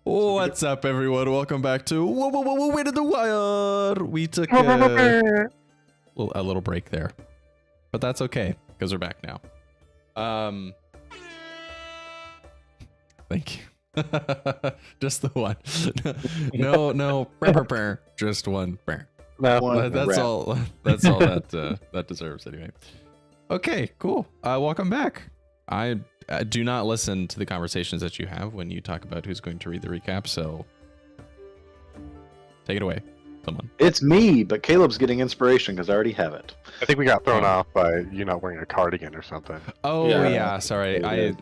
What's up, everyone? Welcome back to Wait in the Wild. We took a little break there, but that's okay because we're back now. Thank you. Just the one. No, just one. No, that's all. That's all that deserves anyway. Okay, cool. Welcome back. I do not listen to the conversations that you have when you talk about who's going to read the recap, so take it away, someone. It's me, but Caleb's getting inspiration because I already have it. I think we got thrown off by you not wearing a cardigan or something. Oh yeah, sorry.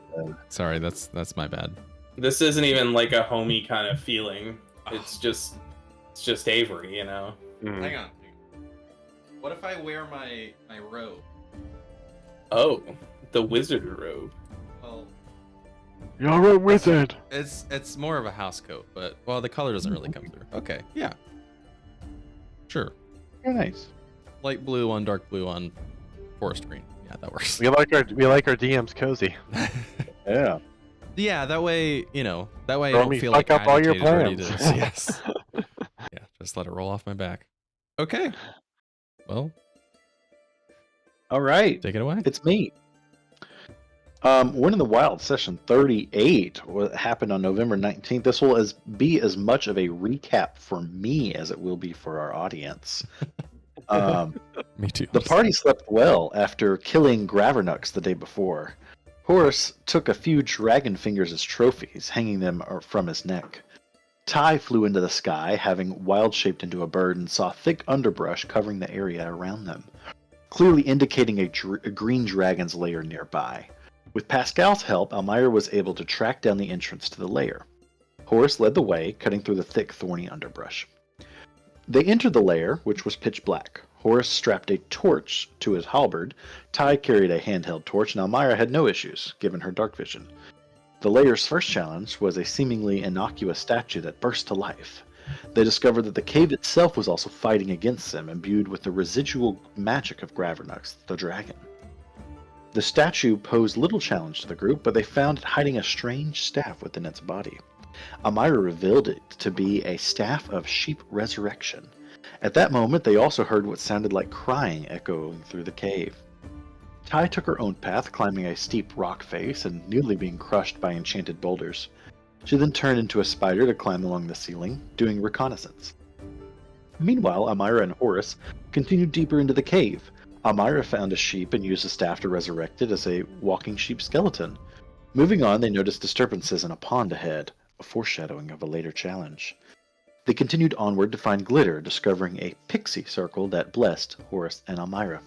Sorry, that's my bad. This isn't even like a homey kind of feeling. It's just Avery, you know. Mm. Hang on. What if I wear my robe? Oh, the wizard robe. Well, You're a wizard. it's more of a house coat, but well, the color doesn't really come through. Okay, yeah, sure. Very nice. Light blue on dark blue on forest green. Yeah, that works. We like our DMs cozy. Yeah. Yeah, that way I Throw don't me feel fuck like up all your agitated, ready plans. yes. Yeah, just let it roll off my back. Okay. Well, All right. take it away. It's me. Win in the Wild session 38 happened on November 19th. This will be as much of a recap for me as it will be for our audience. Me too. The party slept well after killing Gravernux the day before. Horace took a few dragon fingers as trophies, hanging them from his neck. Ty flew into the sky, having wild-shaped into a bird, and saw thick underbrush covering the area around them, clearly indicating a green dragon's lair nearby. With Pascal's help, Almyre was able to track down the entrance to the lair. Horace led the way, cutting through the thick, thorny underbrush. They entered the lair, which was pitch black. Horace strapped a torch to his halberd, Ty carried a handheld torch, and Almyre had no issues, given her dark vision. The lair's first challenge was a seemingly innocuous statue that burst to life. They discovered that the cave itself was also fighting against them, imbued with the residual magic of Gravernux, the dragon. The statue posed little challenge to the group, but they found it hiding a strange staff within its body. Almyre revealed it to be a staff of sheep resurrection. At that moment, they also heard what sounded like crying echoing through the cave. Ty took her own path, climbing a steep rock face and nearly being crushed by enchanted boulders. She then turned into a spider to climb along the ceiling, doing reconnaissance. Meanwhile, Almyre and Horace continued deeper into the cave. Almyre found a sheep and used the staff to resurrect it as a walking sheep skeleton. Moving on, they noticed disturbances in a pond ahead, a foreshadowing of a later challenge. They continued onward to find glitter, discovering a pixie circle that blessed Horace and Almyre.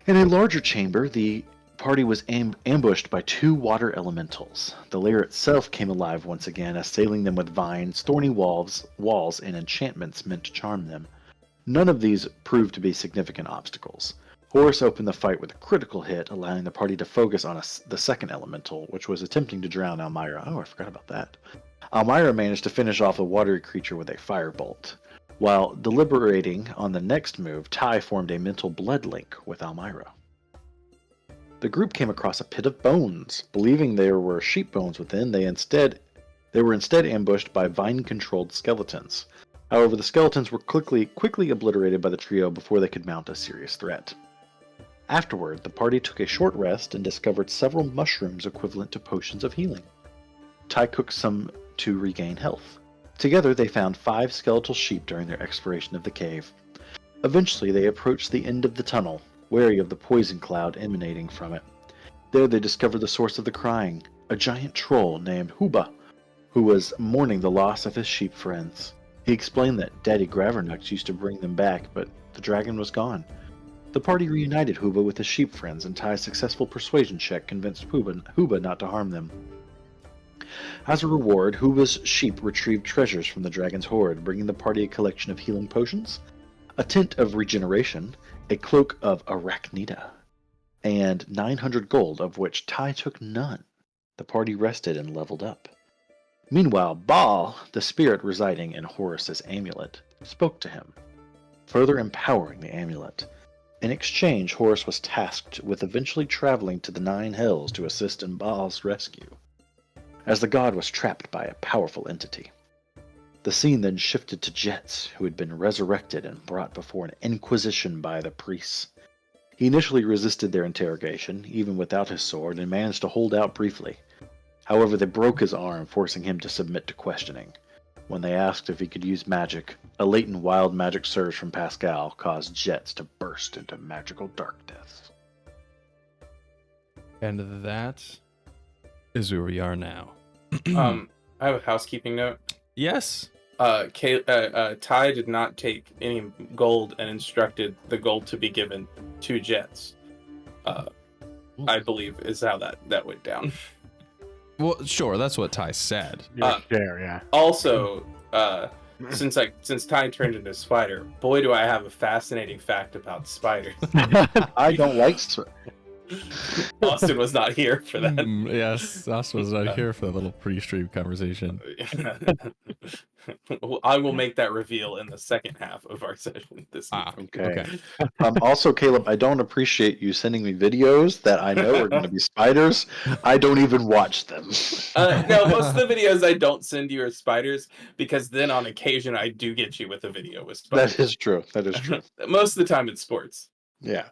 In a larger chamber, the party was ambushed by two water elementals. The lair itself came alive once again, assailing them with vines, thorny walls, and enchantments meant to charm them. None of these proved to be significant obstacles. Horace opened the fight with a critical hit, allowing the party to focus on the second elemental, which was attempting to drown Almyre. Oh, I forgot about that. Almyre managed to finish off the watery creature with a firebolt. While deliberating on the next move, Ty formed a mental blood link with Almyre. The group came across a pit of bones. Believing there were sheep bones within, they were instead ambushed by vine-controlled skeletons. However, the skeletons were quickly obliterated by the trio before they could mount a serious threat. Afterward, the party took a short rest and discovered several mushrooms equivalent to potions of healing. Ty cooked some to regain health. Together, they found 5 skeletal sheep during their exploration of the cave. Eventually, they approached the end of the tunnel, wary of the poison cloud emanating from it. There, they discovered the source of the crying, a giant troll named Huba, who was mourning the loss of his sheep friends. He explained that Daddy Gravernux used to bring them back, but the dragon was gone. The party reunited Huba with his sheep friends, and Ty's successful persuasion check convinced Huba not to harm them. As a reward, Huba's sheep retrieved treasures from the dragon's hoard, bringing the party a collection of healing potions, a tent of regeneration, a cloak of arachnida, and 900 gold, of which Ty took none. The party rested and leveled up. Meanwhile, Baal, the spirit residing in Horace's amulet, spoke to him, further empowering the amulet. In exchange, Horace was tasked with eventually traveling to the 9 Hells to assist in Baal's rescue, as the god was trapped by a powerful entity. The scene then shifted to Jeatz, who had been resurrected and brought before an inquisition by the priests. He initially resisted their interrogation, even without his sword, and managed to hold out briefly. However, they broke his arm, forcing him to submit to questioning. When they asked if he could use magic, a latent wild magic surge from Pascal caused Jeatz to burst into magical darkness. And that is where we are now. I have a housekeeping note. Yes. Ty did not take any gold and instructed the gold to be given to Jeatz. I believe is how that went down. Well, sure, that's what Ty said. There, yeah. Also, since Ty turned into a spider, boy, do I have a fascinating fact about spiders. I don't like Austin was not here for that. Yes, Austin was not here for that little pre-stream conversation. I will make that reveal in the second half of our session this evening. Okay. Also, Caleb, I don't appreciate you sending me videos that I know are going to be spiders. I don't even watch them. No, most of the videos I don't send you are spiders, because then on occasion I do get you with a video with spiders. That is true. That is true. Most of the time it's sports. Yeah.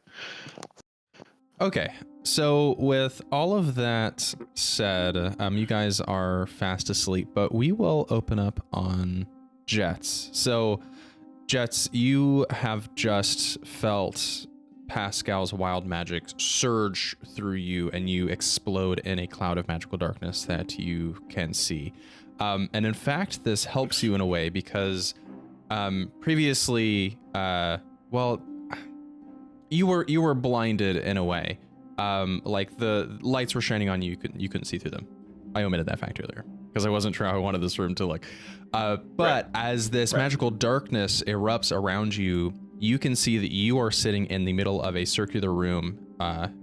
Okay, so with all of that said, you guys are fast asleep, but we will open up on Jeatz. So, Jeatz, you have just felt Pascal's wild magic surge through you, and you explode in a cloud of magical darkness that you can see. And in fact, this helps you in a way because previously, you were blinded in a way. Like the lights were shining on you, you couldn't see through them. I omitted that fact earlier because I wasn't sure how I wanted this room to look. But as this magical darkness erupts around you, you can see that you are sitting in the middle of a circular room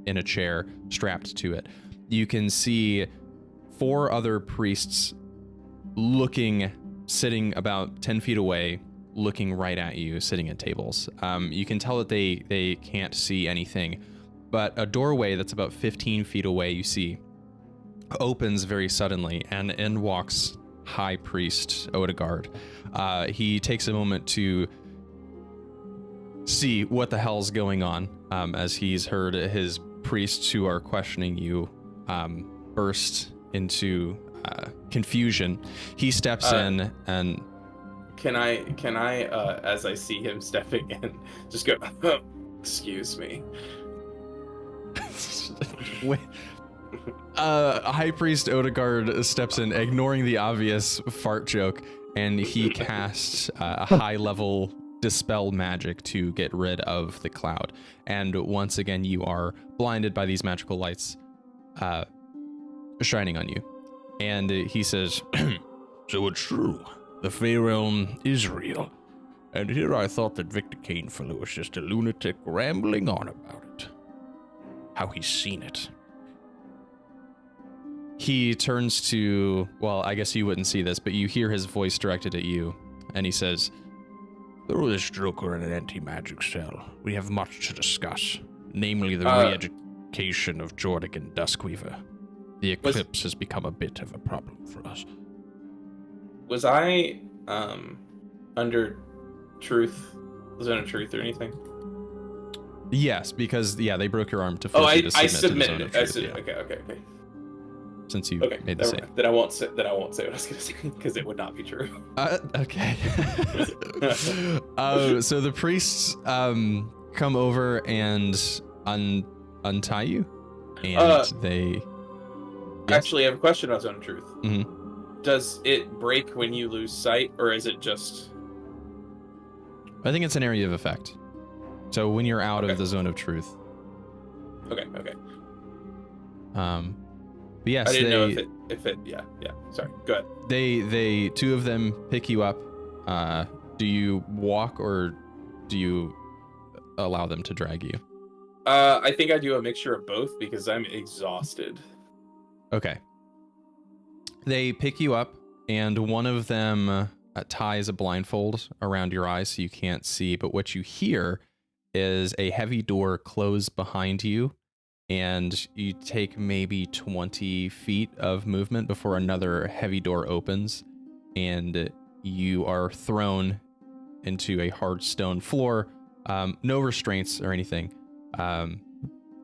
in a chair strapped to it. You can see 4 other priests sitting about 10 feet away, looking right at you, sitting at tables. You can tell that they can't see anything, but a doorway that's about 15 feet away, you see, opens very suddenly, and in walks High Priest Odegaard. He takes a moment to see what the hell's going on, as he's heard his priests who are questioning you burst into confusion. He steps in and... Can I, as I see him stepping in, just go, excuse me? Wait. High Priest Odegaard steps in, ignoring the obvious fart joke, and he casts a high-level dispel magic to get rid of the cloud. And once again, you are blinded by these magical lights shining on you. And he says, So it's true. The Feywild is real. And here I thought that Victor Canefellow was just a lunatic rambling on about it. How he's seen it. He turns to, well, I guess you wouldn't see this, but you hear his voice directed at you, and he says, Through this joker in an anti-magic cell, we have much to discuss, namely the re-education of Jordic and Duskweaver. The eclipse has become a bit of a problem for us. Was I under truth? Was I under truth or anything? Yes, because they broke your arm to force you to submit. I submitted to it. Okay. since you Okay, made the save. then I won't say what I was going to say because it would not be true. Okay. So the priests come over and untie you, and they. Yes? Actually, I have a question about Zone of Truth. Mm-hmm. Does it break when you lose sight, or is it just? I think it's an area of effect. So when you're out of the Zone of Truth. Okay. But yes, I didn't know if it. Yeah. Sorry. Go ahead. They two of them pick you up. Do you walk or do you allow them to drag you? I think I do a mixture of both because I'm exhausted. Okay. They pick you up, and one of them ties a blindfold around your eyes so you can't see, but what you hear is a heavy door close behind you, and you take maybe 20 feet of movement before another heavy door opens, and you are thrown into a hard stone floor, no restraints or anything,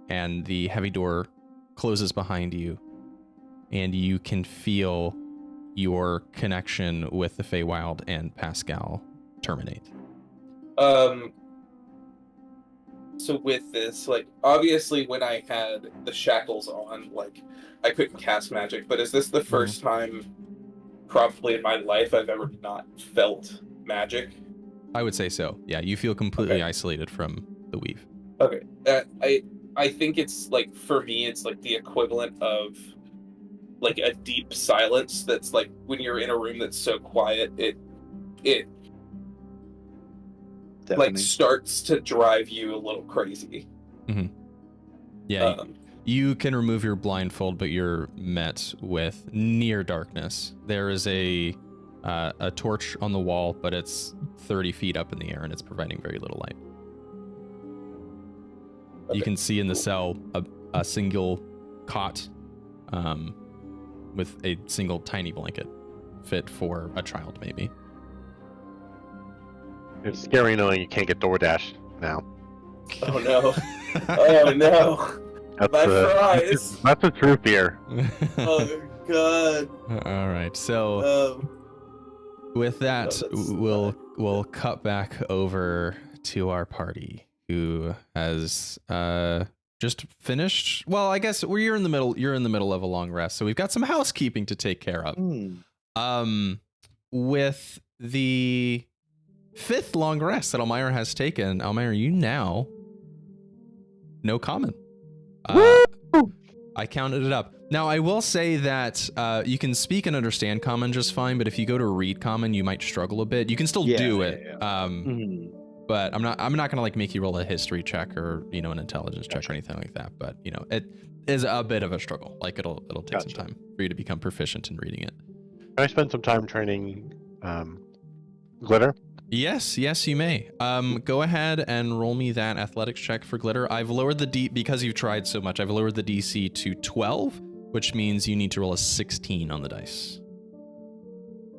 and the heavy door closes behind you, and you can feel your connection with the Feywild and Pascal terminate. So with this, like, obviously when I had the shackles on, like, I couldn't cast magic, but is this the first time probably in my life I've ever not felt magic? I would say so. Yeah, you feel completely isolated from the weave. Okay. I think it's, like, for me, it's, like, the equivalent of, like, a deep silence that's, like, when you're in a room that's so quiet, it like, starts to drive you a little crazy. Mm-hmm. Yeah, you can remove your blindfold, but you're met with near darkness. There is a torch on the wall, but it's 30 feet up in the air, and it's providing very little light. Okay. You can see in the cell a single cot with a single tiny blanket fit for a child, maybe. It's scary knowing you can't get DoorDash now. Oh no. Oh no. That's my fries. That's the truth here. Oh god. All right. So with that, we'll cut back over to our party, who has just finished. Well, I guess you're in the middle of a long rest, so we've got some housekeeping to take care of. With the 5th long rest that Almyre has taken, Almyre, you now know common. I counted it up. Now, I will say that you can speak and understand common just fine, but if you go to read common, you might struggle a bit. You can still do it. But I'm not gonna like make you roll a history check or an intelligence check or anything like that. But it is a bit of a struggle. Like it'll take some time for you to become proficient in reading it. Can I spend some time training Glitter? Yes, you may. Go ahead and roll me that athletics check for Glitter. I've lowered the because you've tried so much. I've lowered the DC to 12, which means you need to roll a 16 on the dice,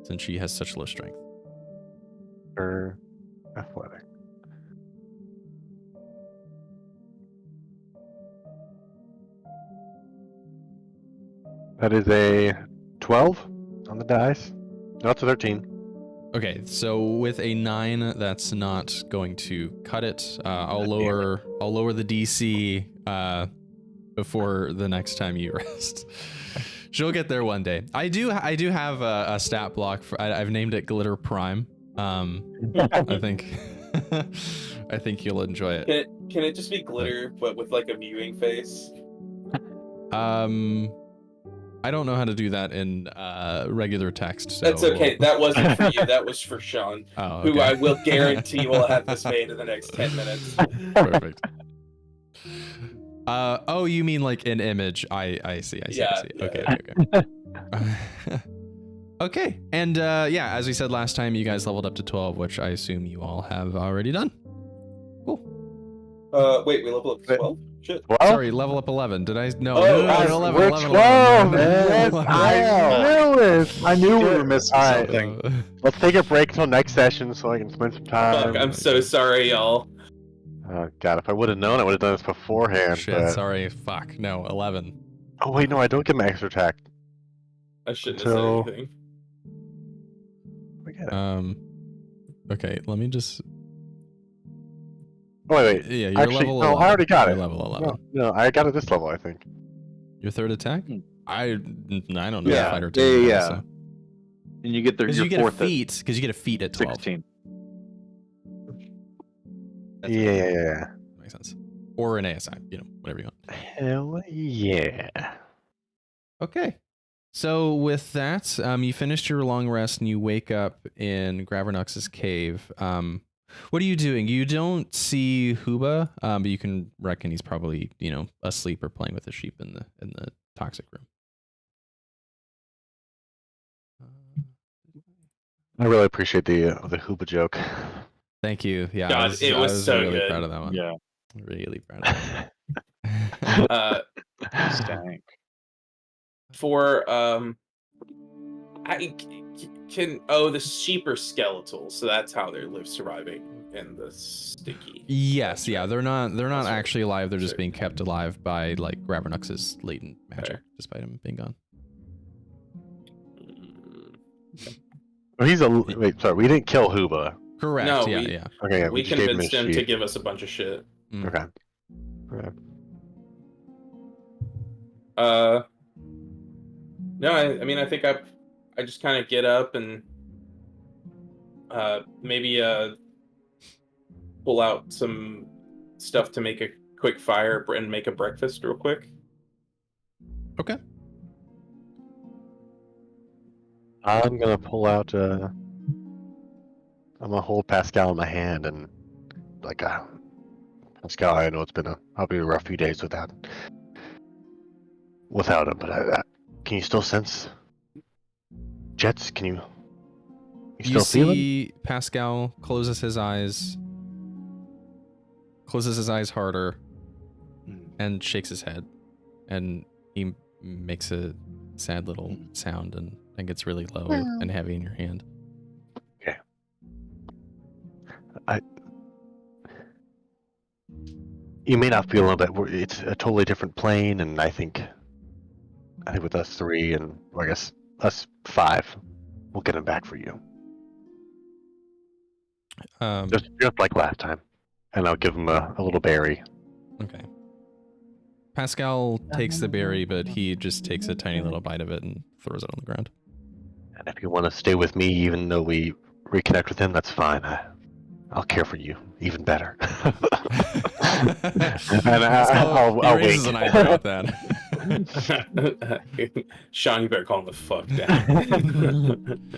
since she has such low strength. Or athletic. That is a 12 on the dice. No, it's a 13. Okay, so with a 9, that's not going to cut it. I'll lower the DC before the next time you rest. She'll get there one day. I do have a stat block for. I've named it Glitter Prime. I think I think you'll enjoy it. Can it just be glitter but with like a mewing face? I don't know how to do that in regular text. So. That's okay. That wasn't for you. That was for Sean, okay. Who I will guarantee will have this made in the next 10 minutes. Perfect. Oh, you mean like an image? I see. Yeah. Okay. Okay. And yeah, as we said last time, you guys leveled up to 12, which I assume you all have already done. Cool. Wait, we leveled up to 12? Shit. Sorry, level up 11. Did I? No, 11. We're 12. Yes, I knew it. I knew we were missing something. Let's take a break till next session so I can spend some time. Fuck, I'm so sorry, y'all. Oh god, if I would have known, I would have done this beforehand. Shit, but... sorry. Fuck. No, 11. Oh wait, no, I don't get my extra attack. I shouldn't So- have said anything. We get it. Okay, let me just. Oh, wait. Yeah, you're Actually, level no, 11. I already got You're it. level 11. No, I got it this level, I think. Your third attack? Hmm. I don't know. Yeah, the fighter yeah, team, yeah. so. And you get Because your you get a fourth at feat. Because you get a feat at 12. 16. That's Yeah, right. yeah, yeah. Makes sense. Or an ASI, whatever you want. Hell yeah. Okay. So with that, you finished your long rest and you wake up in Gravernux's cave. What are you doing? You don't see Huba, but you can reckon he's probably, asleep or playing with the sheep in the toxic room. I really appreciate the Hooba joke. Thank you. Yeah, God, I was so really good. proud of that one. Yeah. Really proud of that one. Stank. For I can the sheep are skeletal, so that's how they're surviving in the sticky. Yes, That's yeah, right. they're not That's right. actually alive. They're just Sure. being kept alive by like Gravernux's latent magic, Fair. despite him being gone. Oh, wait, sorry, we didn't kill Hooba. Correct. No, yeah, we- yeah. Okay, yeah, We just gave convinced him him his to sheep. give us a bunch of shit. Mm. Okay. Okay. No, I mean I think I just kind of get up and maybe pull out some stuff to make a quick fire and make a breakfast real quick. Okay. I'm gonna pull out. I'm gonna hold Pascal in my hand and like, Pascal. I know it's been probably a rough few days without him, but can you still sense Jeatz? Can you You still feel him? see Pascal closes his eyes harder, and shakes his head, and he makes a sad little sound and gets really low and heavy in your hand. Okay. You may not feel that it's a totally different plane, and I think with us three and I guess us five, we'll get him back for you. Just like last time, and I'll give him a little berry. Okay. Pascal takes the berry, but he just takes a tiny little bite of it and throws it on the ground. And if you want to stay with me, even though we reconnect with him, that's fine. I'll care for you even better. And I'll raises wait. an eyebrow at that. Sean, you better calm the fuck down.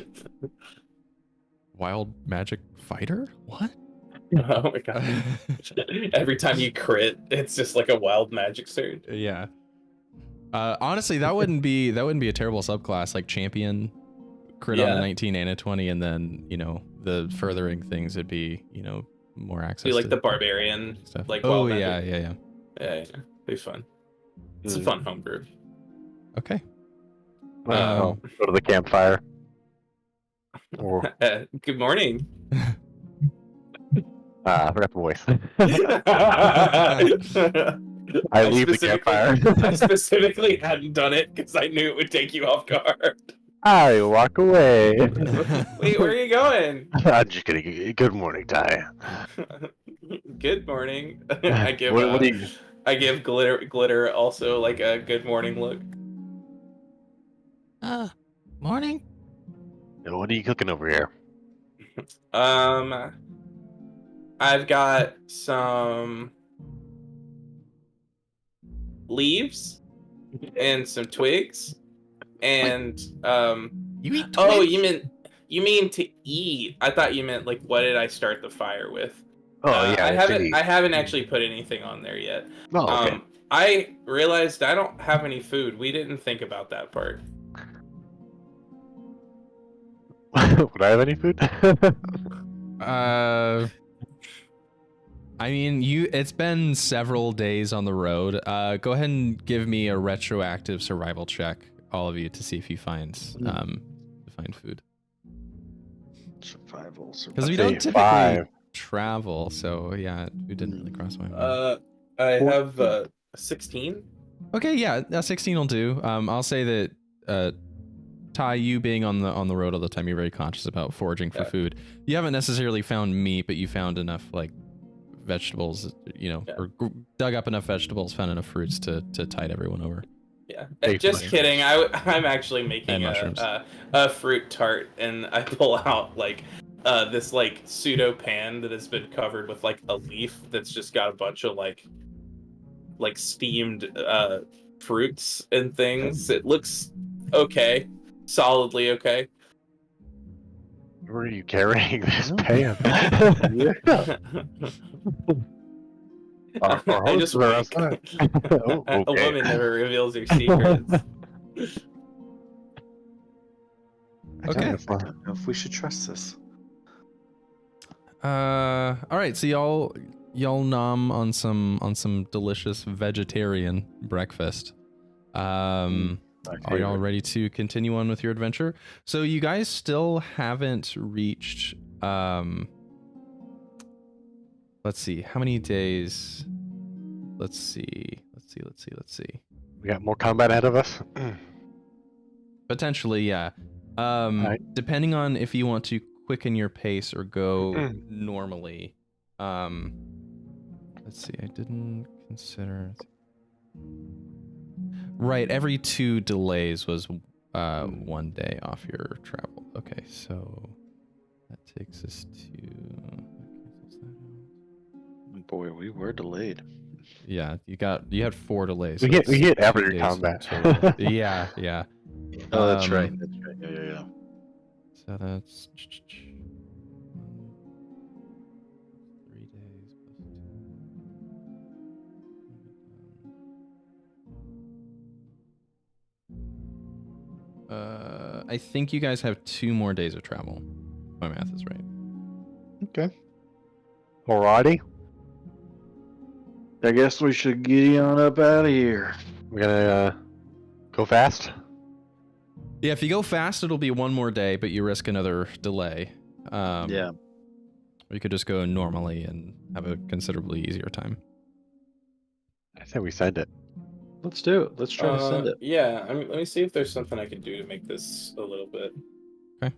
Wild magic fighter? What? Oh my god! Every time you crit, it's just like a wild magic surge. Yeah. Honestly, that wouldn't be a terrible subclass, like champion, crit on a 19 and a 20, and then the furthering things would be more access. Be like to the barbarian stuff. like oh wild yeah, magic. yeah. Be fun. It's a fun homebrew. Okay. Go to the campfire. Or Good morning. I forgot the voice. I leave the campfire. I specifically hadn't done it because I knew it would take you off guard. I walk away. Wait, where are you going? I'm just kidding. Good morning, Ty. Good morning. I give What do you? I give glitter also like a good morning look. Morning. What are you cooking over here? I've got some leaves and some twigs and You eat oh, twigs? you mean to eat? I thought you meant like what did I start the fire with? Oh yeah, I haven't actually put anything on there yet. Oh, okay. I realized I don't have any food. We didn't think about that part. Would I have any food? I mean, it's been several days on the road. Go ahead and give me a retroactive survival check, all of you, to see if you find food. Survival. Because we don't typically travel, so yeah, we didn't really cross my mind. I have 16. Okay, yeah, 16 will do. I'll say that Ty, you being on the road all the time, you're very conscious about foraging for food. You haven't necessarily found meat, but you found enough like vegetables, or dug up enough vegetables, found enough fruits to tide everyone over. Yeah, just kidding. I'm actually making a fruit tart, and I pull out like this like pseudo pan that has been covered with like a leaf that's just got a bunch of like steamed fruits and things. It looks okay, solidly okay. Where are you carrying this pan? I just wink. Oh, okay. A woman never reveals her secrets. I don't know if we should trust this. All right, so y'all nom on some delicious vegetarian breakfast. Are y'all ready to continue on with your adventure? So you guys still haven't reached let's see, how many days? Let's see. We got more combat ahead of us. Potentially, yeah. Depending on if you want to quicken your pace or go normally. Let's see, I didn't consider. Right, every 2 delays was 1 day off your travel. Okay, so that takes us to. Boy, we were delayed. Yeah, you had 4 delays. We get average combat. Yeah. Oh, that's right. Yeah. So that's 3 days plus 2. I think you guys have 2 more days of travel. My math is right. Okay. Alrighty. I guess we should get on up out of here. We're gonna go fast. Yeah, if you go fast, it'll be 1 more day, but you risk another delay. Yeah. Or you could just go normally and have a considerably easier time. I say we send it. Let's do it. Let's try to send it. Yeah, I mean, let me see if there's something I can do to make this a little bit. Okay.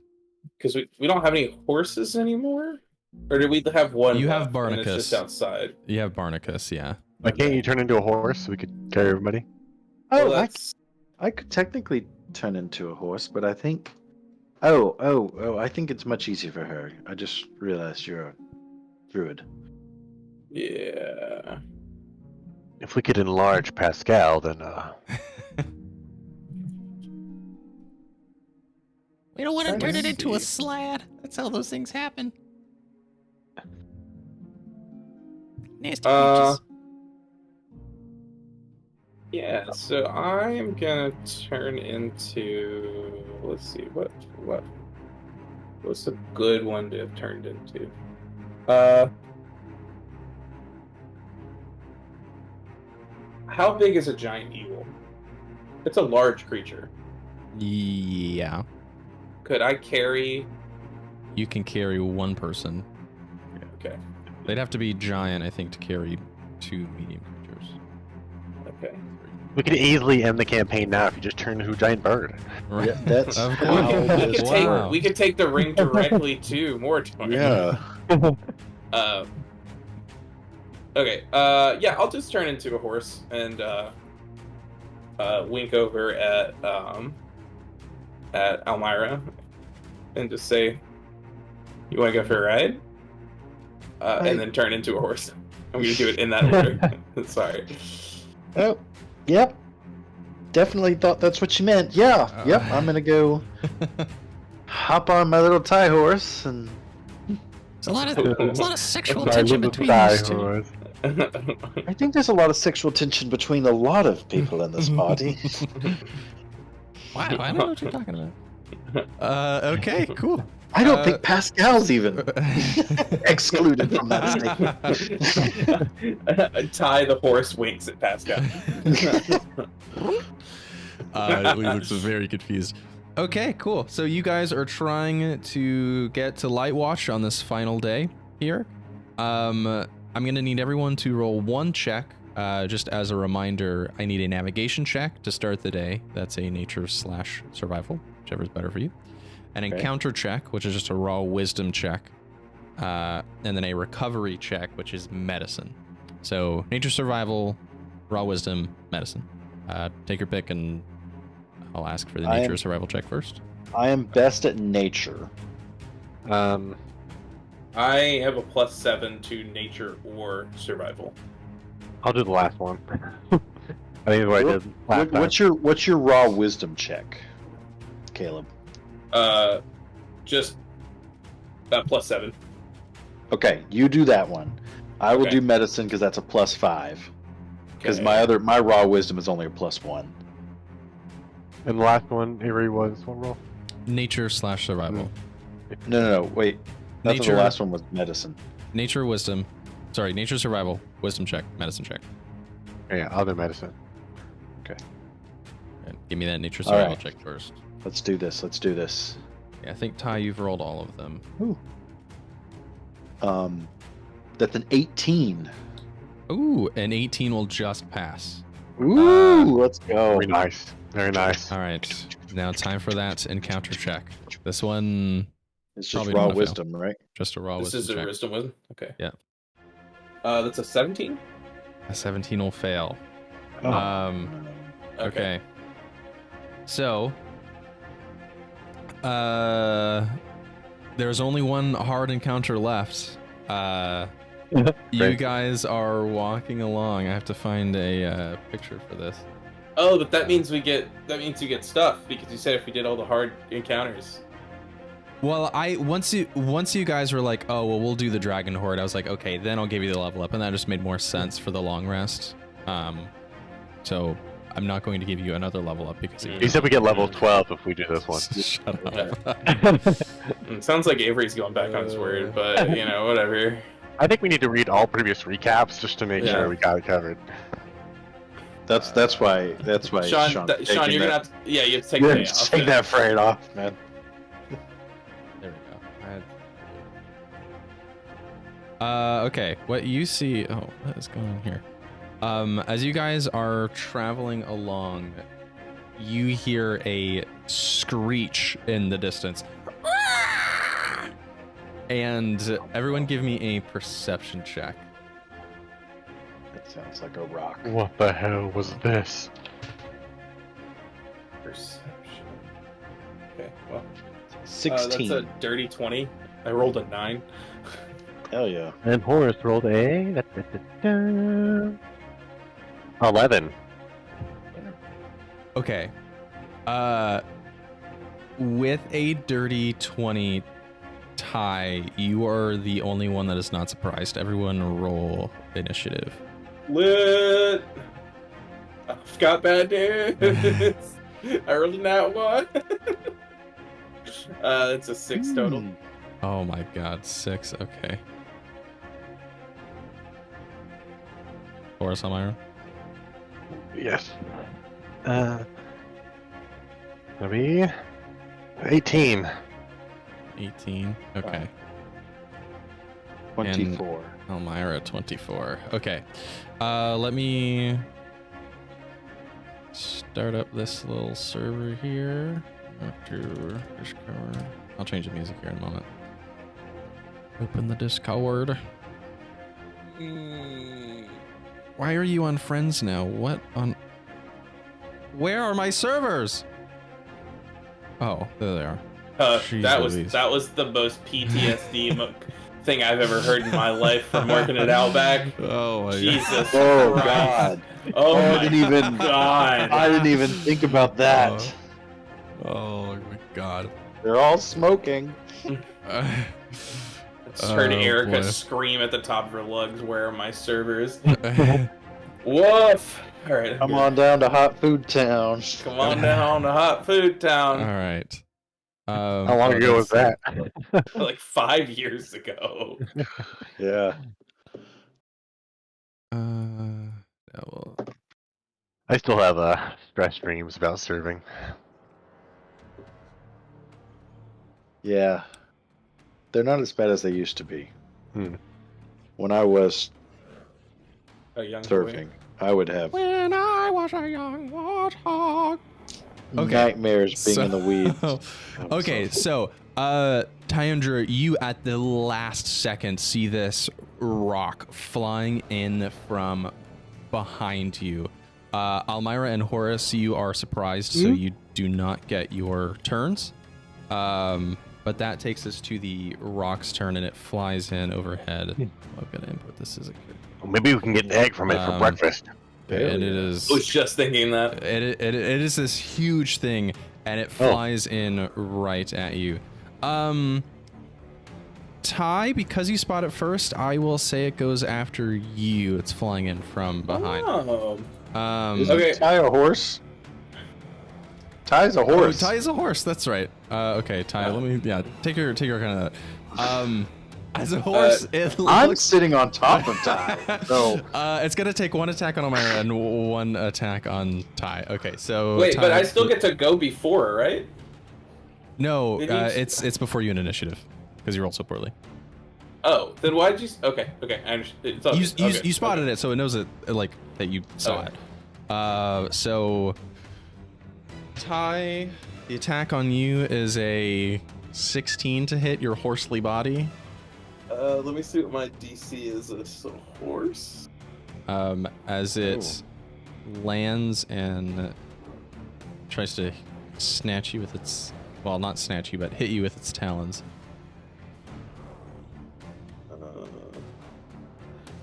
Because we don't have any horses anymore? Or did we have one? You have left and Barnacus. It's just outside. You have Barnacus, yeah. Why can't you turn into a horse so we could carry everybody? Oh, Well, I could technically turn into a horse, but I think. Oh! I think it's much easier for her. I just realized you're a druid. Yeah. If we could enlarge Pascal, then We don't want to turn it into a slad. That's how those things happen. Nasty creatures. Yeah, so I'm gonna turn into, let's see, what's a good one to have turned into? How big is a giant eagle? It's a large creature. Yeah. Could I carry? You can carry 1 person. Okay. They'd have to be giant, I think, to carry 2 medium creatures. Okay. we could easily end the campaign now if you just turn into a giant bird. Right. Yeah, that's Of how course. this Wow. We could take the ring directly to Mortar. Yeah. Okay. Yeah, I'll just turn into a horse and wink over at Almyre and just say, "You want to go for a ride?" And then turn into a horse. I'm gonna do it in that order. Sorry. Oh, yep. Definitely thought that's what you meant. Yeah. Yep. I'm gonna go hop on my little tie horse and. There's a lot of sexual tension between these two. I think there's a lot of sexual tension between a lot of people in this party. Wow, I don't know what you're talking about. Okay, cool. I don't think Pascal's even excluded from that statement. Ty the horse winks at Pascal. He looks very confused. Okay, cool. So you guys are trying to get to Lightwatch on this final day here. I'm going to need everyone to roll 1 check. Just as a reminder, I need a navigation check to start the day. That's a nature/survival. whichever's better for you. An Okay. encounter check, which is just a raw wisdom check. And then a recovery check, which is medicine. So nature survival, raw wisdom, medicine. Take your pick, and I'll ask for the nature survival check first. I am best at nature. I have a +7 to nature or survival. I'll do the last one. I think what I did last time. What's your raw wisdom check, Caleb? Just +7. Okay, you do that one. I will Okay. do medicine because that's a +5. Because Okay. my raw wisdom is only a +1. And the last one, Avery, was what roll? Nature/survival. No, wait. That's Nature. the last one was medicine. Nature wisdom. Sorry, nature survival, wisdom check, medicine check. Yeah, other medicine. And give me that nature All survival right. check first. Let's do this. Yeah, I think Ty, you've rolled all of them. That's an 18. Ooh, an 18 will just pass. Ooh, let's go. Very nice. Very nice. All right, now time for that encounter check. This one, It's just probably raw gonna fail. wisdom, right? just a raw This wisdom is a check. wisdom wisdom? Okay. Yeah. That's a 17? A 17 will fail. Oh. Okay. So, there's only one hard encounter left. You Great. guys are walking along. I have to find a picture for this. Oh, but that means you get stuff, because you said if we did all the hard encounters. Well, once you guys were like, oh well, we'll do the dragon horde. I was like, okay, then I'll give you the level up, and that just made more sense for the long rest. So I'm not going to give you another level up because He said we get level 12 if we do this one. Shut up. It sounds like Avery's going back on his word, but whatever. I think we need to read all previous recaps just to make Yeah. sure we got it covered. That's why Sean, Sean's Sean, taking you're gonna that- have to, you have to take You're the gonna day off. take that freight off, man. There we go. Okay, what you see... Oh, what is going on here? As you guys are traveling along, you hear a screech in the distance. And everyone give me a perception check. That sounds like a rock. What the hell was this? Perception. Okay, well. 16. That's a dirty 20. I rolled a 9. Hell yeah. And Horace rolled a 11. Okay. With a dirty 20 tie, you are the only one that is not surprised. Everyone roll initiative. Lit! I've got bad news! I rolled a nat 1. It's a 6 total. Oh my god, 6. Okay. Horace, Almyre? Yes. Maybe 18. 18. Okay. 24. Almyre 24. Okay. Let me start up this little server here. Discord. I'll change the music here in a moment. Open the Discord. Why are you on friends now? What on... Where are my servers? Oh, there they are. Jeez Louise. That was the most PTSD thing I've ever heard in my life from working at Outback. Oh my Jesus Oh Christ. god. Oh I my didn't even God. I didn't even think about that. Oh my god. They're all smoking. Just heard Oh, Erica boy. scream at the top of her lungs, "Where are my servers?" Woof! Alright. Come on down to Hot Food Town. Come on down to Hot Food Town. All right. How long ago was that? Like 5 years ago. Yeah. Well, I still have stress dreams about serving. Yeah. They're not as bad as they used to be. Hmm. When I was A young boy. surfing, I would have when I was a young warthog. Nightmares being in the weeds. Okay, so Tyandra, you at the last second see this rock flying in from behind you. Almyre and Horace, you are surprised, so you do not get your turns. But that takes us to the rock's turn, and it flies in overhead. I'm gonna input this as a Well, maybe we can get an egg from it for breakfast. and it is. I was just thinking that. It is this huge thing, and it flies in right at you. Ty, because you spot it first, I will say it goes after you. It's flying in from behind. Oh. Isn't Ty a horse? Ty's a horse. Oh, Ty is a horse. That's right. Okay, Ty. Let me take your kind of. As a horse, I'm sitting on top of Ty. So it's gonna take one attack on Almyre and one attack on Ty. Okay, so wait, Ty, but I still get to go before, right? No, it's before you in initiative because you rolled so poorly. Oh, then why'd you? Okay, I understand. You spotted it, so it knows it that you saw it. So Ty, the attack on you is a 16 to hit your horsely body. Let me see what my DC is as a horse. As it lands and tries to snatch you with its, well, not snatch you, but hit you with its talons.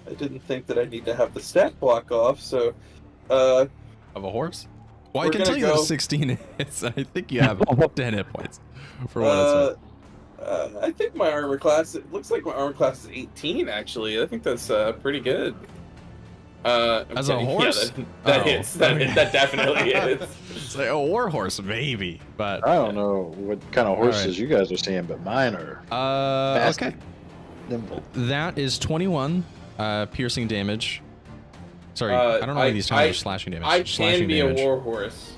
I didn't think that I need to have the stat block off, so. Of a horse? Well, I can tell you that 16 hits. I think you have 10 hit points for what it's worth. I think my armor class, it looks like my armor class is 18, actually. I think that's pretty good. As a horse? Yeah, that hits. That definitely is. It's like a war horse, maybe, but I don't know what kind of horses you guys are seeing, but mine are fast okay. nimble. That is 21 piercing damage. Sorry, I don't know why these times are slashing damage. I slashing can be damage. a war horse,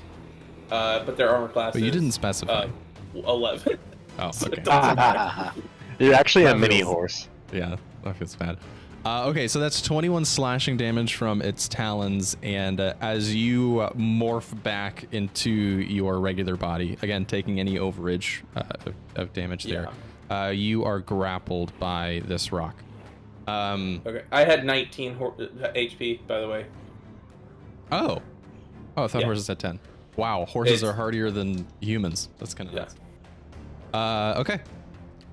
but their armor class But you is, didn't specify. 11. Oh, okay. You're actually a mini horse. Yeah, that feels bad. Okay, so that's 21 slashing damage from its talons, and as you morph back into your regular body, again, taking any overage of damage there, you are grappled by this rock. Okay, I had 19 HP, by the way. Oh, I thought horses had 10. Wow, horses are hardier than humans. That's kind of nuts. Okay.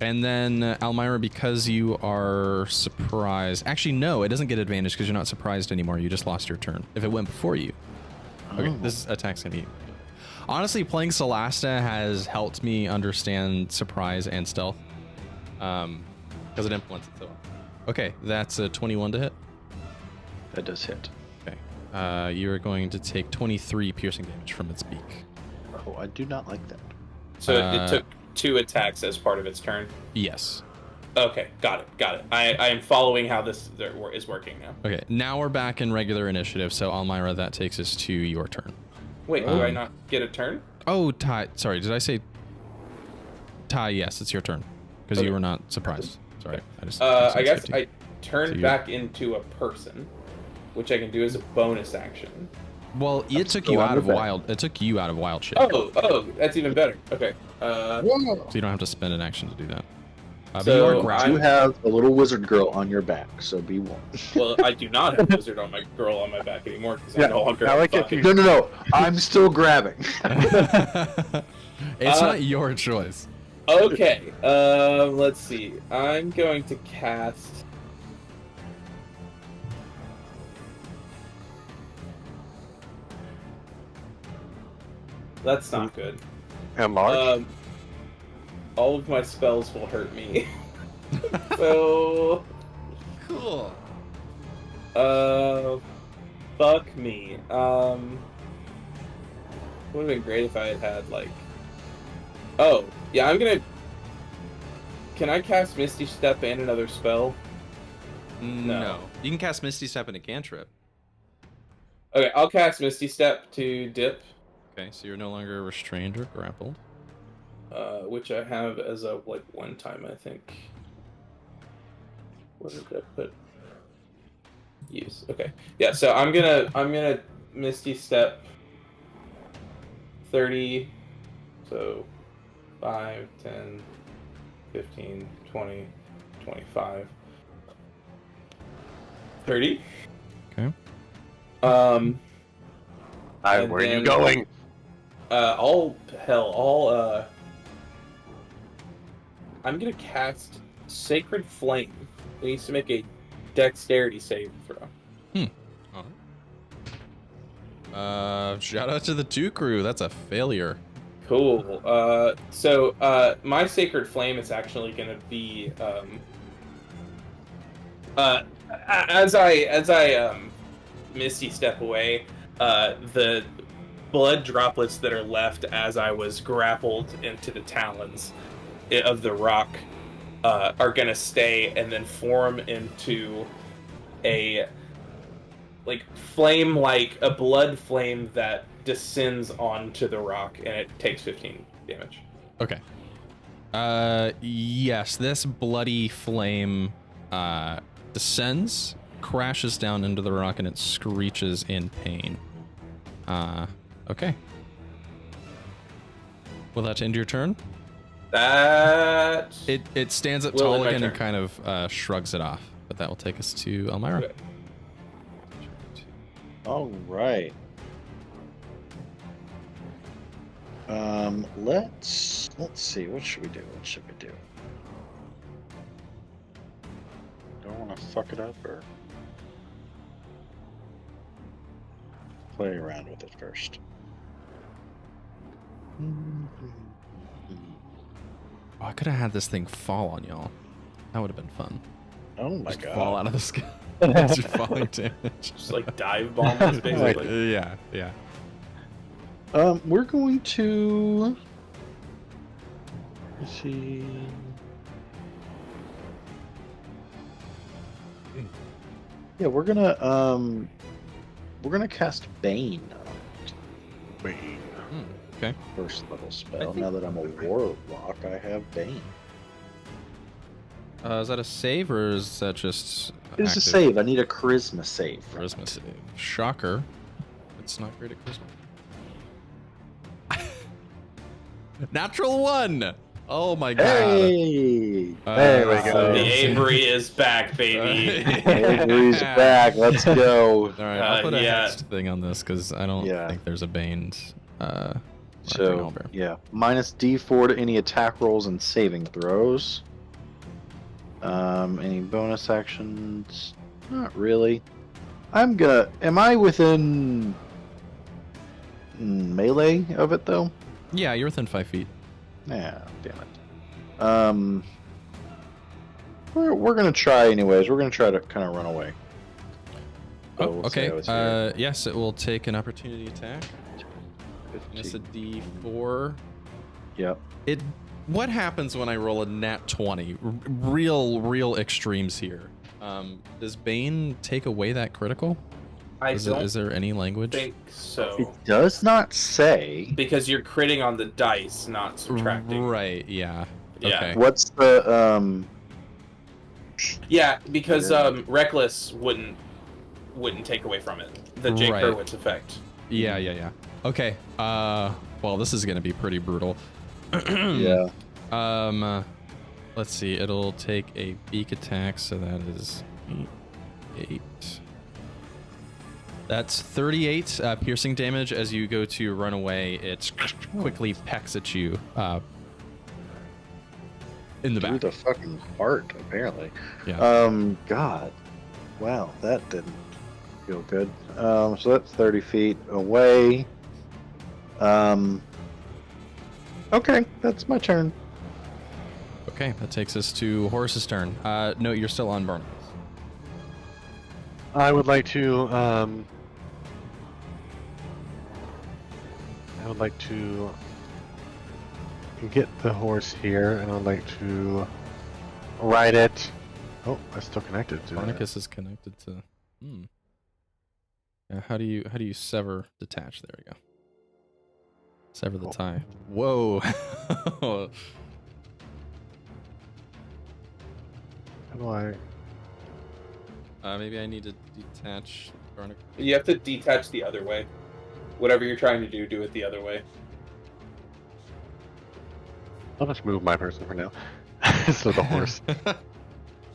And then Almyre, because you are surprised. Actually, no, it doesn't get advantage because you're not surprised anymore. You just lost your turn. If it went before you. Okay, this attack's gonna be. Honestly, playing Solasta has helped me understand surprise and stealth. Because it implements it so well. Okay, that's a 21 to hit. That does hit. Okay. You are going to take 23 piercing damage from its beak. Oh, I do not like that. So it took 2 attacks as part of its turn? Yes. Okay, got it. I am following how this is working now. Okay, now we're back in regular initiative, so Almyre, that takes us to your turn. Wait, do I not get a turn? Oh, Ty, sorry, did I say... Ty, yes, it's your turn, because you were not surprised. Sorry, I guess I turned back into a person, which I can do as a bonus action. Well, it took you out of wild. It took you out of wild shape. Oh, that's even better. Okay. So you don't have to spend an action to do that. So you have a little wizard girl on your back, so be warned. Well, I do not have a wizard girl on my back anymore because I'm no longer. No. I'm still grabbing. It's not your choice. Okay. Let's see. I'm going to cast. That's not good. Enlarge? All of my spells will hurt me. So... Cool. Fuck me. Would have been great if I had like... Oh, yeah, I'm gonna... Can I cast Misty Step and another spell? No. You can cast Misty Step and a cantrip. Okay, I'll cast Misty Step to dip. Okay, so you're no longer restrained or grappled. Which I have as a one time, I think. What did I put? Use. Okay. Yeah, so I'm gonna Misty Step 30. So 5, 10, 15, 20, 25, 30. Okay. Where are you going? I'm gonna cast Sacred Flame. It needs to make a Dexterity saving throw. Shout out to the 2 crew. That's a failure. Cool. So my Sacred Flame is actually gonna be as I Misty step away, the blood droplets that are left as I was grappled into the talons of the rock are gonna stay and then form into a flame, like a blood flame that descends onto the rock, and it takes 15 damage. Okay. Yes, this bloody flame descends, crashes down into the rock, and it screeches in pain. Okay. Will that end your turn? That it stands up will tall end my again and turn. kind of shrugs it off. But that will take us to Almyre. Okay. All right. Let's see. What should we do? Don't want to fuck it up or play around with it first. Oh, I could have had this thing fall on y'all. That would have been fun. Oh my Just god! fall out of the sky. Just falling damage. Just like dive bombs, basically. Yeah. We're going to. Let's see. Yeah, we're gonna cast Bane. Bane. Okay. First level spell. Now that I'm a warlock, I have Bane. Is that a save or is that just It's a active? save. I need a charisma save. Charisma save. Shocker. It's not great at charisma. Natural 1! Oh my god. Hey! There we go. The Avery is back, baby. Avery's back. Let's go. Alright, I'll put a yeah. hex thing on this because I don't think there's a Bane. So, yeah. Minus D4 to any attack rolls and saving throws. Any bonus actions? Not really. Am I within melee of it though? Yeah, you're within 5 feet. Yeah, damn it. We're gonna try anyways. We're gonna try to kind of run away. So Oh, we'll see how okay. it's here. Yes, it will take an opportunity attack. It's a 15. D4. Yep. What happens when I roll a nat 20? Real extremes here. Does Bane take away that critical? Is there any language? think so. It does not say. Because you're critting on the dice, not subtracting. Right, yeah. Yeah. Okay. What's the Yeah, because Reckless wouldn't take away from it. The Jake Right. Hurwitz effect. Yeah. Okay. Well, this is gonna be pretty brutal. yeah. Let's see. It'll take a beak attack, so that is 8. That's 38 piercing damage. As you go to run away, it quickly pecks at you in the Through back. the fucking heart, apparently. Yeah. God. Wow, that didn't feel good. So that's 30 feet away. Okay, that's my turn. Okay, that takes us to Horace's turn. No, you're still on Barnabas. I would like to get the horse here, and I'd like to ride it. Oh, I'm still connected to it. Barnacus is connected to. Yeah, how do you sever detach? There we go. Sever the tie. Whoa. How do I? Maybe I need to detach Barnacus. You have to detach the other way. Whatever you're trying to do it the other way. I'll just move my person for now. So the horse.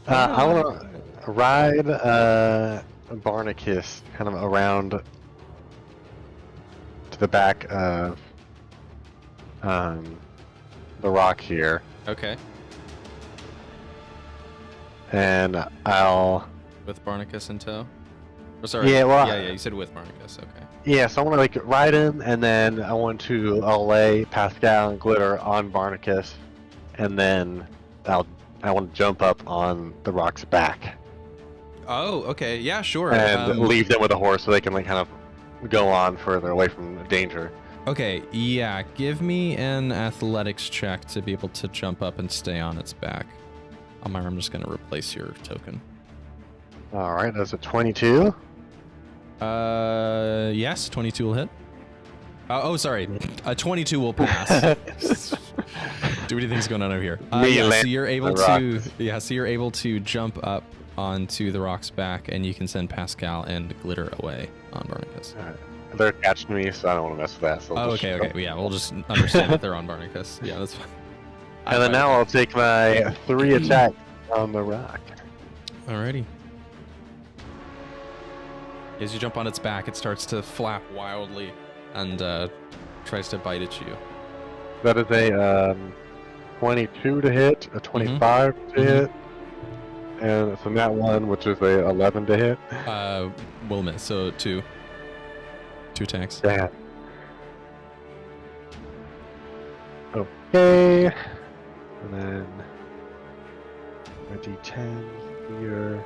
I want to ride Barnacus kind of around to the back of the rock here. Okay. And I'll... With Barnacus in tow? Oh, sorry. Yeah, well, yeah, you said with Barnacus. Okay. Yeah, so I want to like ride him, and then I'll lay Pascal and Glitter on Barnacus, and then I want to jump up on the rock's back. Oh, okay. Yeah, sure. And leave them with a horse so they can like kind of go on further away from danger. Okay, yeah. Give me an athletics check to be able to jump up and stay on its back. Almyre, I'm just going to replace your token. All right, that's a 22. Yes, 22 will hit. Sorry. A 22 will pass. Too many things going on over here. So you're able to so you're able to jump up onto the rock's back, and you can send Pascal and Glitter away on Barnacus. They're attached to me, so I don't want to mess with that. So okay. Yeah, we'll just understand that they're on Barnacus. Yeah, that's fine. And then now I'll take my 3 attacks on the rock. Alrighty. As you jump on its back, it starts to flap wildly and tries to bite at you. That is a 22 to hit, a 25 to hit, and from that one, which is a 11 to hit. Will miss, so 2 attacks. Damn. Okay. And then a D10 here.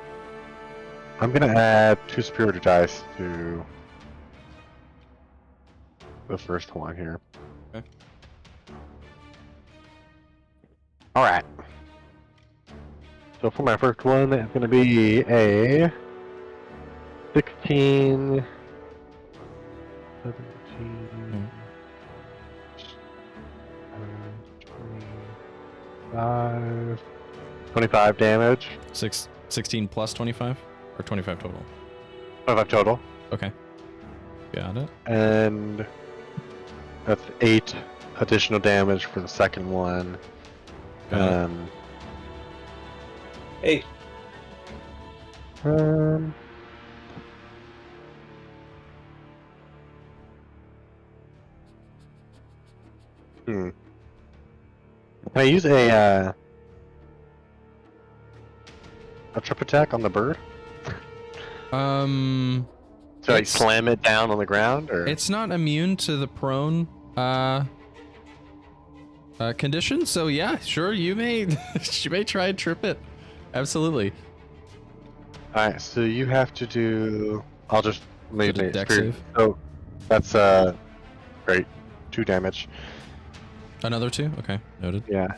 I'm gonna add 2 superior dice to the first one here. Okay. Alright. So for my first one, it's gonna be a 16, 17, 25 damage. 16 plus 25? Or 25 total? 25 total. Okay. Got it. And that's 8 additional damage for the second one. Got it. Hey, Can I use a trip attack on the bird? So I slam it down on the ground, or it's not immune to the prone condition, so yeah, sure, you may try and trip it. Absolutely. Alright, so you have to do... I'll just leave a it. dex save? So that's great. 2 damage. Another 2? Okay, noted. Yeah.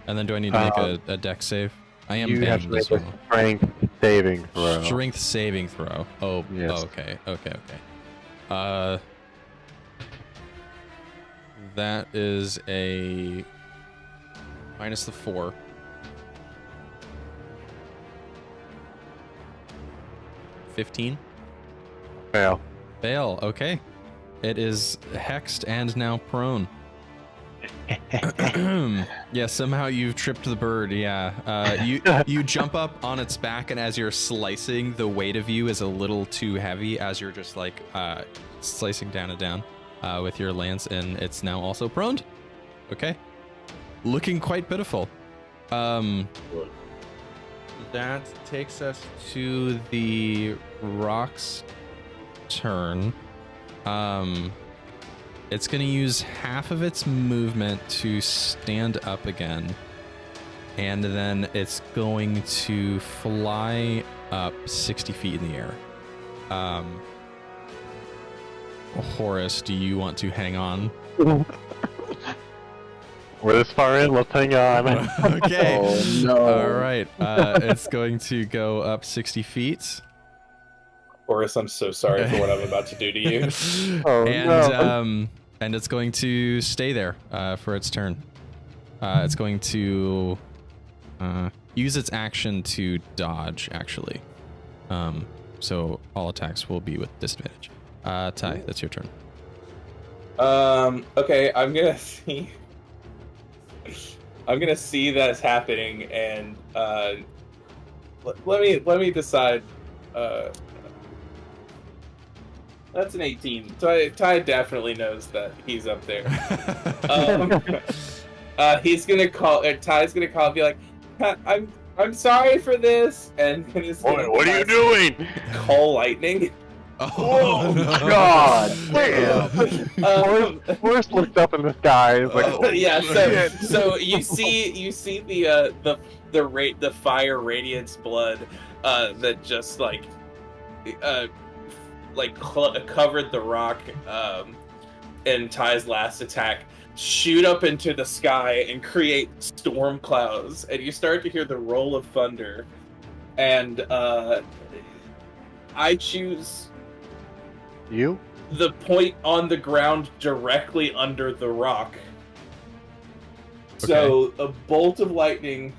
And then do I need to make a dex save? I am you have to banned make as well. a strength saving throw. Strength saving throw. Oh, Yes. okay. That is a minus the 4. $15. Fail. Fail. Okay. It is hexed and now prone. Yeah, somehow you've tripped the bird. Yeah. You jump up on its back, and as you're slicing, the weight of you is a little too heavy as you're just like slicing down and down with your lance, and it's now also prone. Okay. Looking quite pitiful. That takes us to the rock's turn. It's going to use half of its movement to stand up again. And then it's going to fly up 60 feet in the air. Horace, do you want to hang on? We're this far in, let's hang on. Okay. Oh, no. All right. It's going to go up 60 feet. Horace, I'm so sorry for what I'm about to do to you. And it's going to stay there for its turn. It's going to use its action to dodge, actually. So all attacks will be with disadvantage. Ty, that's your turn. Okay, I'm gonna see. I'm gonna see that's happening, and let me decide. That's an 18. Ty definitely knows that he's up there. He's gonna call. Ty's gonna call and be like, I'm sorry for this, and then he's gonna What are you doing? Call lightning. Oh no. God! Horace looked up in the sky. He's like, Yeah. So you see the fire radiance blood that just covered the rock in Ty's last attack shoot up into the sky and create storm clouds, and you start to hear the roll of thunder, and I choose you? the point on the ground directly under the rock. So a bolt of lightning.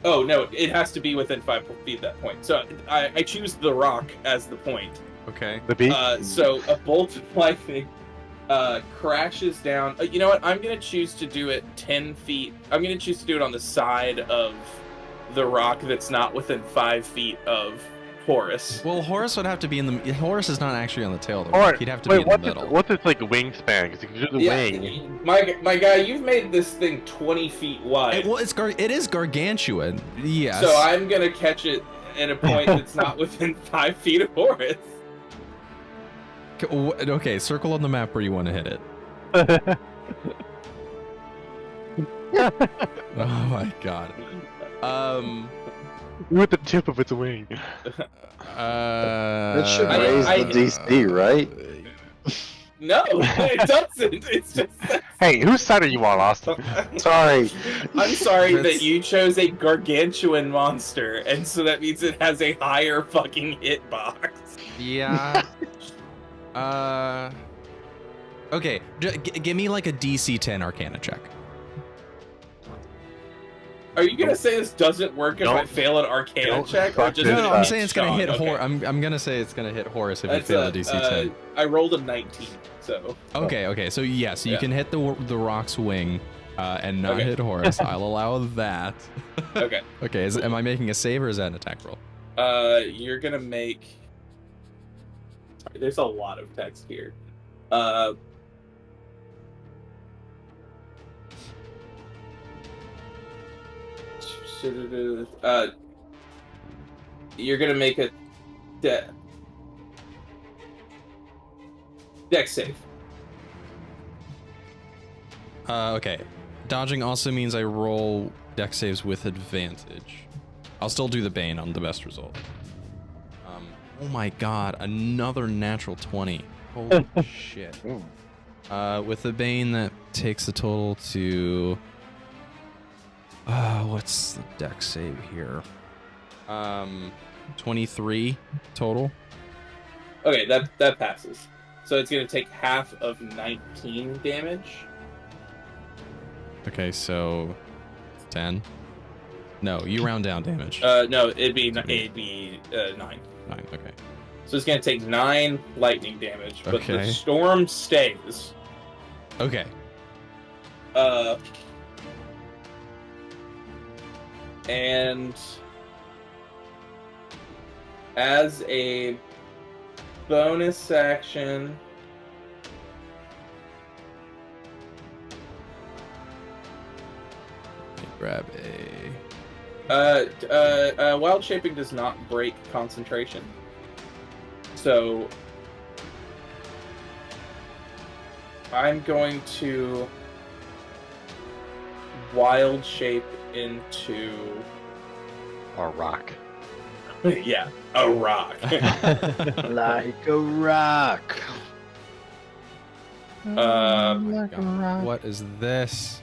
Oh no, it has to be within 5 feet of that point. So I choose the rock as the point. Okay. The beat? So a bolt of lightning crashes down. You know what? I'm gonna choose to do it 10 feet. I'm gonna choose to do it on the side of the rock that's not within 5 feet of Horace. Well, Horace would have to be in the. Horace is not actually on the tail of the Alright, rock. He'd have to be in the middle. What's its like wingspan? Because you can do the wing. My guy, you've made this thing 20 feet wide. It is gargantuan. Yes. So I'm gonna catch it at a point that's not within 5 feet of Horace. Okay, circle on the map where you want to hit it. Oh my god. With the tip of its wing. That should raise the DC, right? No, it doesn't. It's just. Hey, whose side are you on, Austin? Sorry. I'm sorry that you chose a gargantuan monster, and so that means it has a higher fucking hitbox. Yeah. Okay, give me like a DC 10 Arcana check. Are you gonna say this doesn't work if I fail an Arcana check, or just No, I'm saying it's gonna hit Horace. I'm gonna say it's gonna hit Horace if you fail a DC 10. I rolled a 19, so. Okay. So yes, you can hit the rock's wing, and not hit Horace. I'll allow that. Okay. Okay. Am I making a save or is that an attack roll? You're gonna make. Sorry, there's a lot of text here. You're gonna make a dex save. Okay. Dodging also means I roll dex saves with advantage. I'll still do the Bane on the best result. Oh my god, another natural 20. Holy shit. With the Bane, that takes the total to... what's the dex save here? 23 total. Okay, that passes. So it's gonna take half of 19 damage. Okay, so 10. No, you round down damage. No, it'd be 9. 9. Okay. So it's gonna take 9 lightning damage, but the Okay. storm stays. Okay. And as a bonus action, Let me grab a... wild shaping does not break concentration. So I'm going to wild shape into A rock. yeah, a rock. Like a rock. Oh my God. What is this?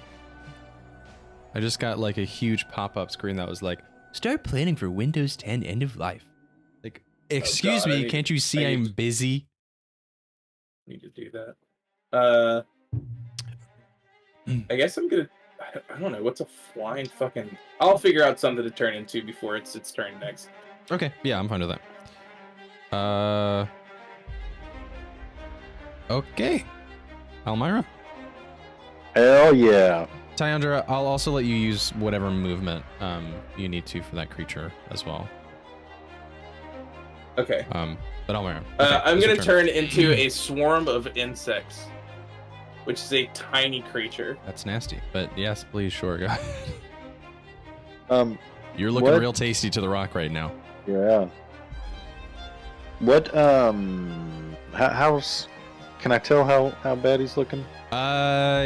I just got like a huge pop-up screen that was like, start planning for Windows 10 end of life. Like, excuse God, me, can't you see I'm busy? Need to do that. I guess I'm gonna. I don't know. What's a flying fucking? I'll figure out something to turn into before it's its turn next. Okay, yeah, I'm fine with that. Okay. Almyre. Hell yeah. Tyandra, I'll also let you use whatever movement you need to for that creature as well. Okay. But Almyre. I'm gonna turn into a swarm of insects, which is a tiny creature. That's nasty. But yes, please, sure, go ahead. You're looking what? real tasty to the rock right now. Yeah. What? How's? Can I tell how bad he's looking?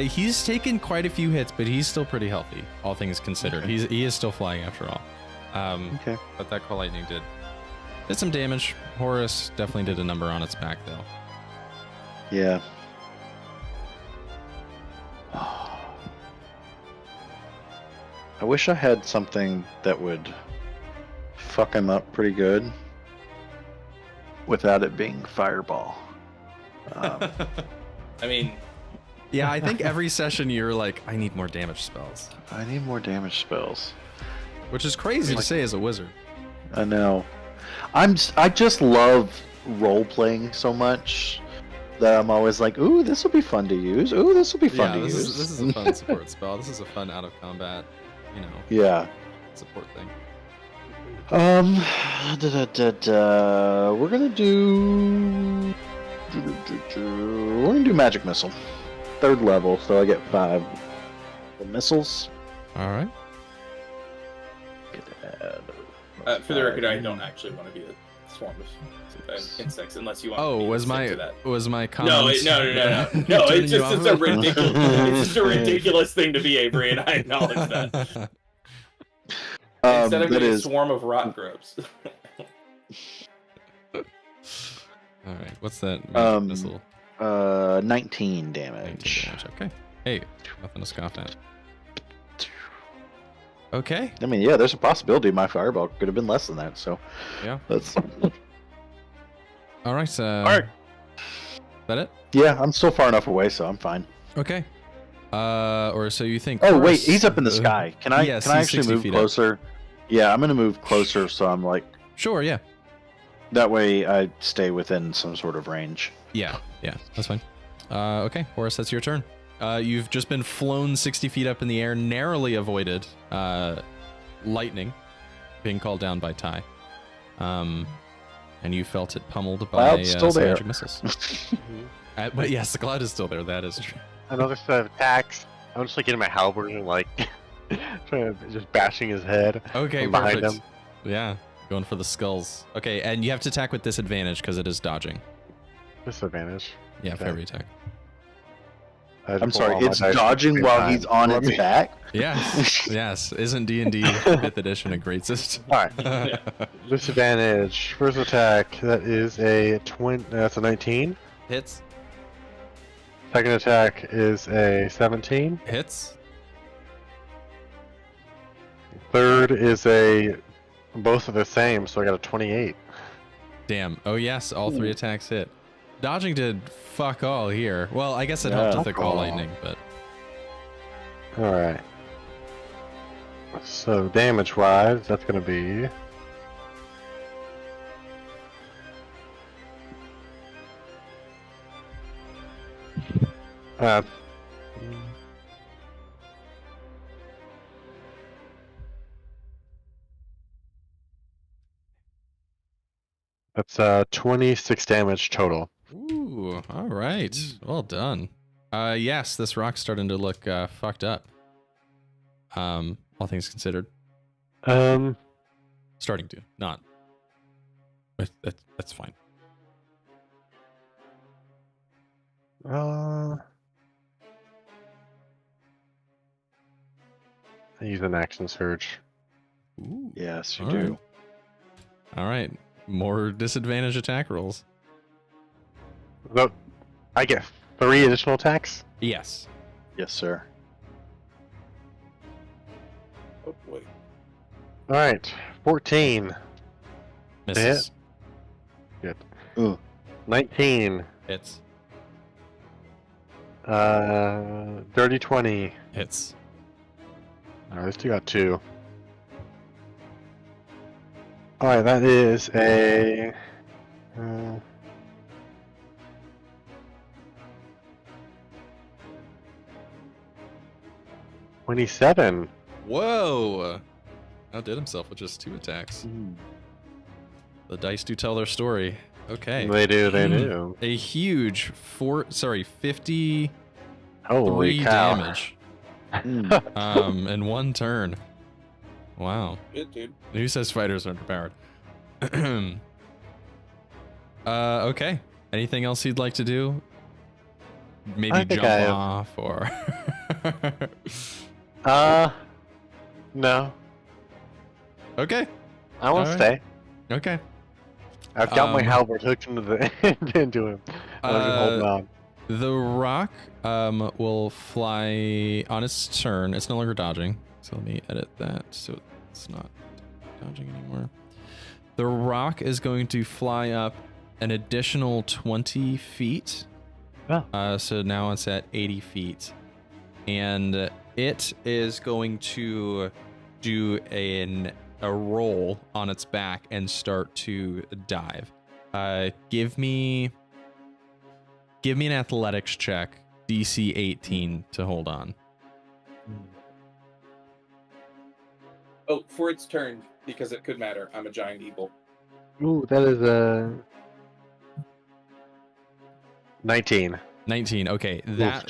He's taken quite a few hits, but he's still pretty healthy, all things considered. Okay. He is still flying after all. Okay. But that Cold Lightning did some damage. Horace definitely did a number on its back, though. Yeah. I wish I had something that would fuck him up pretty good without it being fireball. I mean, Yeah, I think every session you're like, I need more damage spells. I need more damage spells. Which is crazy to say as a wizard. I know. I just love role playing so much that I'm always like, ooh, this will be fun to use. Ooh, this will be fun to this use. This is a fun support spell. This is a fun out of combat, Yeah. support thing. We're gonna do. We're gonna do magic missile, 3rd level, so I get 5 missiles. All right. for the record, I don't actually want to be a swarm of insects unless you want. Oh, me to was stick my to that. comment? No. It's turning you just off a of it? ridiculous. It's just a ridiculous thing to be, Avery, and I acknowledge that. Instead of being a swarm of rot grubs. All right, what's that missile? 19 damage. 19 damage. Okay. Hey, nothing to scoff at. Okay. I mean, yeah, there's a possibility my fireball could have been less than that. So Yeah. that's. All right. All right. That it? Yeah, I'm still far enough away, so I'm fine. Okay. Or so you think? Oh wait, Horace- he's up in the sky. Can I? Yes, can I he's actually 60 move feet up. closer? Yeah, I'm gonna move closer, so I'm like Sure. Yeah. that way I stay within some sort of range. Yeah. That's fine. Okay, Horace, that's your turn. You've just been flown 60 feet up in the air, narrowly avoided lightning being called down by Ty. And you felt it pummeled by Cloud's still some there. magic missiles. But yes, the cloud is still there. That is true. Another set of attacks. I'm just like getting my halberd and like trying to just bashing his head Okay, from behind perfect. him. Yeah, going for the skulls. Okay, and you have to attack with disadvantage because it is dodging. Disadvantage. Yeah, for Okay. every attack. I had to I'm pull sorry, all my it's dice at the dodging same while time. he's on Let its me- back. Yes, yes. Isn't D&D 5th edition a great system? All right. Disadvantage. First attack. That is a That's a 19. Hits. Second attack is a 17. Hits. Third is a. Both are the same, so I got a 28. Damn. Oh yes, all 3 attacks hit. Dodging did fuck all here. Well, I guess it helped Yeah. with the call lightning, but All right. So damage wise, that's gonna be. Uh, that's 26 damage total. ooh, all right. Well done. Yes, this rock's starting to look fucked up. All things considered. Starting to, not. But that's fine. I use an action surge. Ooh. Yes, you All do. right. All right. More disadvantage attack rolls. No, I get 3 additional attacks. Yes. Yes, sir. Oh boy. All right, 14, Misses. Ooh. 19, Hits. dirty 20. Hits. All right, let's got 2. All right, that is a. 27. Whoa! Outdid himself with just 2 attacks. The dice do tell their story. Okay. They do. A huge 53 Holy cow. damage. In 1 turn. Wow. Good, dude. Who says fighters are underpowered? Okay. Anything else you'd like to do? Maybe jump off or... No. Okay. I won't stay. Okay. I've got my halberd hooked into him. I'm holding on. The rock will fly on its turn. It's no longer dodging. So let me edit that so it's not dodging anymore. The rock is going to fly up an additional 20 feet. Oh. So now it's at 80 feet. And it is going to do a roll on its back and start to dive. Give me an athletics check, DC 18 to hold on. Oh, for its turn, because it could matter. I'm a giant eagle. Ooh, that is a 19. 19. Okay, that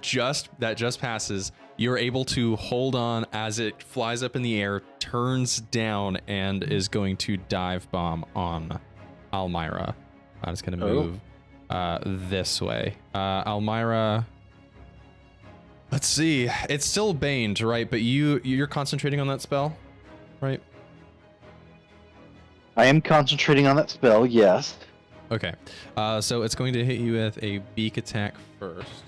just passes. You're able to hold on as it flies up in the air, turns down, and is going to dive bomb on Almyre. I'm just going to move this way. Almyre. Let's see. It's still baned, right? But you're concentrating on that spell, right? I am concentrating on that spell, yes. Okay. So it's going to hit you with a beak attack first.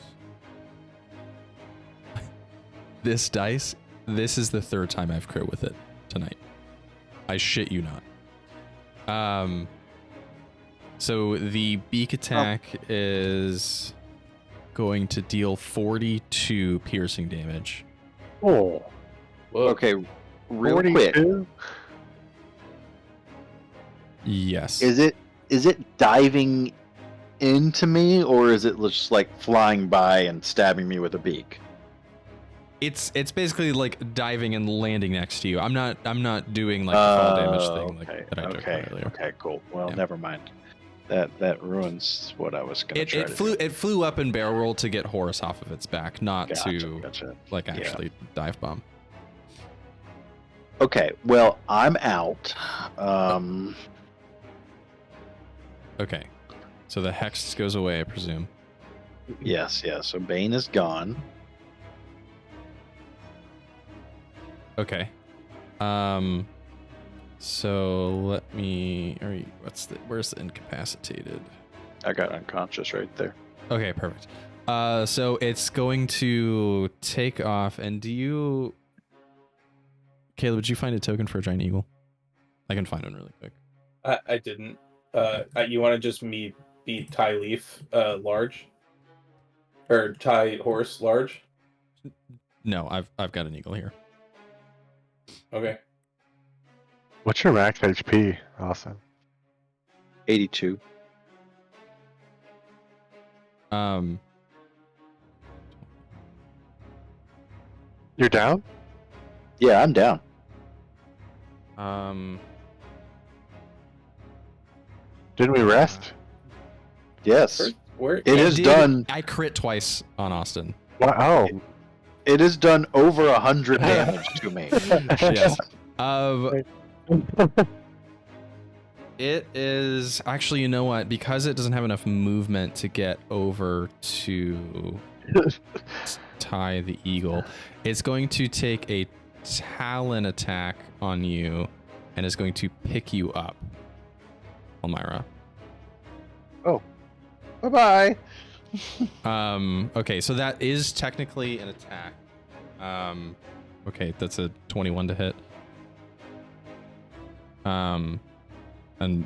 This dice, this is the 3rd time I've crit with it tonight. I shit you not. So the beak attack is going to deal 42 piercing damage. Oh. Whoa. Okay, real 42? quick. Yes. Is it diving into me, or is it just like flying by and stabbing me with a beak? It's basically like diving and landing next to you. I'm not doing like the fall damage thing that I took earlier. Okay, cool. Well, never mind. That ruins what I was gonna try to do. It flew up and barrel rolled to get Horace off of its back, not Gotcha. like actually dive bomb. Okay, well, I'm out. Okay, so the hex goes away, I presume. Yes. So Bane is gone. Okay. So let me. Where's the incapacitated? I got unconscious right there. Okay, perfect. So it's going to take off, and Caleb, did you find a token for a giant eagle? I can find one really quick. I didn't. You want to just be Ty Leaf large? Or Ty Horse large? No, I've got an eagle here. Okay. What's your max HP, Austin? 82. You're down? Yeah, I'm down. Didn't we rest? Yes. Where It is done. I crit twice on Austin. Wow. It has done over 100 damage to me. Yes. It is actually, you know what? Because it doesn't have enough movement to get over to tie the eagle, it's going to take a talon attack on you and is going to pick you up, Almyre. Oh. Bye-bye. Okay, so that is technically an attack. Okay, that's a 21 to hit. And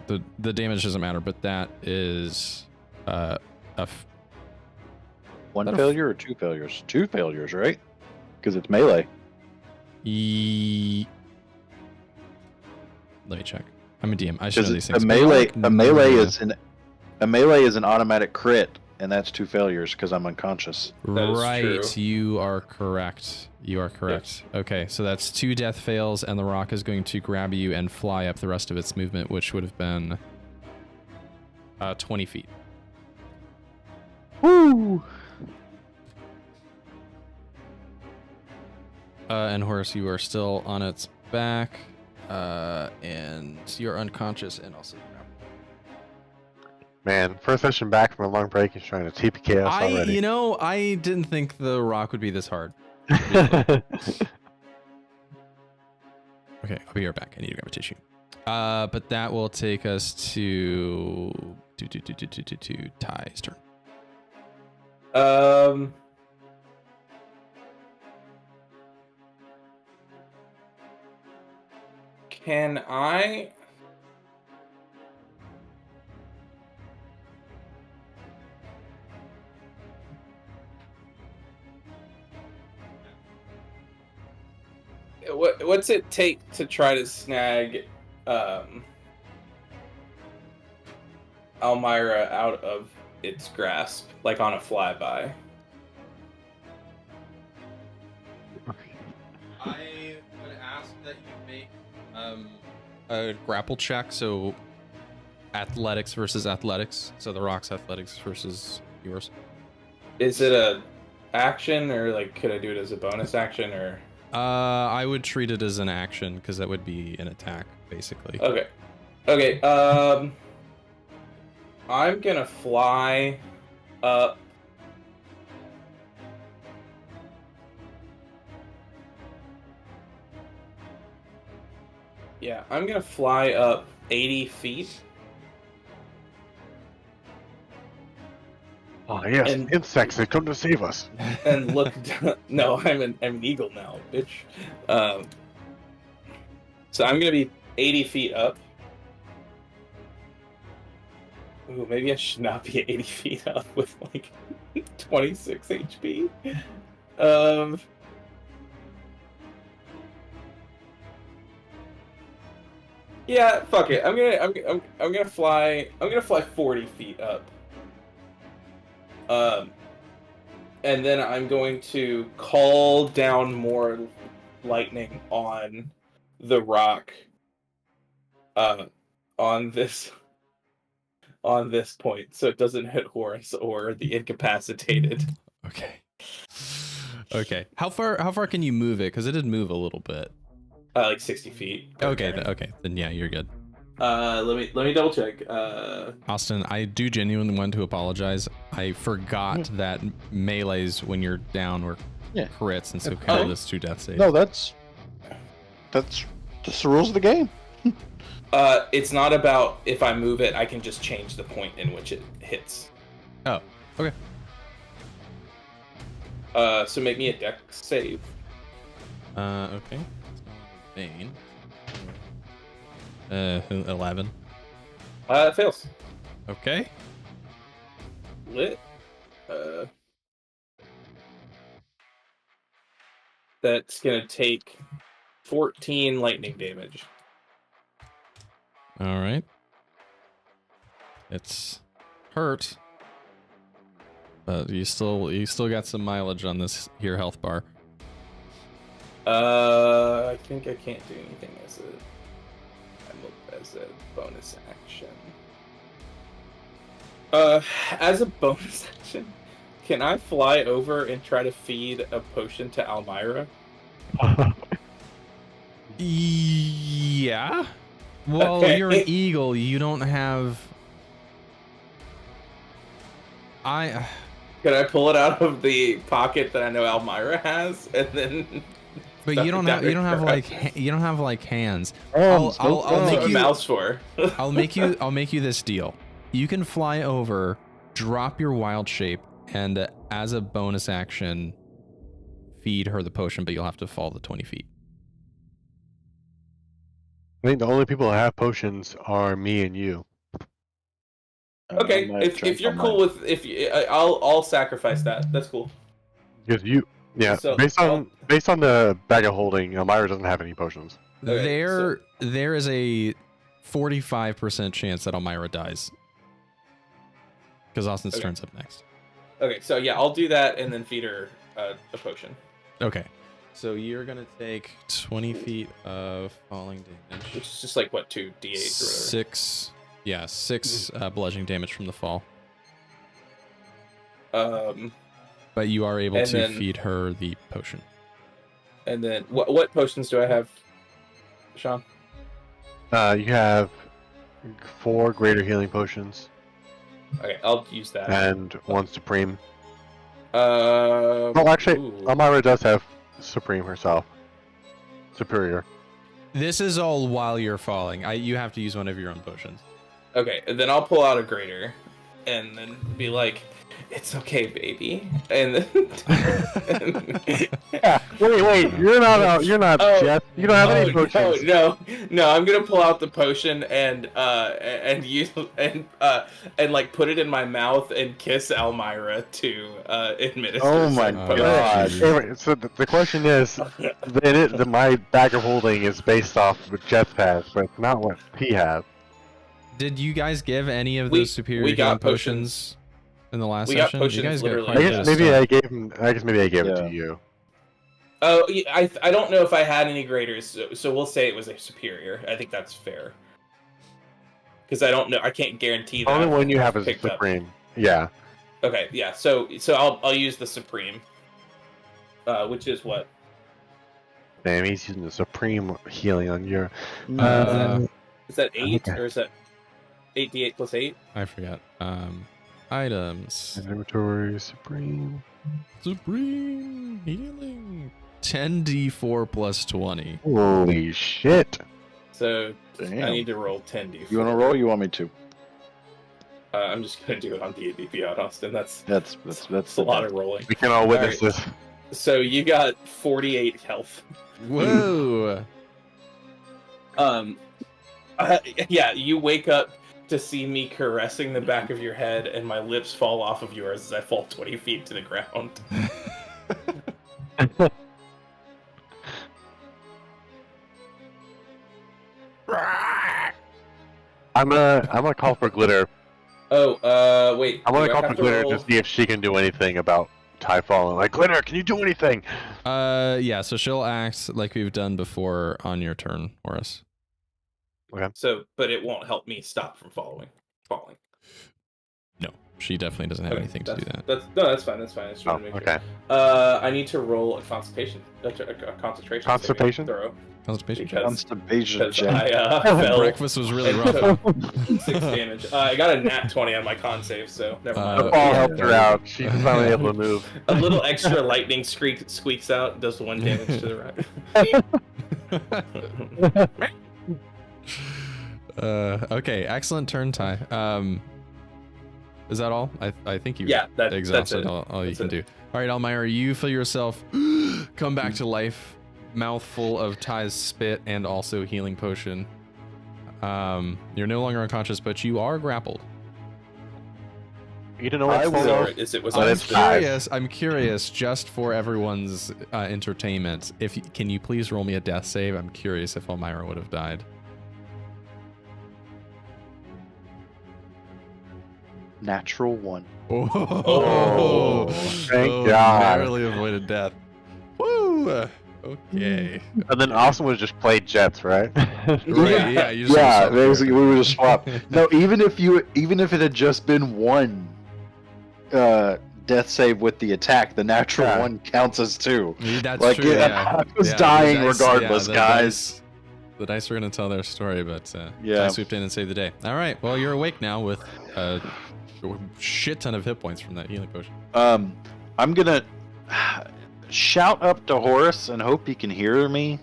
the damage doesn't matter, but that is One failure or 2 failures? 2 failures, right? Because it's melee. Let me check. I'm a DM. I should know these things. A melee is an automatic crit and that's 2 failures because I'm unconscious. That is Right, true. you are correct. You are correct. Okay, so that's 2 death fails, and the rock is going to grab you and fly up the rest of its movement, which would have been 20 feet. Woo! And Horace, you are still on its back, and you're unconscious and also grappled. Man, first session back from a long break, he's trying to TP chaos already. You know, I didn't think the rock would be this hard. Okay, I'll be right back. I need to grab a tissue. But that will take us to Ty's turn. Can I? What's it take to try to snag Almyre out of its grasp, like on a flyby? I would ask that you make a grapple check, so athletics versus athletics. So the rock's athletics versus yours. Is it a action, or like could I do it as a bonus action, or? I would treat it as an action because that would be an attack, basically. Okay. I'm gonna fly up. Yeah, I'm gonna fly up 80 feet. Oh yes, And- insects, they come to save us. And look down. No, I'm an eagle now, bitch. So I'm gonna be 80 feet up. Ooh, maybe I should not be 80 feet up with like 26 HP. Yeah, fuck it. I'm gonna fly 40 feet up. And then I'm going to call down more lightning on the rock. On this point, so it doesn't hit Horace or the incapacitated. Okay. Okay. How far can you move it? Because it did move a little bit. Like 60 feet. Okay. Then yeah, you're good. Let me double check. Austin, I do genuinely want to apologize. I forgot that melees when you're down were crits, and so counted as 2 death saves. No, that's just the rules of the game. It's not about if I move it, I can just change the point in which it hits. Oh, okay. So make me a dex save. Okay. Bane. 11. It fails. Okay. Lit. That's gonna take 14 lightning damage. All right. It's hurt, but you still got some mileage on this here health bar. I think I can't do anything as a bonus action. As a bonus action, can I fly over and try to feed a potion to Almyre? Yeah. Well, Okay. you're an eagle. You don't have. Can I pull it out of the pocket that I know Almyre has, and then? But you don't have like hands. I'll I'll That's make what a you. mouse for. I'll make you this deal. You can fly over, drop your wild shape, and as a bonus action, feed her the potion. But you'll have to fall the 20 feet. I think the only people that have potions are me and you. Okay, if you're cool with I'll sacrifice that. That's cool. Because you, So, based on the bag of holding, Almyre doesn't have any potions. Okay, there is a 45% chance that Almyre dies. Because Austin's turn's up next. Okay, so yeah, I'll do that and then feed her a potion. Okay. So you're gonna take 20 feet of falling damage. Which is just like what, 2d8 or whatever. 6. Yeah, 6 bludgeoning damage from the fall. But you are able to feed her the potion. And then what potions do I have, Sean? You have 4 greater healing potions. Okay, I'll use that. And 1 supreme. Oh, actually, Almyre does have supreme herself. Superior. This is all while you're falling. You have to use one of your own potions. Okay, and then I'll pull out a greater, and then be like, "It's okay, baby." And then yeah. Wait. You're not Jeatz. You don't have any potions. No. I'm gonna pull out the potion and use and like put it in my mouth and kiss Almyre to administer. Oh my god! Anyway, so the question is, my bag of holding is based off what Jeatz has, but it's not what he has. Did you guys give any of those superior healing potions in the last session? Got potions, you guys literally. got I guess maybe I gave it to you. Oh, I don't know if I had any graders, so we'll say it was a superior. I think that's fair. Because I don't know, I can't guarantee that. Only one you have is supreme. Yeah. Okay, yeah. So I'll use the supreme, which is what? Damn, he's using the supreme healing on your. Is that 8 or is that 8d8 plus 8? I forgot. Items. Inventory supreme healing. 10d4 plus 20. Holy shit! So Damn. I need to roll 10d4. You want to roll? Or you want me to? I'm just gonna do it on D&D Beyond, Austin. That's That's a lot of rolling. We can all witness this. So you got 48 health. Whoa. Yeah, you wake up to see me caressing the back of your head, and my lips fall off of yours as I fall 20 feet to the ground. I'm gonna call for Glitter. Oh, wait. I'm gonna call for Glitter to see if she can do anything about Ty falling. Like, Glitter, can you do anything? Yeah. So she'll act like we've done before on your turn, Horace. Okay. So, but it won't help me stop from falling. No, she definitely doesn't have anything to do that. That's fine. That's fine. Oh, okay. I need to roll a concentration. A concentration. Constipation? Throw. Constipation. Constipation. I fell. Breakfast was really rough. Took 6 damage. I got a nat 20 on my con save, so never mind. The ball helped her out. She was finally able to move. A little extra lightning squeaks out, does 1 damage to the right. Okay, excellent turn, Ty. Is that all? I think you exhausted all you can do. All right, Almyre, you feel yourself come back to life, mouthful of Ty's spit and also healing potion. You're no longer unconscious, but you are grappled. You don't know what's I'm curious, just for everyone's entertainment. Can you please roll me a death save? I'm curious if Almyre would have died. Natural 1. Oh, thank God. Narrowly avoided death. Woo! Okay. And then Austin would just play Jeatz, right? Right, yeah. You just basically we would just swap. No, even if it had just been 1 death save with the attack, the natural 1 counts as 2. That's like, true. I was dying regardless, guys. The dice are going to tell their story, but Ty swooped in and saved the day. All right. Well, you're awake now with a shit ton of hit points from that healing potion. I'm gonna shout up to Horace and hope he can hear me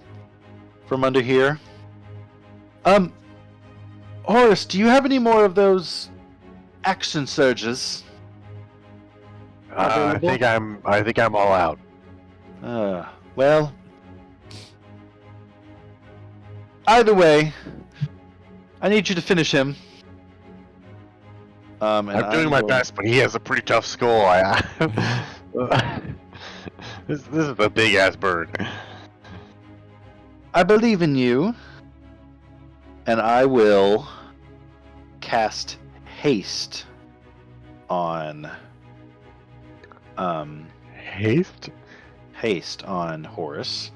from under here. Horace, do you have any more of those action surges? I think I'm all out. Well, either way, I need you to finish him. I'm doing my best, but he has a pretty tough skull. This is a big ass bird. I believe in you, and I will cast haste on haste on Horace.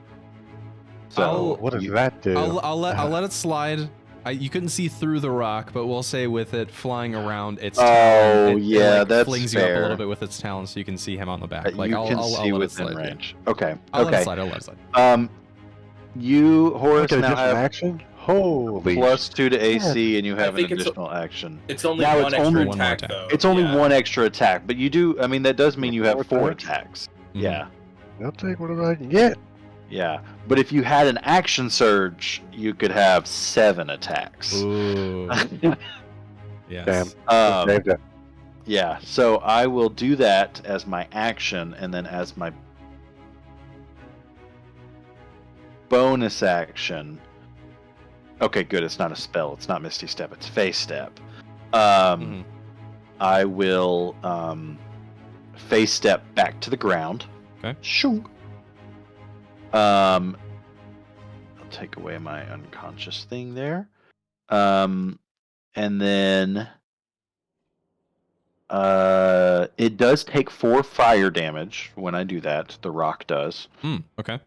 So what does that do? I'll let it slide. You couldn't see through the rock, but we'll say with it flying around its talon, that's flings fair. you up a little bit with its talon, so you can see him on the back. You can see let within it slide. range. Okay. I'll let it slide. You, Horace, now have action. Holy +2 to AC, and you have an additional action. It's only Now one it's extra only attack, one though. It's only one extra attack, but you do. I mean, that does mean you have 4 attacks. Mhm. Yeah. I'll take whatever I can get. Yeah, but if you had an action surge, you could have 7 attacks. Ooh. Yes. Damn. Saved it. Yeah, so I will do that as my action, and then as my bonus action. Okay, good. It's not a spell. It's not Misty Step. It's Phase Step. I will Phase Step back to the ground. Okay. Shunk. I'll take away my unconscious thing there. And then it does take 4 fire damage when I do that. The rock does. Okay.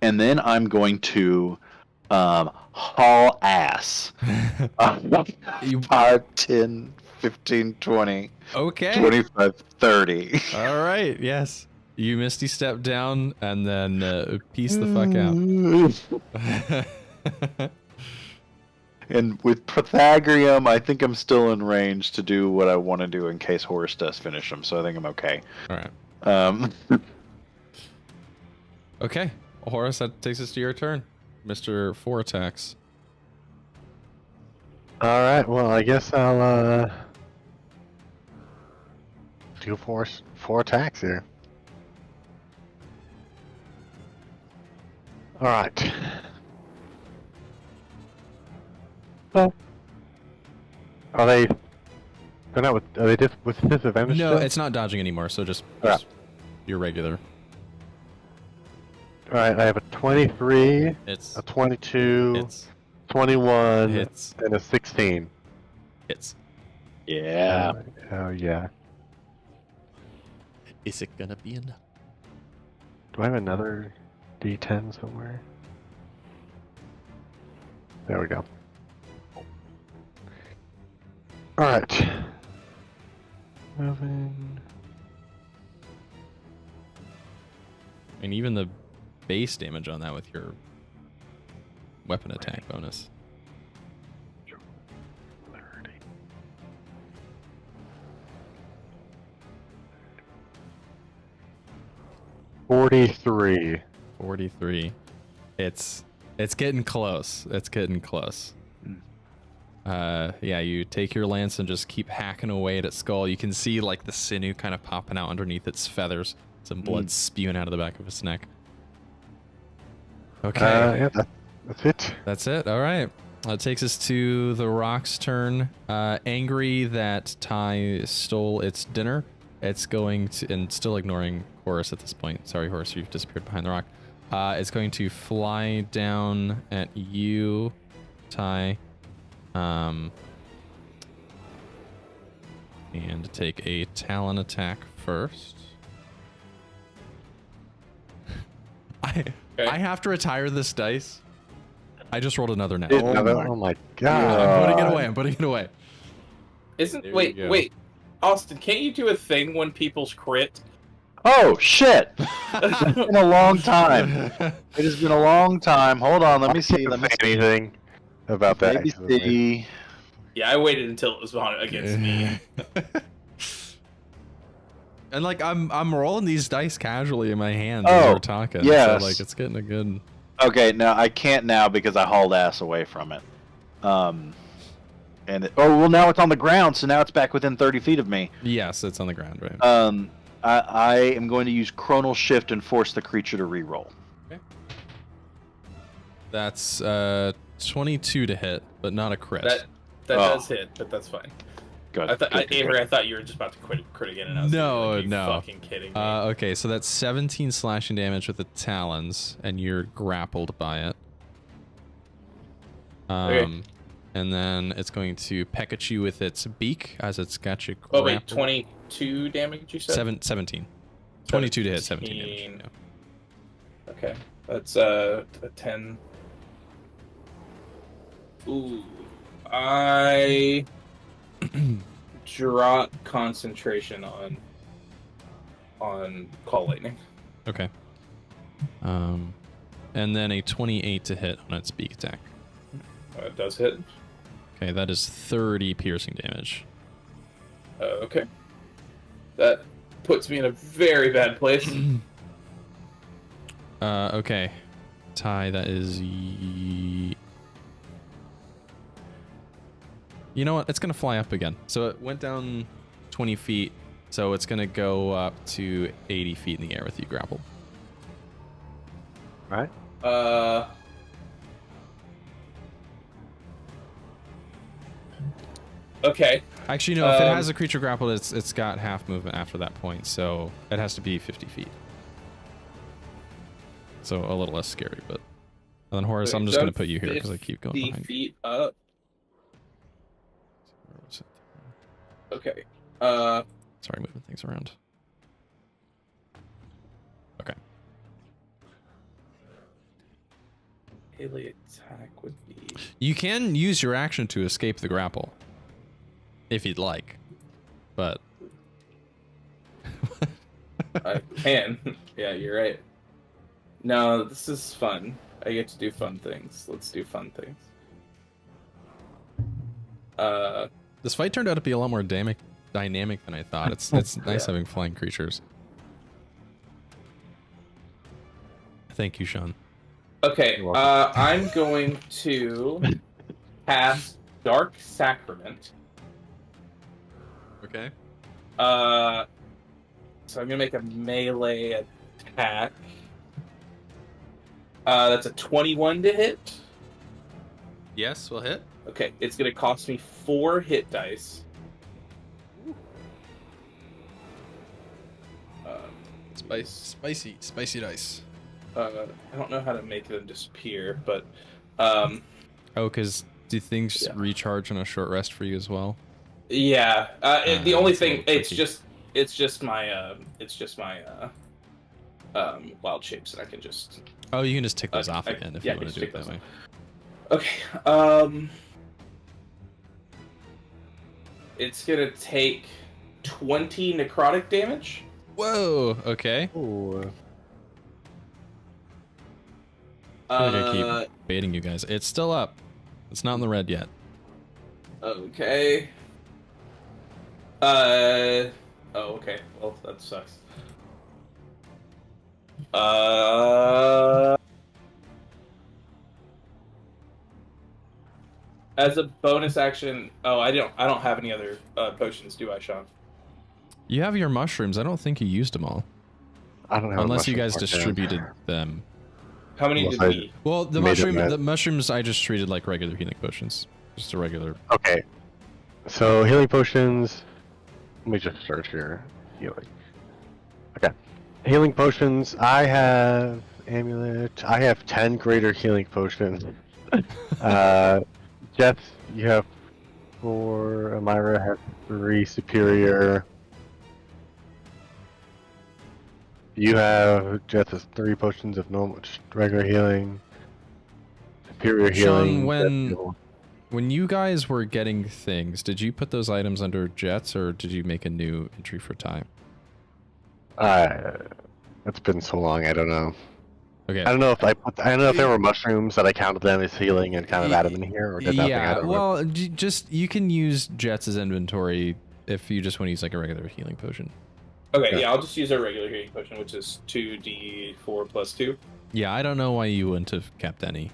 And then I'm going to haul ass. 5, 10, 15, 20, Okay. 25, 30. All right. Yes. You Misty Step down and then piece the fuck out. And with Pythagorean, I think I'm still in range to do what I want to do in case Horace does finish him, so I think I'm okay. All right. Okay. Horace, that takes us to your turn. Mr. 4 attacks. All right. Well, I guess I'll do 4 attacks here. All right. Well, are they? They're not with. Are they just with disadvantage? No, still? it's not dodging anymore, so just your regular. All right, I have a 23, It's a 22, hits. 21, Hits. and a 16. Hits. Yeah. Oh yeah. Is it gonna be enough? Do I have another D10 somewhere? There we go. All right. Moving. And even the base damage on that with your weapon attack bonus. 30. $43. 43. It's getting close. It's getting close. Yeah, you take your lance and just keep hacking away at its skull. You can see like the sinew kind of popping out underneath its feathers. Some blood spewing out of the back of its neck. Okay. Yeah, that's it. That's it. All right. That takes us to the rock's turn. Angry that Ty stole its dinner, it's going to, and still ignoring Horace at this point. Sorry, Horace, you've disappeared behind the rock. It's going to fly down at you, Ty. And take a talon attack first. I have to retire this dice. I just rolled another net. Oh my god. I'm putting it away. There Wait, you go. Austin, can't you do a thing when people's crit? Oh, shit. It's been a long time. It has been a long time. Hold on, let me see. Let me see. Anything about that? Maybe see. Yeah, I waited until it was on against me. And like I'm rolling these dice casually in my hands Oh, as we're talking. yes. So like it's getting a good. Okay, now I can't now because I hauled ass away from it. Now it's on the ground, so now it's back within 30 feet of me. Yes, it's on the ground, right? I am going to use Chronal Shift and force the creature to reroll. Okay. That's 22 to hit, but not a crit. That does hit, but that's fine. Good. I thought you were just about to crit again, and I was No, like, no. fucking kidding me. Okay, so that's 17 slashing damage with the talons, and you're grappled by it. Okay. And then it's going to peck at you with its beak as it's got you. Oh wait, 22 damage. You said 17. 22 to hit, 17 damage. Yeah. Okay, that's a 10. Ooh, I drop concentration on Call Lightning. Okay. And then a 28 to hit on its beak attack. It does hit. Okay, that is 30 piercing damage. Okay. That puts me in a very bad place. Okay. Ty, that is... You know what? It's going to fly up again. So it went down 20 feet, so it's going to go up to 80 feet in the air with you grappled. All right. Okay. Actually, no. If it has a creature grappled, it's got half movement after that point, so it has to be 50 feet. So a little less scary, but. And then Horace, I'm just going to put you here because I keep going behind. 50 feet up. Okay. Sorry, moving things around. Okay. Melee attack would be. You can use your action to escape the grapple, if you'd like, but. I can. Yeah, you're right. No, this is fun. I get to do fun things. Let's do fun things. This fight turned out to be a lot more dynamic than I thought. It's nice having flying creatures. Thank you, Sean. Okay, I'm going to cast Dark Sacrament. Okay. So I'm gonna make a melee attack. That's a 21 to hit. Yes, we'll hit. Okay, it's gonna cost me 4 hit dice. Spicy dice. I don't know how to make them disappear, but Oh, because do things recharge on a short rest for you as well? yeah. The only thing it's tricky. just my wild shapes, and I can just. Oh, you can just tick those off again if you want to do it that way. Okay. It's gonna take 20 necrotic damage. Whoa. Okay. Ooh. I feel like I keep baiting you guys. It's still up. It's not in the red yet. Okay. Oh, okay. Well, that sucks. As a bonus action, I don't have any other potions, do I, Sean? You have your mushrooms. I don't think you used them all. I don't have. Unless you guys distributed them. How many did we? Well, the mushrooms I just treated like regular healing potions. Just a regular. Okay. So healing potions. Let me just search here. Healing. Okay. Healing potions. I have amulet. I have 10 greater healing potions. Jeatz, you have 4. Almyre has 3 superior. You have Jeatz has 3 potions of normal, just regular healing. Superior healing. Sean, when you guys were getting things, did you put those items under Jeatz or did you make a new entry for time? It's been so long, I don't know. Okay. I don't know if there were mushrooms that I counted them as healing and kind of added them in here, or did nothing. I don't know. Well, you can use Jetz's inventory if you just want to use like a regular healing potion. Okay, yeah, I'll just use our regular healing potion, which is 2d4 plus 2. Yeah, I don't know why you wouldn't have kept any.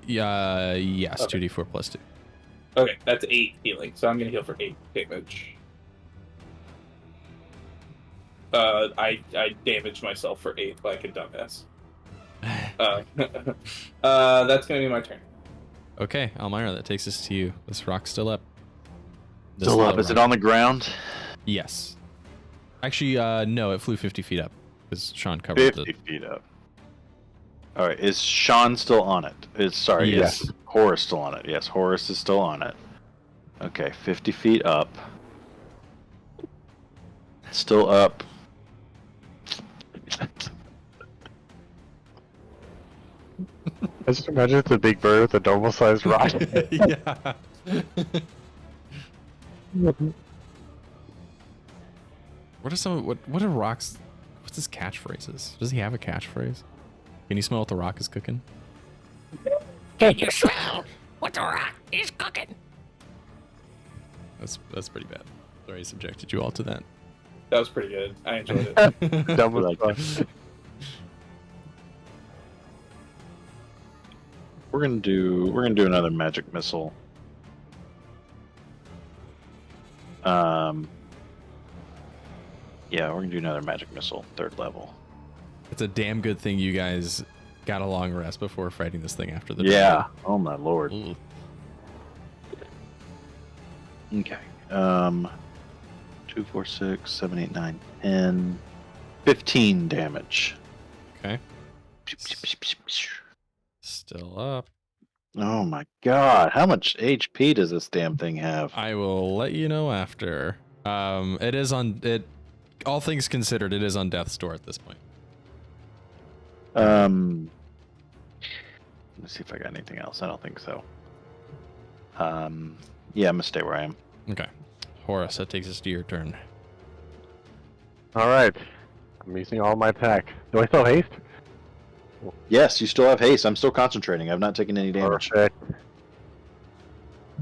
Yes, Okay. 2d4 plus 2. Okay, that's 8 healing, so I'm gonna heal for 8 damage. I damaged myself for 8 like a dumbass. That's gonna be my turn. Okay, Almyre, that takes us to you. This rock's still up. Still up. Is it on the ground? Yes. Actually, no, it flew 50 feet up because Sean covered 50 feet up. All right. Is Sean still on it? Sorry. Yes. Yes. Horace still on it. Yes, Horace is still on it. Okay, 50 feet up. Still up. I just imagine it's a big bird with a normal-sized rock. Yeah. What are some? What are rocks? What's his catchphrases? Does he have a catchphrase? Can you smell what the rock is cooking? Can you smell what the rock is cooking? That's pretty bad. Sorry, I subjected you all to that. That was pretty good. I enjoyed it. Dumb as fuck. We're gonna do another magic missile. Yeah, we're gonna do another magic missile, 3rd level. It's a damn good thing you guys got a long rest before fighting this thing after the Yeah. Oh my lord. Ooh. Okay. 2, 4, 6, 7, 8, 9, 10, 15 damage. Okay. Still up. Oh my god, how much HP does this damn thing have? I will let you know after. It is on it. All things considered, it is on death's door at this point. Let's see if I got anything else. I don't think so. Yeah, I'm gonna stay where I am. Okay. Horace, that takes us to your turn. Alright. I'm using all my attack. Do I still have haste? Yes, you still have haste. I'm still concentrating. I've not taken any damage. Perfect.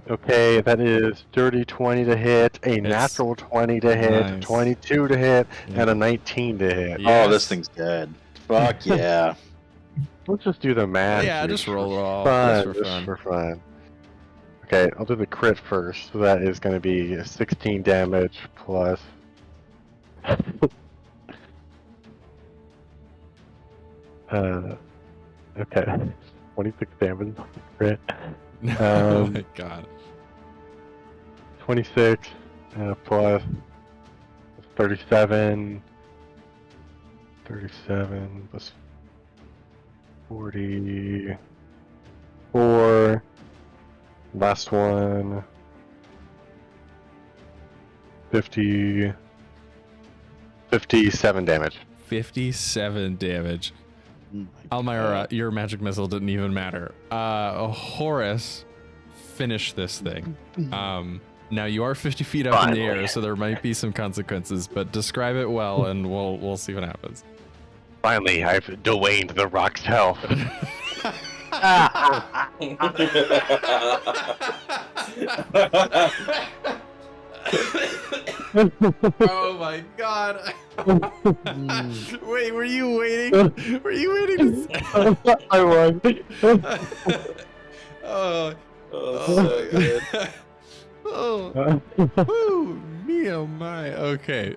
Okay, that is dirty 20 to hit, a natural 20 to hit, Nice. 22 to hit, Yeah. and a 19 to hit. Yes. Oh, this thing's dead. Fuck yeah. Let's just do the math. Yeah, here just roll it all. Fun, Just for fun. Okay, I'll do the crit first. So that is going to be 16 damage plus. Okay, 26 damage crit. Oh my god. 26 plus 37. 37 plus 44. Last one. 57 damage. 57 damage. Almyre, your magic missile didn't even matter. Horace, finish this thing. Now you are 50 feet up in the air, so there might be some consequences, but describe it well, and we'll see what happens. Finally, I've Dwayne'd the rock's health. Oh my god! Wait, were you waiting? Were you waiting? I won. Oh, So good. oh, woo, me oh my. Okay,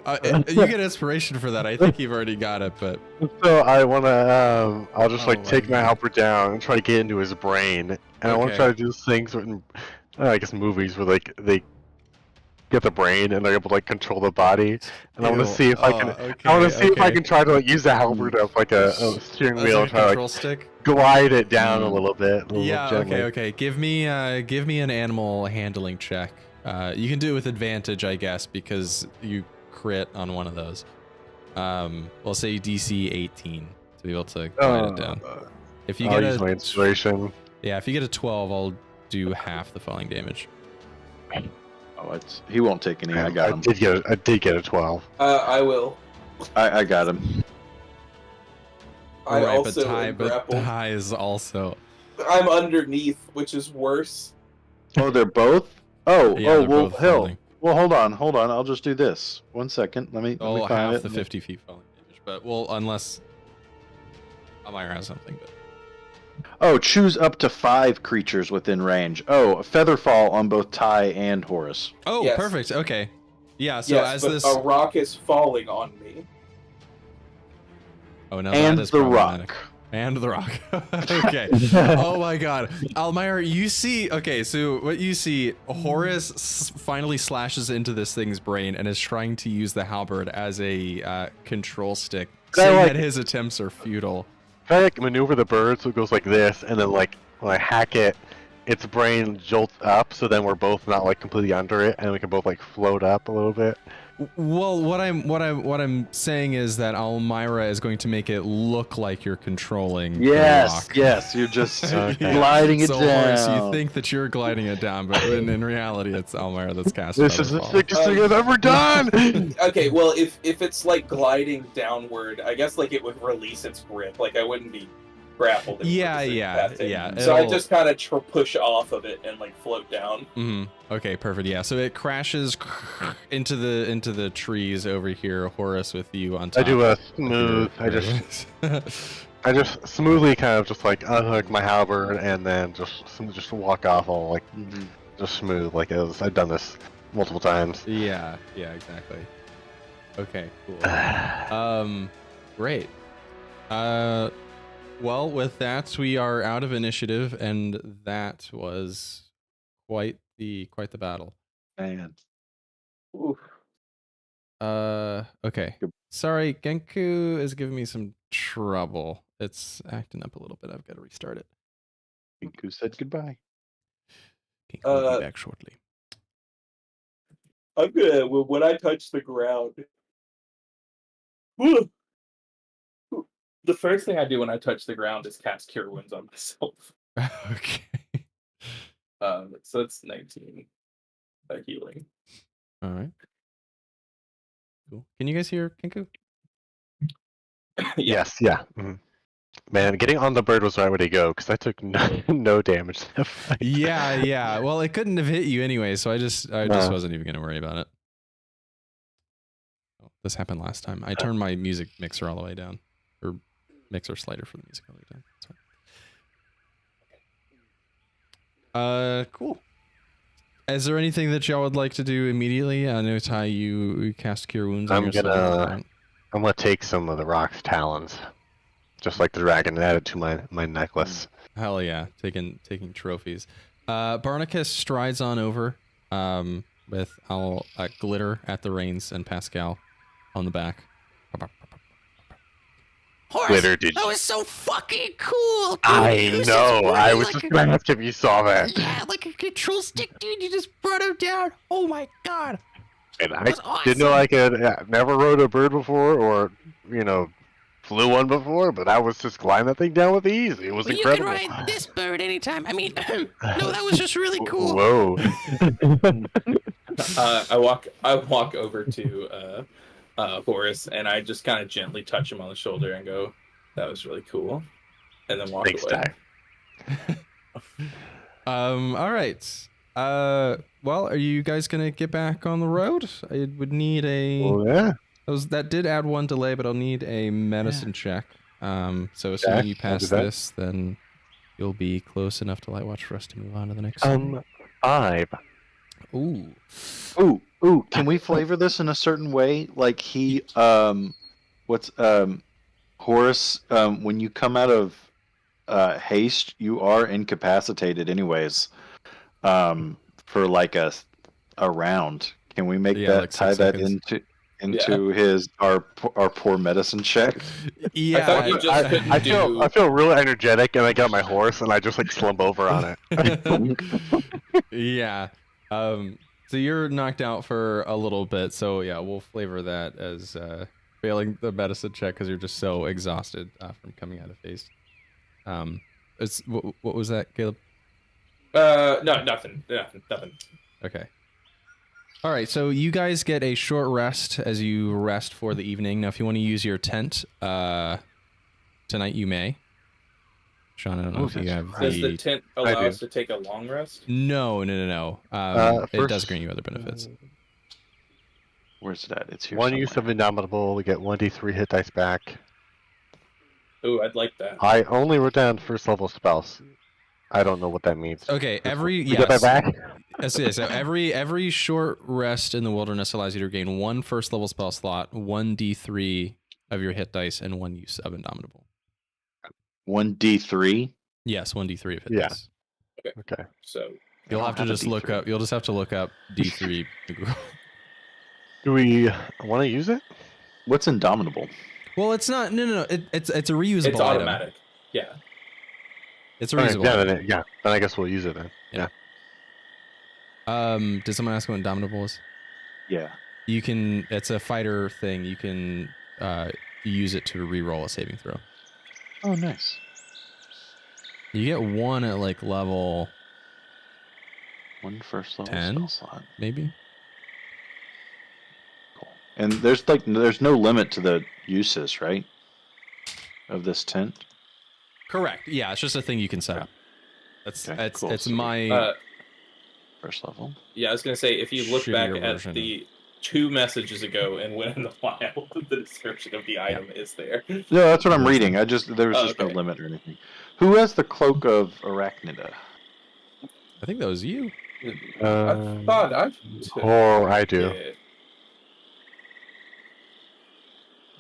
you get inspiration for that. I think you've already got it, but So I want to, I'll just Oh like my take my God. helper down and try to get into his brain. And I want to Okay. try to do things in, I guess, movies where like they get the brain and they're able to like control the body. And I want to Ew. see if I can. Okay, I want to see if I okay. can try to like use the halberd as like a steering That's wheel like and a try to control like stick. glide it down a little bit. a little Yeah. gently. Okay. Give me an animal handling check. You can do it with advantage, I guess, because you crit on one of those. We'll say DC 18 to be able to glide it down. If you I'll get use my inspiration. if you get a 12, I'll do half the falling damage. Oh, he won't take any. I got him. I did get a 12. I will. I got him. I Right, also but am grappled. Ty is also. I'm underneath, which is worse. Oh, they're both? Oh, Yeah, oh, they're well, both hell. falling. Well, hold on. I'll just do this. 1 second. Let me Oh, find half it. the 50 feet falling damage, but well, unless Almyre has something. But Oh, choose up to 5 creatures within range. Oh, a feather fall on both Ty and Horace. oh, Yes. perfect. Okay, yeah. So Yes, as but this, a rock is falling on me. oh no, And that is the problematic. rock. And the rock. Okay. Oh my god. Almyre, you see, okay, so what you see, Horace finally slashes into this thing's brain and is trying to use the halberd as a control stick, saying like- that his attempts are futile. Can I like maneuver the bird so it goes like this, and then like when I hack it, its brain jolts up, so then we're both not like completely under it, and we can both like float up a little bit. Well, what I'm saying is that Almyre is going to make it look like you're controlling the rock. Yes, you're just gliding it so down. Horace, you think that you're gliding it down, but in reality, it's Almyre that's casting. This is the sickest thing I've ever done! Okay, well, if it's like gliding downward, I guess like it would release its grip. Like I wouldn't be grappled. Yeah. So I just kind of push off of it and like float down. Okay, perfect. Yeah, so it crashes into the trees over here. Horace with you on top. I do a smooth. I just smoothly kind of just like unhook my halberd and then just walk off all like just smooth like I've done this multiple times. Yeah, exactly. Okay, cool. Great. Well, with that, we are out of initiative, and that was quite the battle. Man. Oof. Okay. Sorry, Genku is giving me some trouble. It's acting up a little bit. I've got to restart it. Genku said goodbye. Genku will be back shortly. I'm gonna when I touch the ground. Woo! The first thing I do when I touch the ground is cast Cure Wounds on myself. Okay. So it's 19 healing. All right. Cool. Can you guys hear Genku? Yes, yeah. Man, getting on the bird was the right way to go because I took no damage. Yeah. Well, it couldn't have hit you anyway, so I just wasn't even gonna worry about it. Oh, this happened last time. I turned my music mixer all the way down, or mixer slider for the music all the way down. That's fine. Cool. Is there anything that y'all would like to do immediately? I know Ty, you cast Cure Wounds. I'm gonna take some of the rock's talons, just like the dragon, and add it to my necklace. Hell yeah, taking trophies. Barnacus strides on over, with Glitter at the reins and Pascal on the back. Horace, Glitter, that was so fucking cool, dude. I know. I was just gonna ask if you saw that. Yeah, like a control stick, dude. You just brought him down. Oh my god. And I didn't know I could. Never rode a bird before, or flew one before, but I was just gliding that thing down with ease. It was incredible. You can ride this bird anytime. I mean, no, that was just really cool. Whoa. I walk over to Horace, and I just kind of gently touch him on the shoulder and go, "That was really cool," and then walk away. All right. Well, are you guys gonna get back on the road? I would need a. Oh yeah. That did add one delay, but I'll need a medicine check. So as soon as you pass this, then you'll be close enough to light watch for us to move on to the next. 5. Ooh. Can we flavor this in a certain way? Like Horace, when you come out of haste, you are incapacitated anyways. For like a round. Can we make that like tie that into his our poor medicine check? Yeah, I feel really energetic, and I got my horse, and I just like slump over on it. Yeah. So you're knocked out for a little bit. So yeah, we'll flavor that as failing the medicine check because you're just so exhausted from coming out of haste. What was that, Caleb? No, nothing. Okay. All right, so you guys get a short rest as you rest for the evening. Now, if you want to use your tent tonight, you may. Sean, I don't know if you have Does the tent allow us to take a long rest? No. It does grant you other benefits. Where's it at? It's here. One somewhere. use of Indomitable, we get 1d3 hit dice back. Ooh, I'd like that. I only wrote down first level spells. I don't know what that means. Okay, You get that back? So every short rest in the wilderness allows you to gain one first level spell slot, 1d3 of your hit dice, and one use of Indomitable. 1d3? Yes, 1d3 of hit dice. Okay. So You'll have to just look up. You'll just have to look up d3. Do we want to use it? What's Indomitable? Well, it's not. No. It's a reusable. it's automatic. Item. Yeah. It's a All right, reusable. then I guess we'll use it then. Did someone ask what Indomitable is? Yeah. You can. It's a fighter thing. You can use it to re-roll a saving throw. Oh, nice. You get one at like level 1 first level 10, spell slot. maybe. Cool. And there's no limit to the uses, right? Of this tent. Correct. Yeah, it's just a thing you can set up. Cool. It's So my first level. Yeah, I was gonna say if you look back shittier at version the 2 messages ago and went in the file, the description of the item is there. No, that's what I'm reading. There was just no okay. limit or anything. Who has the cloak of Arachnida? I think that was you. I thought I took Or I do. it.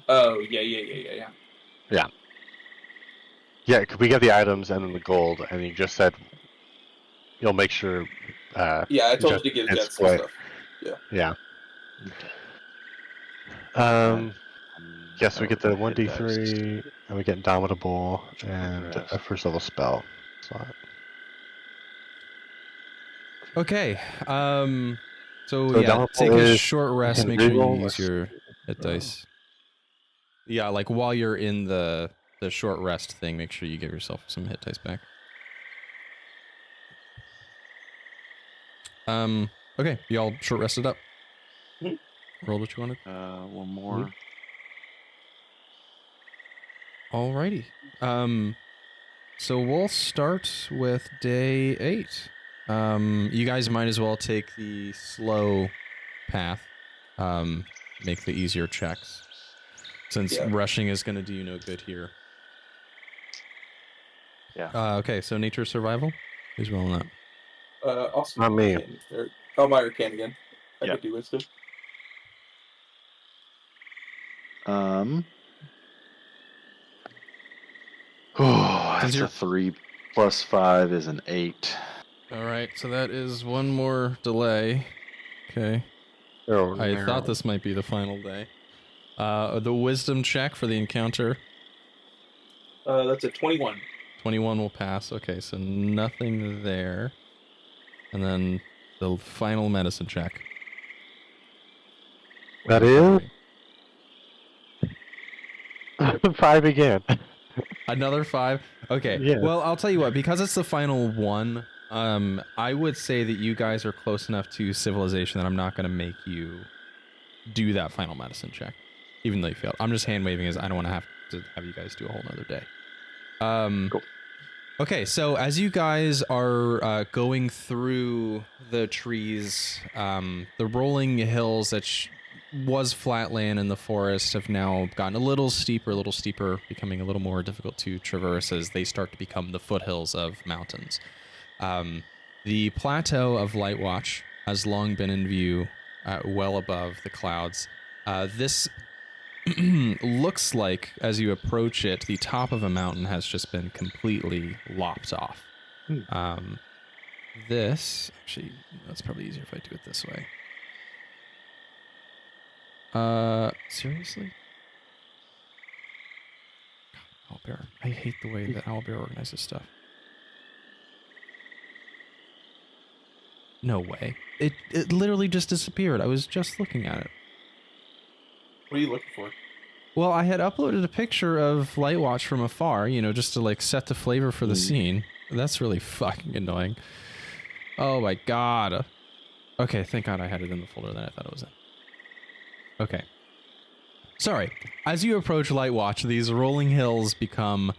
Oh yeah. Yeah, 'cause we get the items and then the gold, and you just said you'll make sure. Yeah, I told Jeatz you to give gets Jeatz some split. stuff. Yeah. Yes, we get the 1d3, and we get Indomitable, and a first level spell slot. Okay. So So yeah, Indomitable take a is- short rest. can Make sure you reroll use a your hit dice. Yeah, like while you're in the short rest thing, make sure you give yourself some hit dice back. Okay, y'all short rested up. Roll what you wanted. One more. Alrighty. So we'll start with day 8. You guys might as well take the slow path. Make the easier checks, since rushing is going to do you no good here. Yeah. Okay, so nature survival. Who's rolling that? Also, Not me. Almyre can again. I Yep. could do wisdom. That's a 3 plus 5 is an 8. All right, so that is one more delay. Okay. Oh, I thought this might be the final day. The wisdom check for the encounter. That's a 21. 21 will pass. Okay, so nothing there. And then the final medicine check. That is 5 again. Another 5. Okay. Yeah. Well, I'll tell you what. Because it's the final one, I would say that you guys are close enough to civilization that I'm not going to make you do that final medicine check, even though you failed. I'm just hand waving as I don't want to have you guys do a whole nother day. Cool. Okay, so as you guys are going through the trees, the rolling hills that was flat land in the forest have now gotten a little steeper, becoming a little more difficult to traverse as they start to become the foothills of mountains. The plateau of Lightwatch has long been in view, well above the clouds. This looks like, as you approach it, the top of a mountain has just been completely lopped off. Actually, that's probably easier if I do it this way. Seriously? God, Owlbear. I hate the way that Owlbear organizes stuff. No way. It literally just disappeared. I was just looking at it. What are you looking for? Well, I had uploaded a picture of Lightwatch from afar, just to like set the flavor for the scene. That's really fucking annoying. Oh my god. Okay, thank god I had it in the folder that I thought it was in. Okay. Sorry. As you approach Lightwatch, these rolling hills become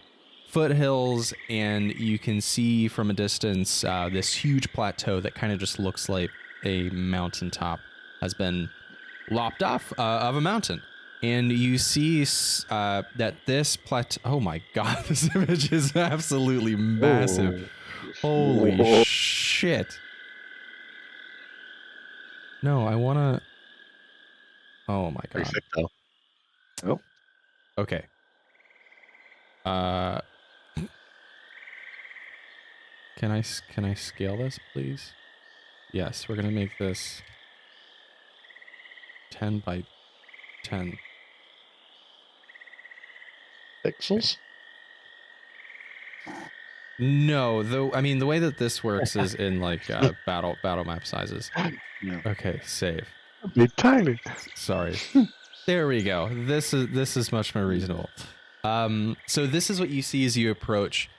foothills, and you can see from a distance this huge plateau that kind of just looks like a mountaintop has been lopped off of a mountain. And you see that this plateau... Oh my god, this image is absolutely massive. Holy shit. No, I want to... Oh my Pretty god. sick, though. Oh. Okay. Can I scale this, please? Yes, we're gonna make this 10 by 10 Pixels? No, though. I mean, the way that this works is in like battle map sizes. No. Okay, save. Be tiny. Sorry. There we go. This is much more reasonable. So this is what you see as you approach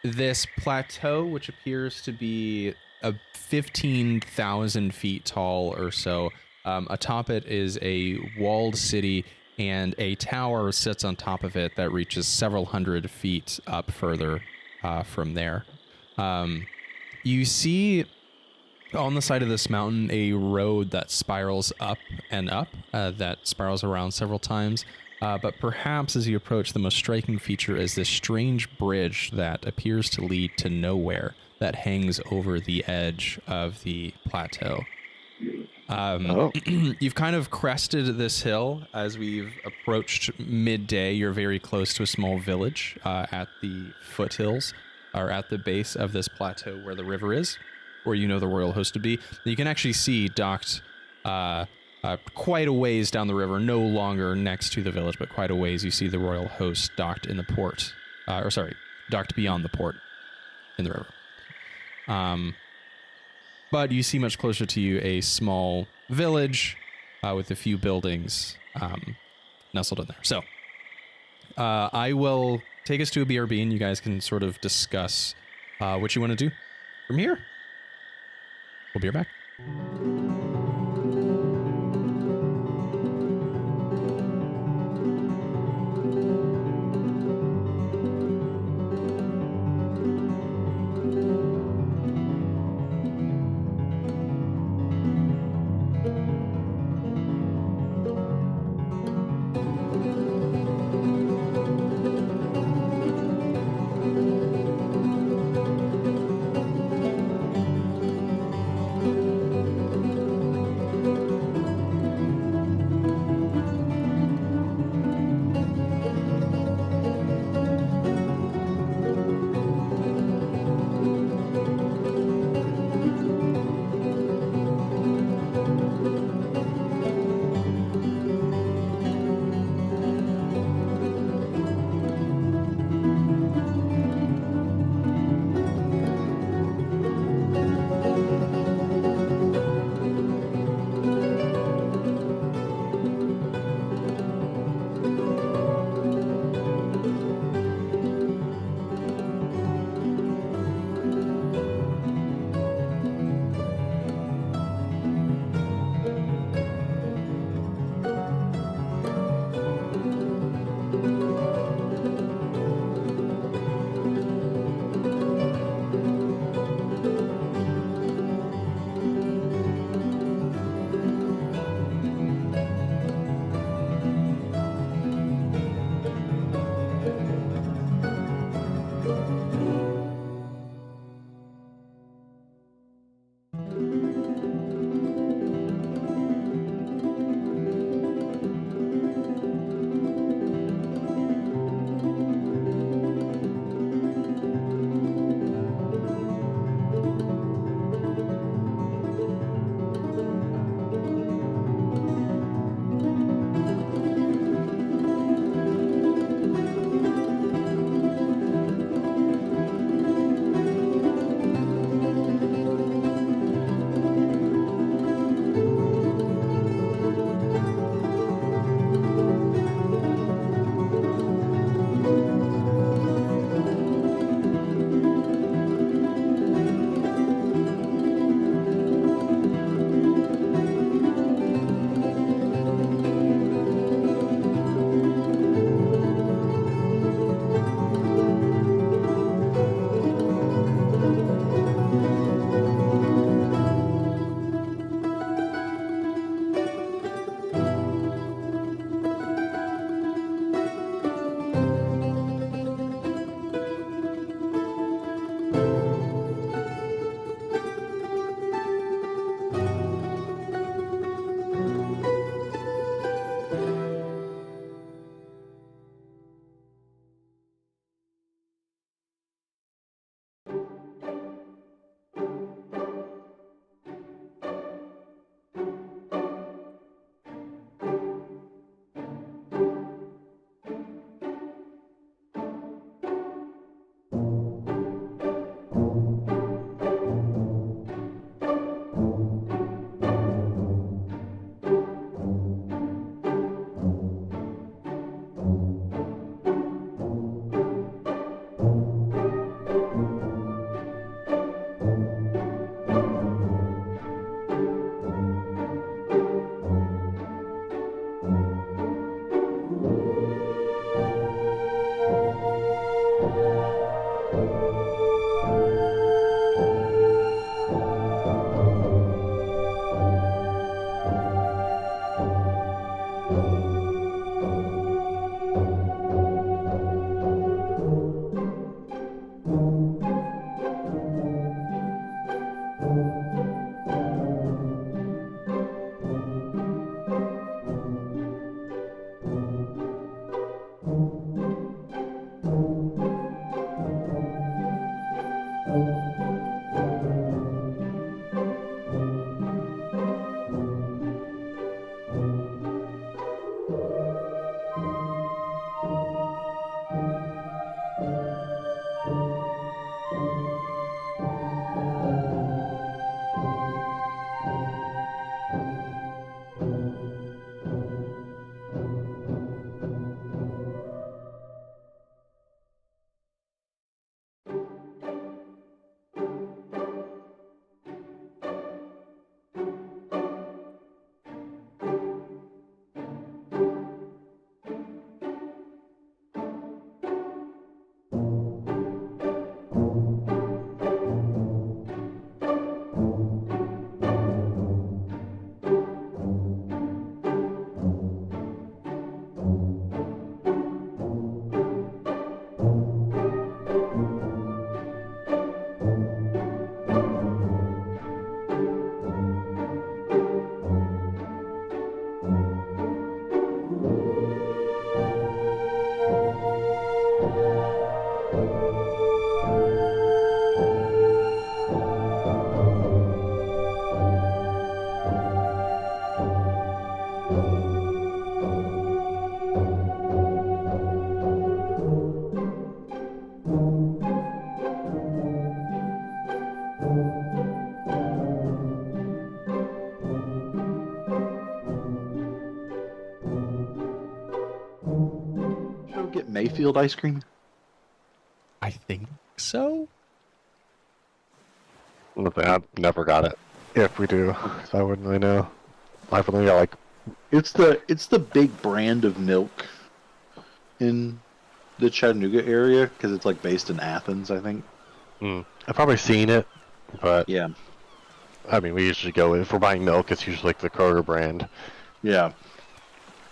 this plateau, which appears to be 15,000 feet tall or so. Atop it is a walled city, and a tower sits on top of it that reaches several hundred feet up further from there. You see on the side of this mountain a road that spirals up and up, that spirals around several times. But perhaps as you approach, the most striking feature is this strange bridge that appears to lead to nowhere that hangs over the edge of the plateau. You've kind of crested this hill. As we've approached midday, you're very close to a small village at the foothills, or at the base of this plateau where the river is, where you know the royal host to be. You can actually see docked quite a ways down the river, no longer next to the village, but quite a ways, you see the royal host docked in the port, docked beyond the port in the river. But you see much closer to you a small village with a few buildings nestled in there. So I will take us to a BRB, and you guys can sort of discuss what you want to do from here. We'll be right back. field ice cream? I think so. I've never got it. If we do, so I wouldn't really know. I've only got like. It's the big brand of milk in the Chattanooga area because it's like based in Athens, I think. I've probably seen it, but Yeah, I mean, we usually go if we're buying milk. It's usually like the Kroger brand. yeah.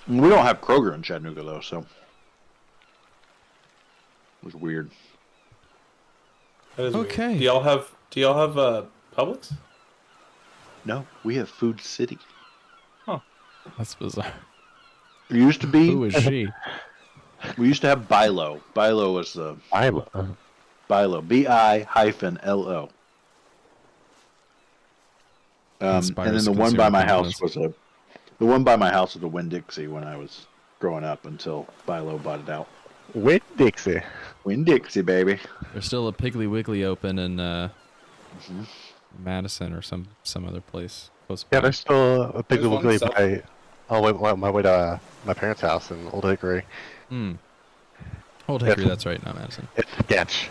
We don't have Kroger in Chattanooga though, so it was weird. That is Okay. Weird. Do y'all have Publix? No, we have Food City. That's bizarre. It used to be. Who is she? We used to have Bilo. Bilo was the Bilo. BI-LO. And then the one by my house was a Winn-Dixie when I was growing up until Bilo bought it out. Winn-Dixie. Winn-Dixie, baby. There's still a Piggly Wiggly open in Madison or some other place close by. Yeah, there's still a big There's one Wiggly south. by. My way to my parents' house in Old Hickory. Old Hickory, that's right, not Madison. It's sketch.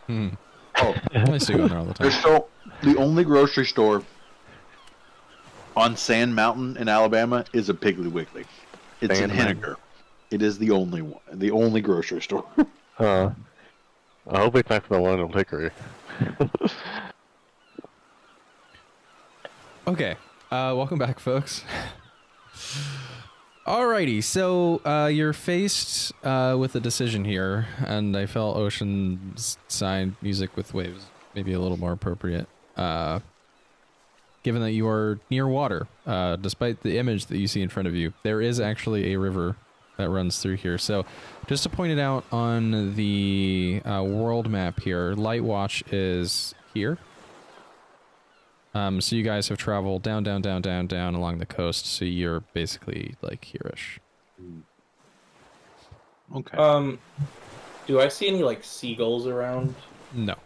Oh, I used to go in there all the time. there's still the only grocery store on Sand Mountain in Alabama is a Piggly Wiggly. It's Sand in Mountain. Henniker. It is the only one, the only grocery store. I hope it's not the one in Old Hickory. Okay, welcome back, folks. Alrighty, so you're faced with a decision here, and I felt ocean-side music with waves maybe a little more appropriate, given that you are near water. Despite the image that you see in front of you, there is actually a river that runs through here. So just to point it out on the world map here, Lightwatch is here. So you guys have traveled down along the coast, so you're basically like here-ish. Okay. Do I see any like seagulls around? No.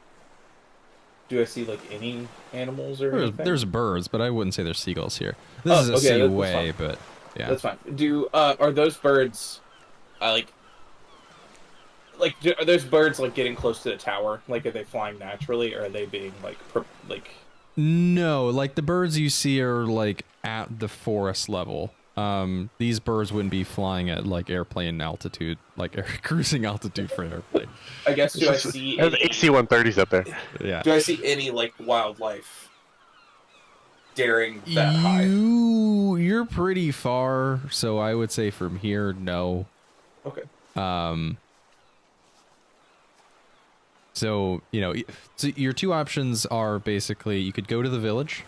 Do I see like any animals or anything? There's birds, but I wouldn't say there's seagulls here. This is a okay, that's seaway, fine. but yeah. That's fine. Do are those birds are those birds like getting close to the tower? Like, are they flying naturally, or are they being like No, like the birds you see are like at the forest level. These birds wouldn't be flying at like airplane altitude, like cruising altitude for an airplane. I guess do I see There's any, AC-130s up there. Yeah. do I see any like wildlife daring that high? You're pretty far, so I would say from here, no. Okay. So, so your two options are basically you could go to the village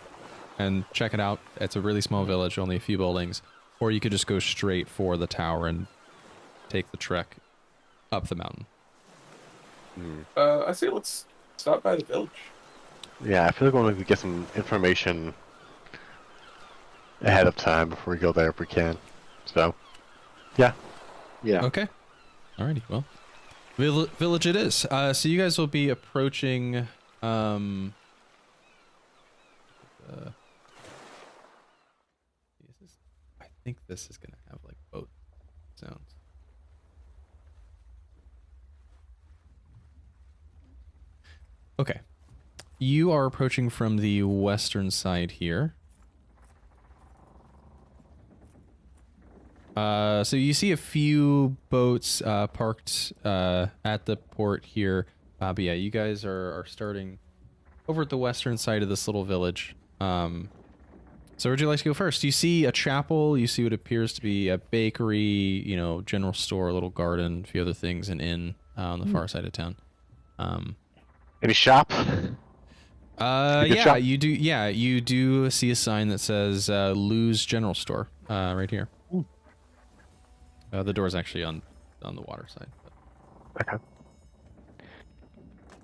and check it out. It's a really small village, only a few buildings. Or you could just go straight for the tower and take the trek up the mountain. I say let's stop by the village. Yeah, I feel like we could get some information ahead of time before we go there if we can. So, yeah. Yeah. Okay. Alrighty, well. Village it is. So you guys will be approaching I think this is gonna have like boat sounds. Okay. You are approaching from the western side here. So you see a few boats parked at the port here. But yeah, you guys are starting over at the western side of this little village. So where'd you like to go first? You see a chapel, you see what appears to be a bakery, general store, a little garden, a few other things, an inn on the far side of town. Any shop? Yeah, shop? you do. Yeah, you do see a sign that says Lou's General Store right here. The door's actually on the water side. Okay.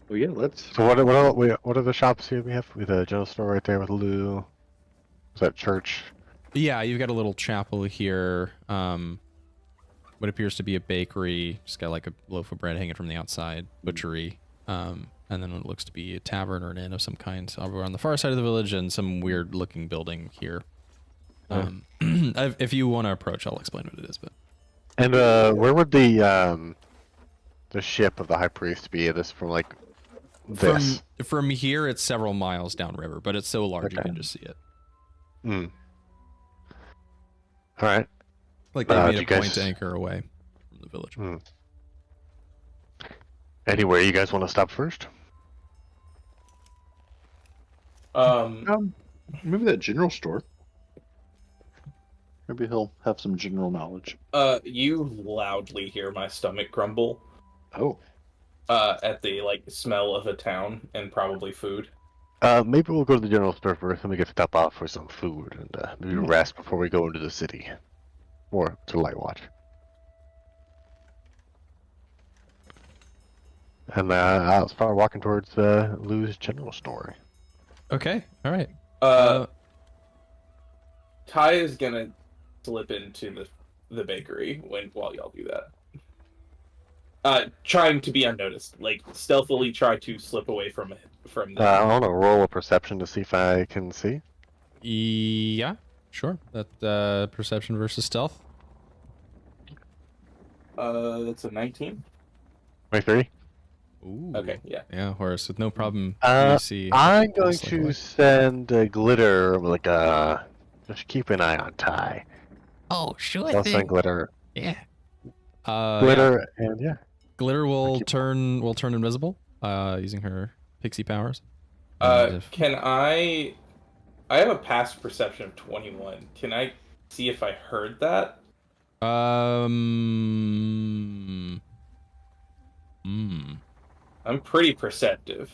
Well, yeah, let's. So what are the shops here we have? We have a general store right there with Lou. Is that church? Yeah, you've got a little chapel here. What appears to be a bakery. Just got like a loaf of bread hanging from the outside. Butchery. And then what looks to be a tavern or an inn of some kind over on the far side of the village, and some weird looking building here. If you want to approach, I'll explain what it is. But And where would the the ship of the high priest be this from like this? From here, it's several miles downriver, but it's so large you can just see it. Hmm. All right. Like they made a point to anchor away from the village. Hmm. Anywhere you guys want to stop first? Maybe that general store. Maybe he'll have some general knowledge. You loudly hear my stomach grumble. Oh. At the smell of a town and probably food. Maybe we'll go to the general store first, and we can stop off for some food and maybe rest before we go into the city, or to Light Watch. And I'll start walking towards Lou's general store. Okay, all right. Ty is gonna slip into the bakery while y'all do that. Trying to be unnoticed, stealthily try to slip away from them. I want to roll a perception to see if I can see. Yeah, sure. That perception versus stealth. That's a 19. 23. Ooh. Okay, yeah. Yeah, Horace, with no problem. I'm going just to send glitter, just keep an eye on Ty. Oh, sure I'll send glitter. Yeah. Glitter, and yeah. Glitter will turn invisible using her pixie powers. Can I have a past perception of 21. Can I see if I heard that? I'm pretty perceptive.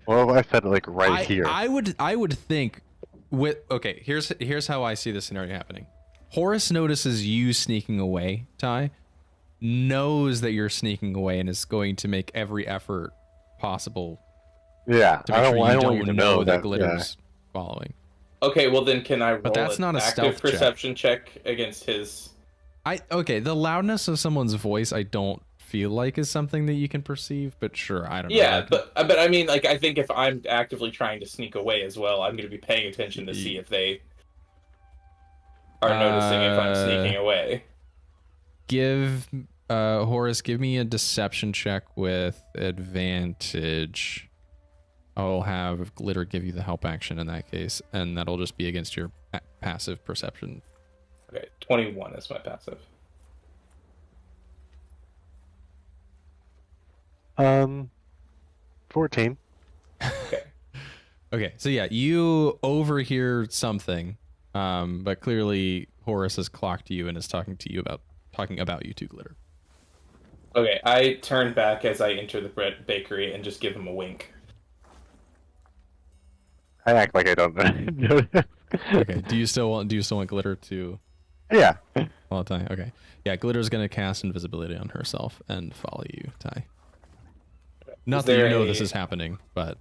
Well, I said right here. I would think okay, here's how I see this scenario happening. Horace notices you sneaking away, Ty, knows that you're sneaking away and is going to make every effort possible. Yeah, to make sure you don't even know that Glitter's following. Okay, well then can I roll that's not an a active stealth perception check against his... Okay, the loudness of someone's voice I don't feel like is something that you can perceive, but sure, I don't know. Yeah, but I mean, I think if I'm actively trying to sneak away as well, I'm going to be paying attention to see if they are noticing if I'm sneaking away. Horace, give me a deception check with advantage. I'll have Glitter give you the help action in that case, and that'll just be against your passive perception. Okay, 21 is my passive. 14. Okay, so yeah, you overhear something, but clearly Horace has clocked you and is talking about you to Glitter. Okay, I turn back as I enter the bakery and just give him a wink. I act like I don't know. Okay, do you still want Glitter to? Yeah. Follow Ty. Okay, yeah, Glitter's gonna cast invisibility on herself and follow you, Ty. Not that you know this is happening, but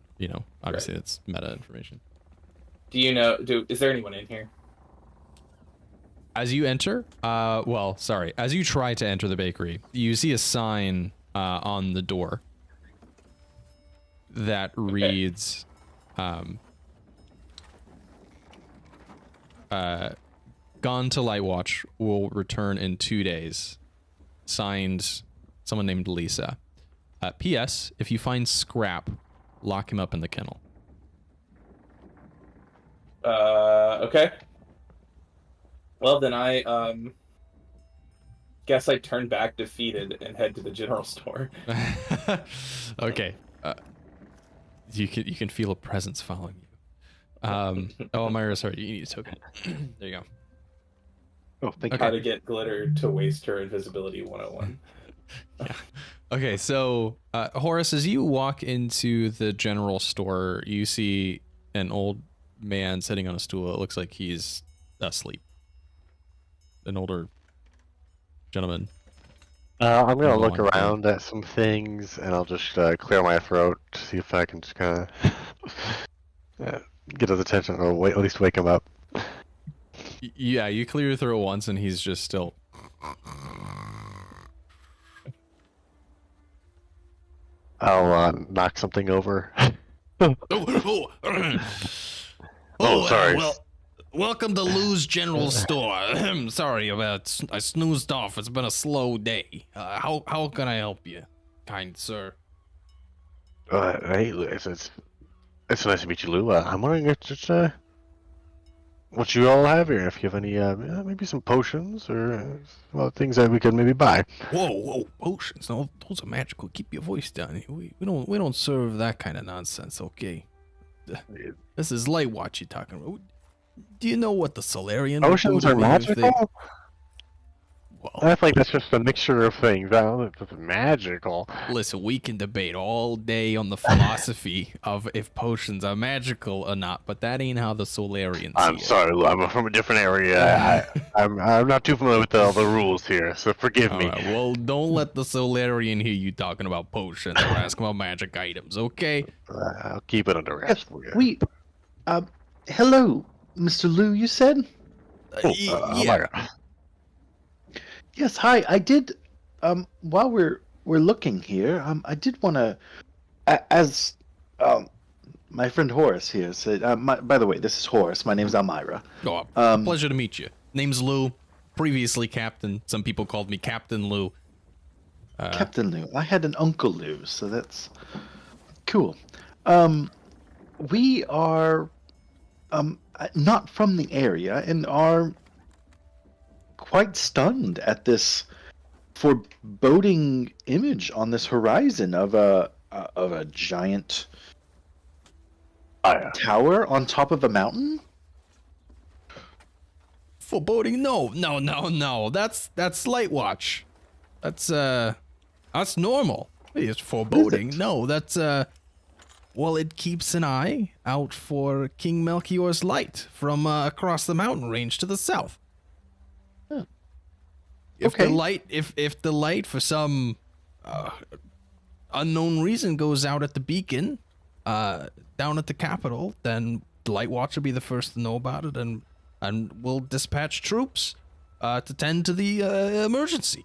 obviously it's meta information. Do you know? Is there anyone in here? As you enter, as you try to enter the bakery, you see a sign on the door that reads, "Gone to Lightwatch, will return in 2 days." Signed, someone named Lisa. P.S. If you find Scrap, lock him up in the kennel. Okay. Well, then I guess I turn back defeated and head to the general store. Okay. You can feel a presence following you. Almyre, sorry, you need a token. There you go. Oh, thank you. How to get Glitter to waste her invisibility 101. Yeah. Okay, so Horace, as you walk into the general store, you see an old man sitting on a stool. It looks like he's asleep. An older gentleman. I'm gonna look around at some things, and I'll just clear my throat to see if I can just kind of get his attention, or at least wake him up. Yeah, you clear your throat once, and he's just still. I'll knock something over. Oh, sorry. Welcome to Lou's General Store. Sorry about I snoozed off. It's been a slow day. How can I help you? kind sir. Hey, it's nice to meet you, Lou. I'm wondering if just what you all have here. If you have any, maybe some potions or well, things that we could maybe buy. Whoa, potions! No, those are magical. Keep your voice down. We don't serve that kind of nonsense. Okay. This is Light Watch you're talking about. Do you know what the Solarian Potions are magical? Well, I feel like that's just a mixture of things. I don't know if it's magical. Listen, we can debate all day on the philosophy of if potions are magical or not, but that ain't how the Solarians I'm see sorry, Lou. I'm from a different area. I'm not too familiar with all the rules here, so forgive me. Right, well, don't let the Solarian hear you talking about potions or ask about magic items, okay? I'll keep it under wraps for you. Hello, Mr. Lou, you said? Yeah. Almyre. Yes, hi. I did. While we're looking here, I did want to, as my friend Horace here said. By the way, this is Horace. My name's Almyre. Oh, pleasure to meet you. Name's Lou. Previously Captain. Some people called me Captain Lou. Captain Lou. I had an Uncle Lou, so that's cool. We are not from the area and are quite stunned at this foreboding image on this horizon of a giant tower on top of a mountain. Foreboding? No. That's Light Watch. That's normal. It's foreboding. No, that's well, it keeps an eye out for King Melchior's light from across the mountain range to the south. Huh. If Okay. the light for some unknown reason goes out at the beacon down at the capital, then the Light Watch will be the first to know about it, and we'll dispatch troops to tend to the emergency.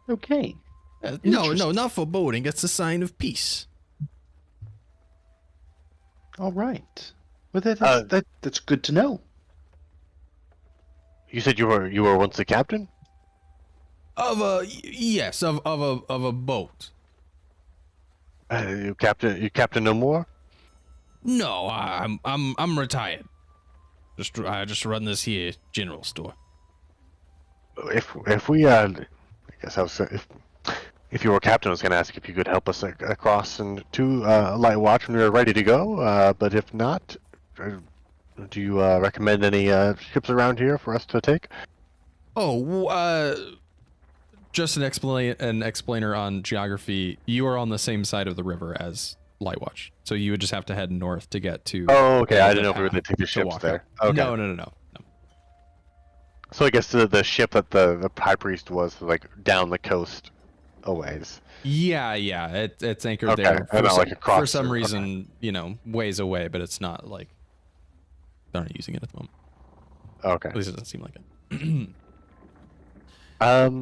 Okay. No, not foreboding. It's a sign of peace. All right. Well, that's good to know. You said you were once a captain? Of a yes, of a boat. You captain no more? No, I'm retired. I just run this here general store. If we I guess I was if you were captain, I was going to ask if you could help us across and to Light Watch when we were ready to go. But if not, do you recommend any ships around here for us to take? Oh, just an explainer on geography. You are on the same side of the river as Light Watch, so you would just have to head north to get to. Oh, okay. I didn't know if we were going to take the ships there. Okay. No. So I guess the ship that the high priest was like down the coast a ways. Yeah. It's anchored there for some reason, ways away, but it's not like they're not using it at the moment. Okay. At least it doesn't seem like it.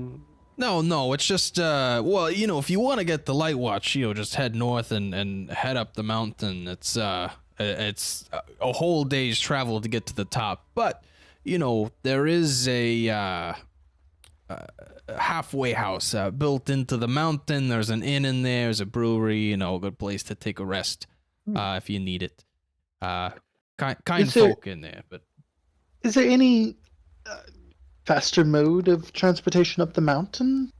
No, it's just well, if you want to get the Light Watch, just head north and head up the mountain. It's a whole day's travel to get to the top, but there is a halfway house built into the mountain. There's an inn in there. There's a brewery. A good place to take a rest if you need it. Kind folk in there, but is there any faster mode of transportation up the mountain?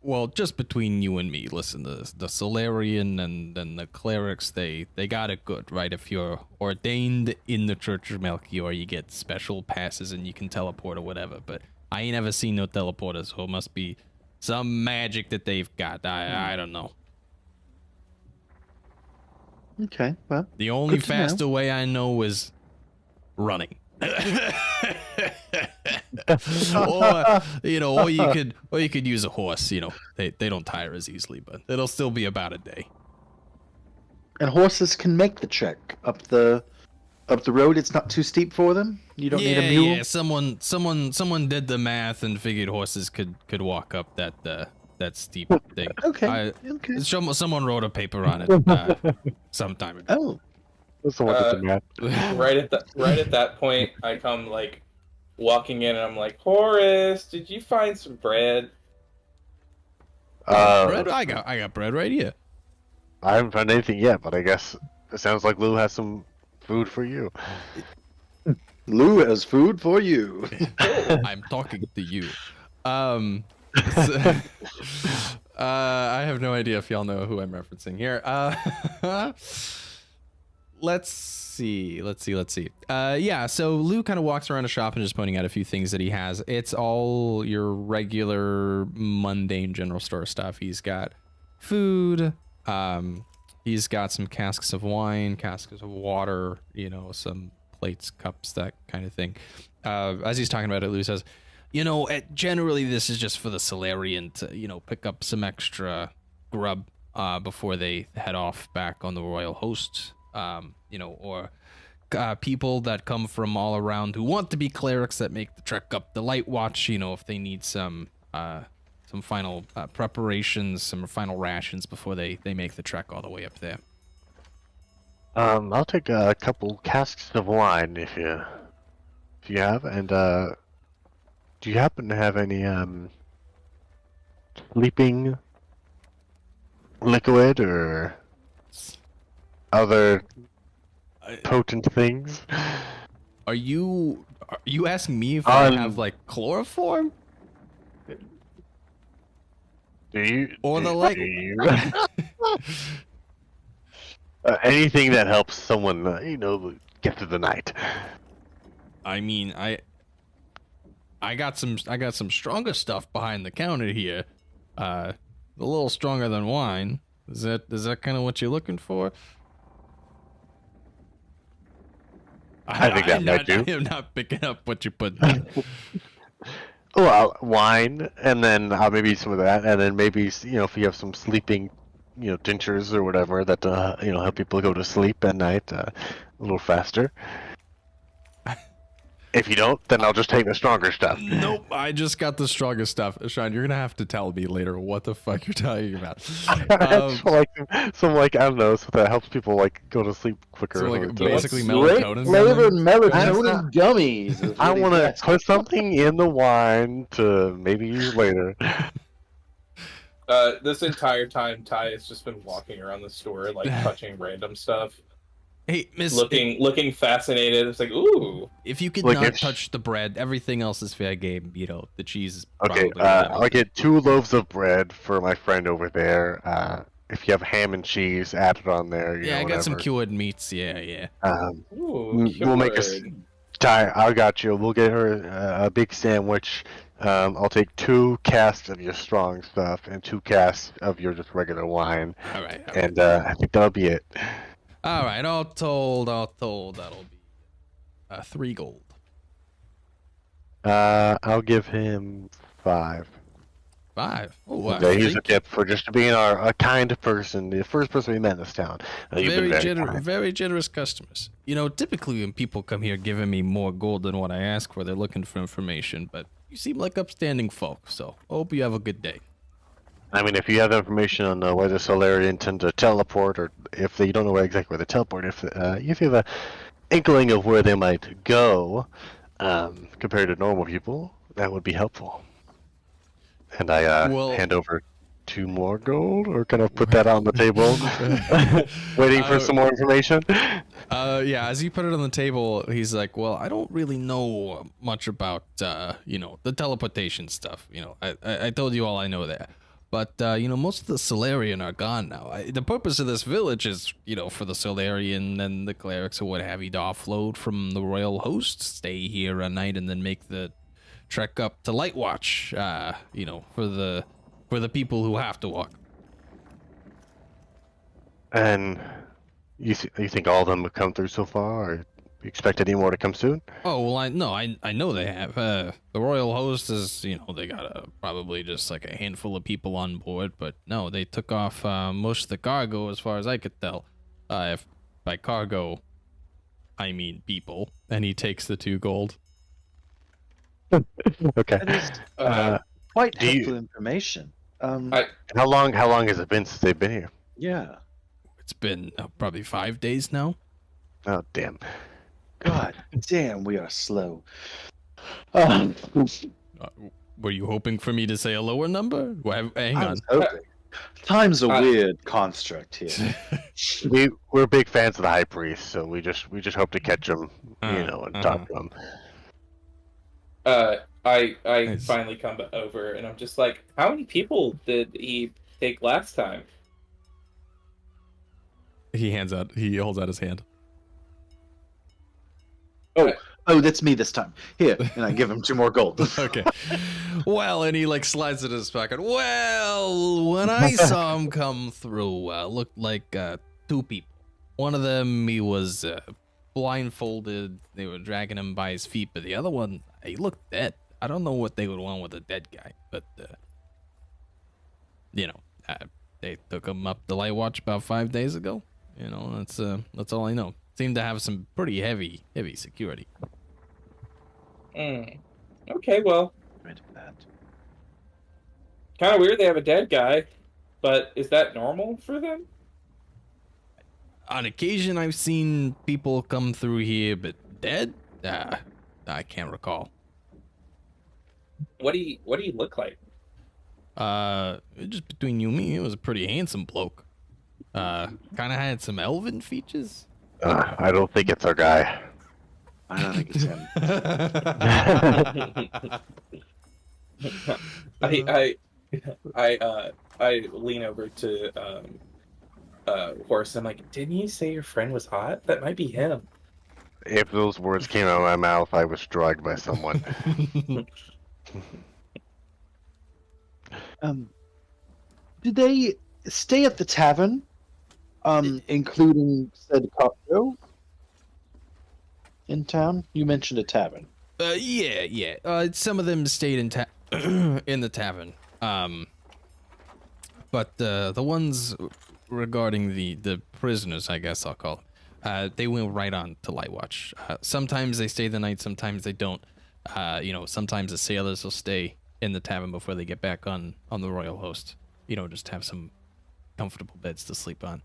Well, just between you and me, listen, the Solarian and the clerics, they got it good, right? If you're ordained in the Church of Melchior, you get special passes and you can teleport or whatever, but I ain't ever seen no teleporters, so it must be some magic that they've got. I don't know. Okay, well, the only faster way I know is running. or you could use a horse. They don't tire as easily, but it'll still be about a day. And horses can make the trek up the road. It's not too steep for them. You don't need a mule. Yeah, someone did the math and figured horses could walk up that steep thing. Okay. Someone wrote a paper on it some time ago. Oh. Right at that point, I come walking in and I'm like, Horace, did you find some bread? Bread? I got bread right here. I haven't found anything yet, but I guess it sounds like Lou has some food for you. Lou has food for you. I'm talking to you. I have no idea if y'all know who I'm referencing here. Let's see. Yeah, so Lou kind of walks around the shop and just pointing out a few things that he has. It's all your regular, mundane general store stuff. He's got food. He's got some casks of wine, casks of water, some plates, cups, that kind of thing. As he's talking about it, Lou says, generally this is just for the Solarian to, pick up some extra grub before they head off back on the royal host, or people that come from all around who want to be clerics that make the trek up the Light Watch, if they need some final preparations, some final rations before they make the trek all the way up there. I'll take a couple casks of wine if you have, and do you happen to have any sleeping liquid or other potent things? Are you asking me if I have like chloroform? Do you? Or the like? Anything that helps someone, get through the night. I mean, I got some stronger stuff behind the counter here. A little stronger than wine. Is that kind of what you're looking for? I think that might do. I am not picking up what you put down. Well, wine, and then maybe some of that, and then maybe if you have some sleeping, tinctures or whatever that help people go to sleep at night a little faster. If you don't, then I'll just take the stronger stuff. Nope, I just got the strongest stuff. Sean, you're gonna have to tell me later what the fuck you're talking about. I don't know, so that helps people go to sleep quicker. So or basically Great melatonin. flavored melatonin gummies. I want to put something in the wine to maybe use later. This entire time, Ty has just been walking around the store, touching random stuff. Hey, Miss. Looking fascinated. It's like, ooh. If you could not touch the bread, everything else is fair game. The cheese is okay. probably. I'll get 2 loaves of bread for my friend over there. If you have ham and cheese, add it on there. I got some cured meats. Yeah. Ooh, we'll make Ty, I got you. We'll get her a big sandwich. I'll take 2 casks of your strong stuff and 2 casks of your just regular wine. All right. And I think that'll be it. All right, all told, that'll be 3 gold. I'll give him 5. 5? Oh, yeah, he's a tip for just being a kind person, the first person we met in this town. Very generous customers. Typically when people come here giving me more gold than what I ask for, they're looking for information, but you seem like upstanding folk, so I hope you have a good day. I mean, if you have information on whether Solarian tend to teleport, or if you don't know exactly where they teleport, if you have an inkling of where they might go, compared to normal people, that would be helpful. And I hand over 2 more gold, or can I put that on the table, waiting for some more information? Yeah, as you put it on the table, he's like, well, I don't really know much about, the teleportation stuff. I told you all I know there. But, most of the Solarian are gone now. The purpose of this village is, for the Solarian and the clerics or what have you to offload from the royal host, stay here a night, and then make the trek up to Light Watch, for the people who have to walk. And you think all of them have come through so far, or you expect any more to come soon? Oh, well, I know they have. The royal host is, they got probably just like a handful of people on board, but no, they took off most of the cargo as far as I could tell. If by cargo, I mean people. And he takes the 2 gold. Okay. That is quite helpful information. How long has it been since they've been here? Yeah. It's been probably 5 days now. Oh, damn. God damn, we are slow. Were you hoping for me to say a lower number? Well, hang I on. was hoping. Time's a weird construct here. We're big fans of the High Priest, so we just hope to catch him, and talk to him. I Nice. finally come over and I'm just like, how many people did he take last time? He holds out his hand. Oh, that's me this time. Here, and I give him 2 more gold. Okay. Well, and he like slides it in his pocket. Well, when I saw him come through, looked like 2 people. One of them, he was blindfolded. They were dragging him by his feet, but the other one, he looked dead. I don't know what they would want with a dead guy, but they took him up the Light Watch about 5 days ago. That's all I know. Seemed to have some pretty heavy security. Okay, well, kind of weird they have a dead guy, but is that normal for them? On occasion, I've seen people come through here, but dead? I can't recall. What do you look like? Just between you and me, it was a pretty handsome bloke. Kind of had some elven features. I don't think it's our guy. I don't think it's him. I lean over to Horace. I'm like, didn't you say your friend was hot? That might be him. If those words came out of my mouth, I was drugged by someone. Did they stay at the tavern? Including said cocktail in town? You mentioned a tavern. Yeah. Some of them stayed in the tavern. But the ones regarding the prisoners, I guess I'll call them, they went right on to Light Watch. Sometimes they stay the night, sometimes they don't. Sometimes the sailors will stay in the tavern before they get back on the Royal Host. Just have some comfortable beds to sleep on.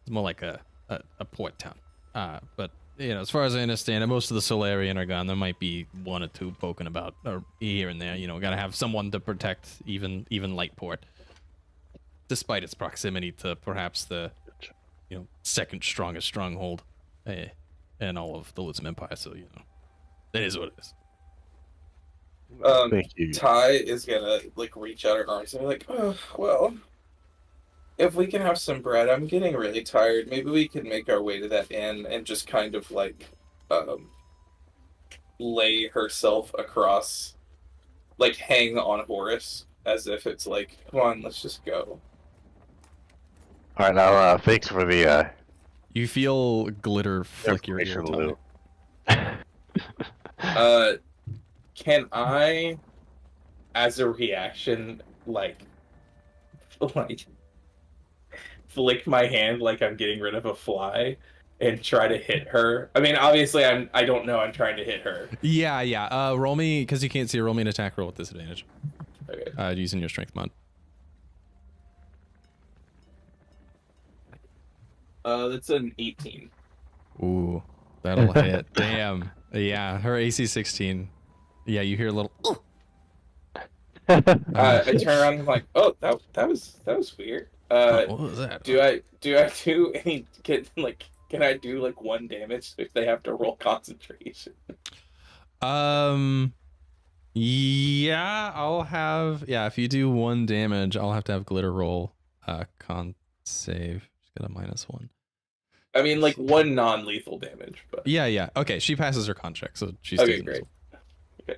It's more like a port town. But as far as I understand it, most of the Solarian are gone. There might be 1 or 2 poking about or here and there. Gotta have someone to protect even Lightport, despite its proximity to perhaps the second strongest stronghold in all of the Lism Empire. So that is what it is. Thank you. Ty is gonna reach out her arms and be like, oh, well, if we can have some bread, I'm getting really tired. Maybe we could make our way to that inn and just kind of lay herself across, hang on Horace as if it's come on, let's just go. All right, now thanks for the You feel glitter flick your ear. information, Tommy. Can I, as a reaction, flick my hand like I'm getting rid of a fly and try to hit her? I mean, obviously, I don't know I'm trying to hit her. Yeah. Roll me, because you can't see, roll me an attack roll with disadvantage. Okay. Using your strength mod. That's an 18. Ooh, that'll hit. Damn. Yeah, her AC 16. Yeah, you hear a little. I turn around and I'm like, oh, that was weird. What was that? Do I do any can I do 1 damage if they have to roll concentration? Yeah, I'll have. Yeah, if you do 1 damage, I'll have to have glitter roll. Con save. She's got a -1. I mean, 1 non-lethal damage, but Yeah. Okay, she passes her con check, so she's okay, great. Okay,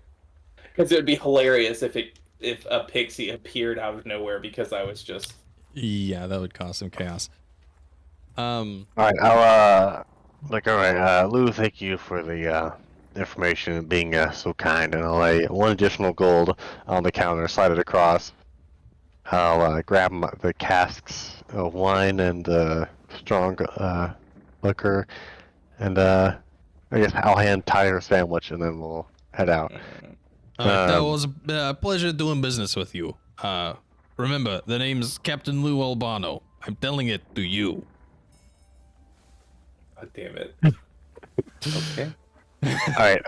because it would be hilarious if a pixie appeared out of nowhere because I was just. Yeah, that would cause some chaos. All right, I'll all right, Lou, thank you for the information and being so kind, and I'll lay 1 additional gold on the counter, slide it across. I'll grab the casks of wine and strong liquor, and I guess I'll hand Ty her sandwich, and then we'll head out. That was a pleasure doing business with you. Remember, the name's Captain Lou Albano. I'm telling it to you. God damn it. Okay. All right.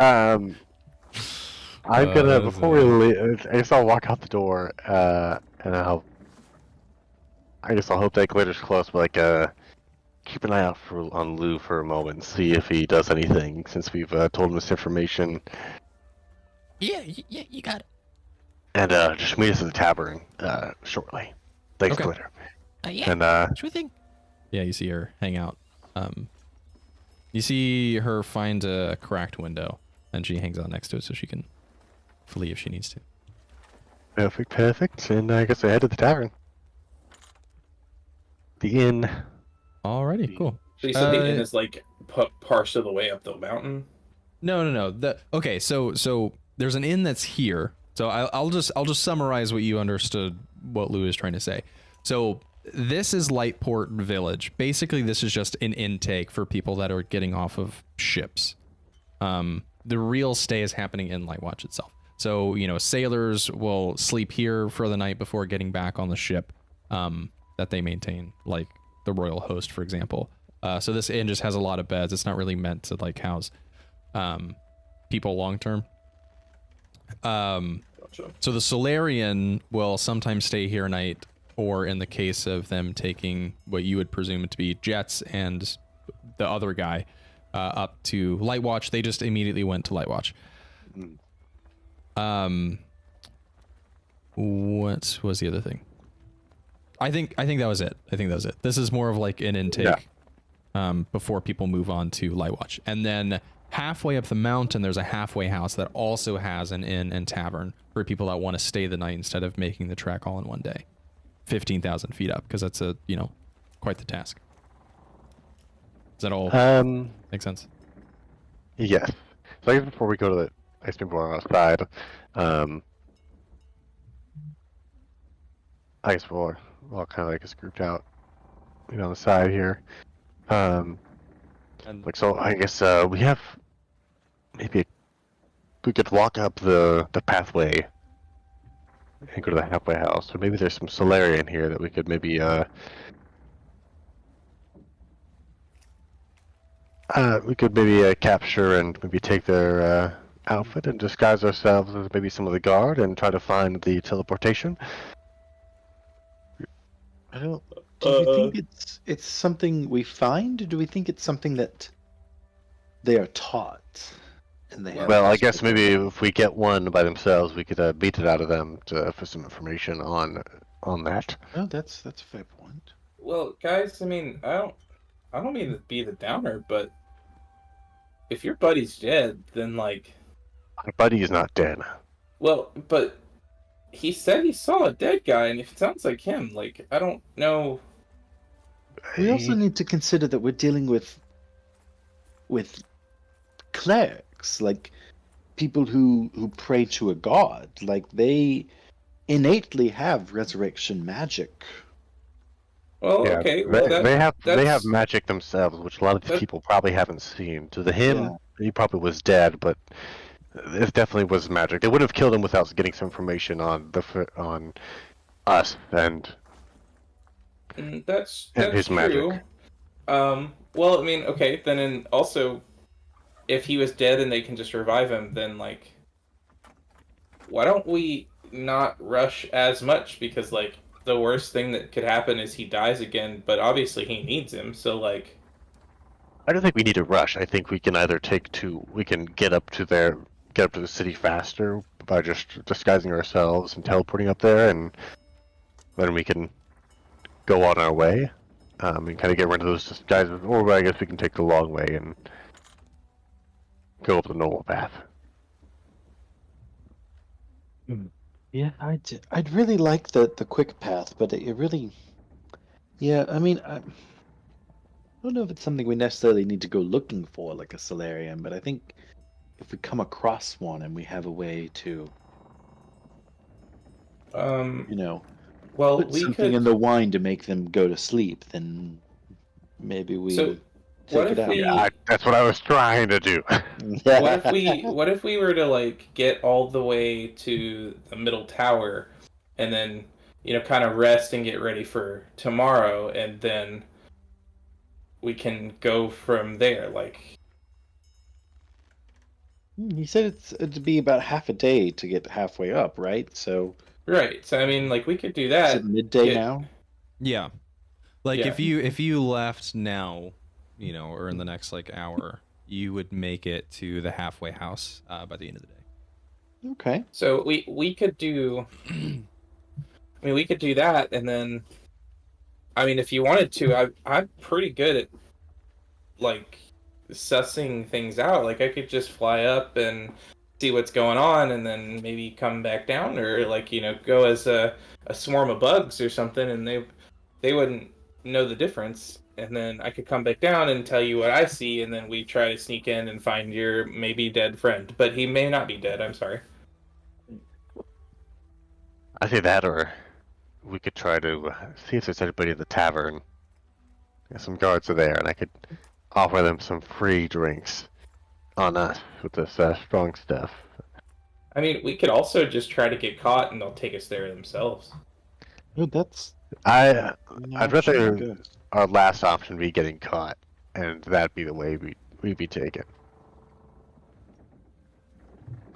I'm gonna that's before we amazing. leave. I guess I'll walk out the door, and I guess I'll hope that glitter's close, but keep an eye out on Lou for a moment, and see if he does anything since we've told him this information, Yeah, you got it. and just meet us at the tavern shortly. Thanks, Okay. Glitter. Yeah, And sure thing. Yeah, you see her hang out. You see her find a cracked window, and she hangs out next to it so she can flee if she needs to. perfect. And I guess I head to the tavern. The inn. Alrighty, cool. So you said the inn Uh, is like partial of the way up the mountain. No. Okay, so there's an inn that's here. So I'll just summarize what you understood what Lou is trying to say. So this is Lightport Village. Basically, this is just an intake for people that are getting off of ships. The real stay is happening in Lightwatch itself. So, sailors will sleep here for the night before getting back on the ship that they maintain, like the Royal Host, for example. So this inn just has a lot of beds. It's not really meant to house people long term. Gotcha. So the Solarian will sometimes stay here a night, or in the case of them taking what you would presume to be Jeatz and the other guy up to Lightwatch, they just immediately went to Lightwatch. What was the other thing? I think that was it. This is more of like an intake before people move on to Lightwatch. And then halfway up the mountain, there's a halfway house that also has an inn and tavern for people that want to stay the night instead of making the trek all in one day. 15,000 feet up, because that's quite the task. Does that all make sense? Yes. So I guess before we go to the ice cream bar outside, I guess we're all kind of grouped out, on the side here. And So I guess we have maybe we could walk up the pathway and go to the halfway house. Or maybe there's some Solarian here that we could maybe capture and maybe take their outfit and disguise ourselves as maybe some of the guard and try to find the teleportation. I don't. Do you think it's something we find, or do we think it's something that they are taught? And they have Well, I guess maybe if we get one by themselves, we could beat it out of them for some information on that. Oh, that's a fair point. Well, guys, I mean, I don't mean to be the downer, but if your buddy's dead, then Our buddy is not dead. well, but he said he saw a dead guy, and if it sounds like him, I don't know. We also need to consider that we're dealing with clerics, people who pray to a god. They innately have resurrection magic. Well, Yeah, okay, well they have that's- magic themselves, which a lot of That- people probably haven't seen. To him, Yeah. he probably was dead, but it definitely was magic. They would have killed him without getting some information on us and That's his true. magic. Well, I mean, okay, then also, if he was dead and they can just revive him, then why don't we not rush as much? Because the worst thing that could happen is he dies again, but obviously he needs him. So I don't think we need to rush. I think we can either we can get up to the city faster by just disguising ourselves and teleporting up there, and then we can go on our way and kind of get rid of those disguises. Or I guess we can take the long way and go up the normal path. Yeah, I'd really like the quick path, but it really, yeah. I mean, I don't know if it's something we necessarily need to go looking for, like a Solarian, but I think if we come across one and we have a way to, well, put we something could. in the wine to make them go to sleep, then maybe we So, take what it if out. we- Yeah, that's what I was trying to do. What if we were to get all the way to the middle tower, and then kind of rest and get ready for tomorrow, and then we can go from there. He said it'd be about half a day to get halfway up, right? So Right. So I mean, like we could do is that. it midday now? Yeah. Like Yeah. if you left now, you know, or in the next like hour, you would make it to the halfway house by the end of the day. Okay. So we could do. I mean, we could do that, and then. I mean, if you wanted to, I'm pretty good at like sussing things out. Like I could just fly up and see what's going on, and then maybe come back down, or like go as a swarm of bugs or something, and they wouldn't know the difference. And then I could come back down and tell you what I see, and then we try to sneak in and find your maybe dead friend, but he may not be dead. I'm sorry. I say that, or we could try to see if there's anybody at the tavern. Yeah, some guards are there, and I could offer them some free drinks on us with this strong stuff. I mean, we could also just try to get caught, and they'll take us there themselves. Well, that's I'd I rather our last option be getting caught, and that'd be the way we'd be taken.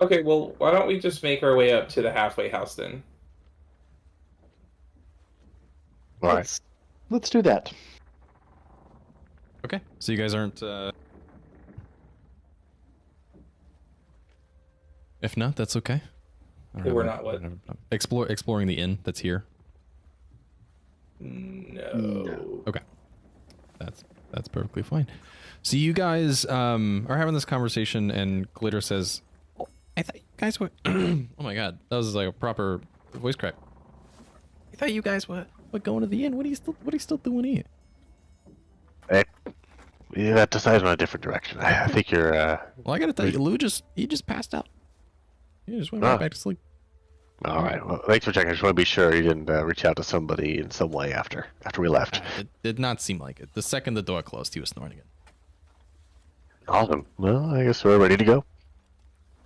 Okay, well, why don't we just make our way up to the halfway house then? All right. Let's do that. Okay. So you guys aren't if not, that's okay. I don't We're know. not what? Exploring the inn that's here. No. Okay. That's perfectly fine. So you guys are having this conversation, and Glitter says, "Oh, I thought you guys were." Oh my god, that was like a proper voice crack. I thought you guys were going to the inn. What are you still doing here? Yeah, that decides on a different direction. I think you're. Well, I gotta tell you, Lou he just passed out. He just went right back to sleep. All right. Well, thanks for checking. I just want to be sure you didn't reach out to somebody in some way after we left. It did not seem like it. The second the door closed, he was snoring again. Awesome. Well, I guess we're ready to go.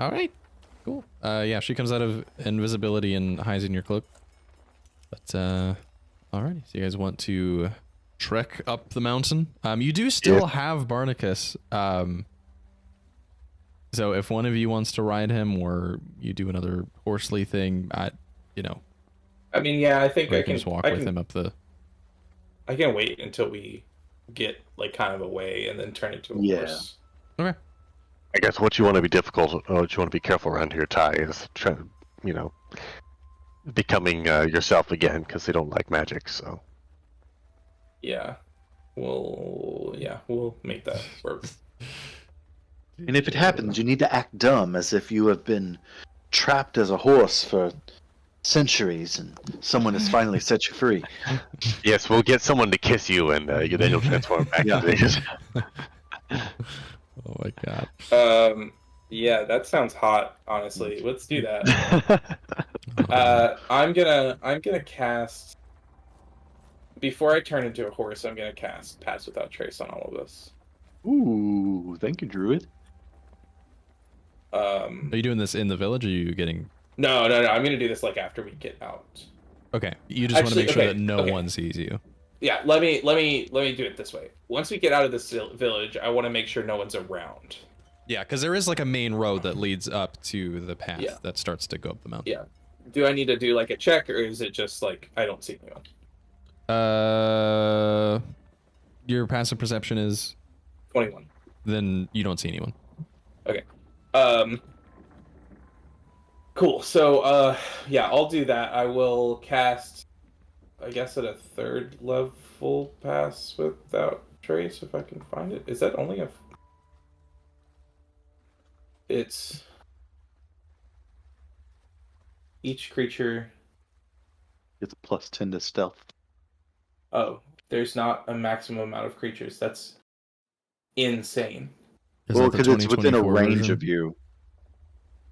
All right, cool. Yeah, she comes out of invisibility and hides in your cloak. But alrighty. So you guys want to trek up the mountain? You do still have Barnacus. So if one of you wants to ride him, or you do another horsely thing, I mean, yeah, I think I can just walk with him up the. I can wait until we get like kind of away and then turn into a horse. Okay. I guess what you want to be difficult, or what you want to be careful around here, Ty, is becoming yourself again, because they don't like magic. So. Yeah. We'll make that work. And if it happens, you need to act dumb, as if you have been trapped as a horse for centuries, and someone has finally set you free. Yes, we'll get someone to kiss you, and then you'll transform back to these. Oh my god. Yeah, that sounds hot, honestly. Let's do that. I'm gonna cast, before I turn into a horse, I'm gonna cast Pass Without Trace on all of us. Ooh, thank you, Druid. Are you doing this in the village, or are you getting... No, I'm gonna do this like after we get out. Okay, you just want to make sure that no okay. one sees you. Yeah, let me do it this way. Once we get out of this village, I want to make sure no one's around. Yeah, because there is like a main road that leads up to the path that starts to go up the mountain. Yeah. Do I need to do like a check, or is it just like I don't see anyone? Your passive perception is 21. Then you don't see anyone. Okay. Cool. So yeah, I'll do that. I will cast, I guess, at a 3rd level Pass Without Trace, if I can find it. Is that only a... It's... Each creature... It's a +10 to stealth. Oh, there's not a maximum amount of creatures. That's insane. Well, because it's within a range of you.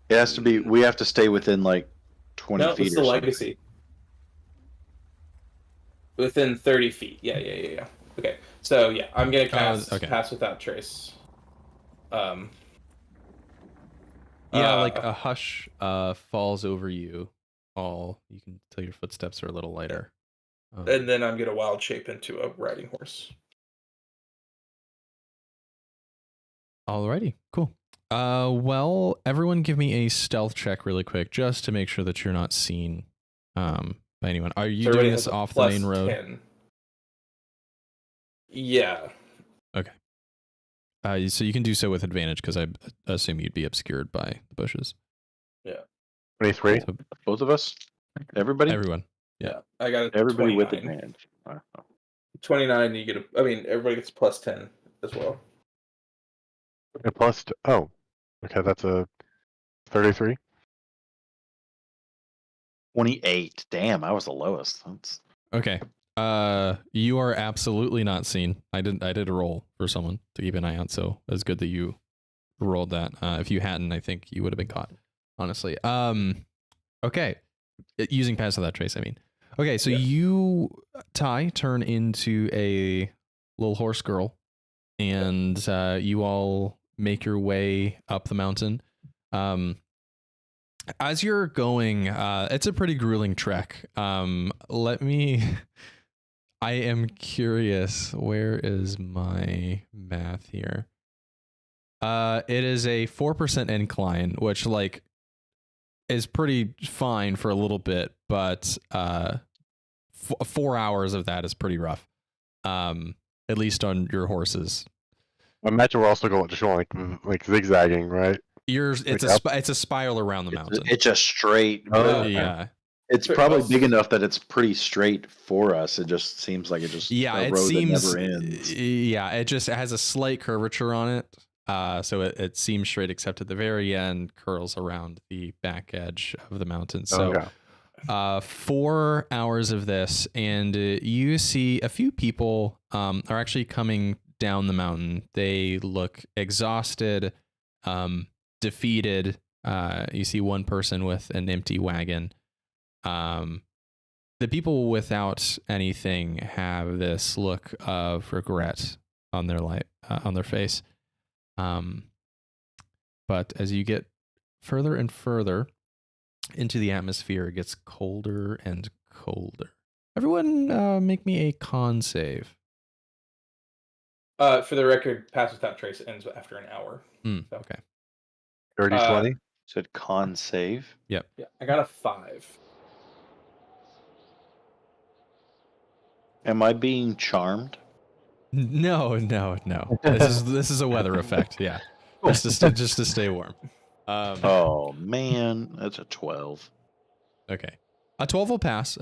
It has to be. We have to stay within like 20 No, feet. it's the legacy. Within 30 feet. Yeah. Okay. So yeah, I'm gonna cast Pass Without Trace. Yeah, like a hush falls over you. You can tell your footsteps are a little lighter. And then I'm gonna wild shape into a riding horse. Alrighty, cool. Well, everyone give me a stealth check really quick, just to make sure that you're not seen by anyone. Are you doing this off the main road? 10. Yeah. Okay. So you can do so with advantage because I assume you'd be obscured by the bushes. Yeah. 23. So Both of us? Everybody? everyone. Yeah. I got it. Everybody 29. with advantage. 29, you get everybody gets plus 10 as well. And plus, okay, that's a 33. 28. Damn, I was the lowest. That's... Okay. You are absolutely not seen. I did a roll for someone to keep an eye out, so it's good that you rolled that. If you hadn't, I think you would have been caught, honestly. Okay. Using Pass Without Trace, I mean. Okay, so you, Ty, turn into a little horse girl, and you all make your way up the mountain. As you're going, it's a pretty grueling trek. I am curious, where is my math here? It is a 4% incline, which is pretty fine for a little bit, but 4 hours of that is pretty rough. At least on your horses. I imagine we're also going like zigzagging, right? It's a spiral around the mountain. It's a straight. Yeah. It's probably big enough that it's pretty straight for us. It just seems like it just it road seems that never ends. Yeah, it just has a slight curvature on it. So it seems straight, except at the very end curls around the back edge of the mountain. So 4 hours of this, and you see a few people are actually coming down the mountain. They look exhausted, defeated. You see one person with an empty wagon. The people without anything have this look of regret on their face. But as you get further and further into the atmosphere, it gets colder and colder. Everyone, make me a con save. For the record, Pass Without Trace ends after an hour. So. Okay. 30, 20? Said con save. Yep. Yeah, I got a 5. Am I being charmed? No. This is a weather effect. Yeah. Just to stay warm. Oh man, that's a 12. Okay. A 12 will pass.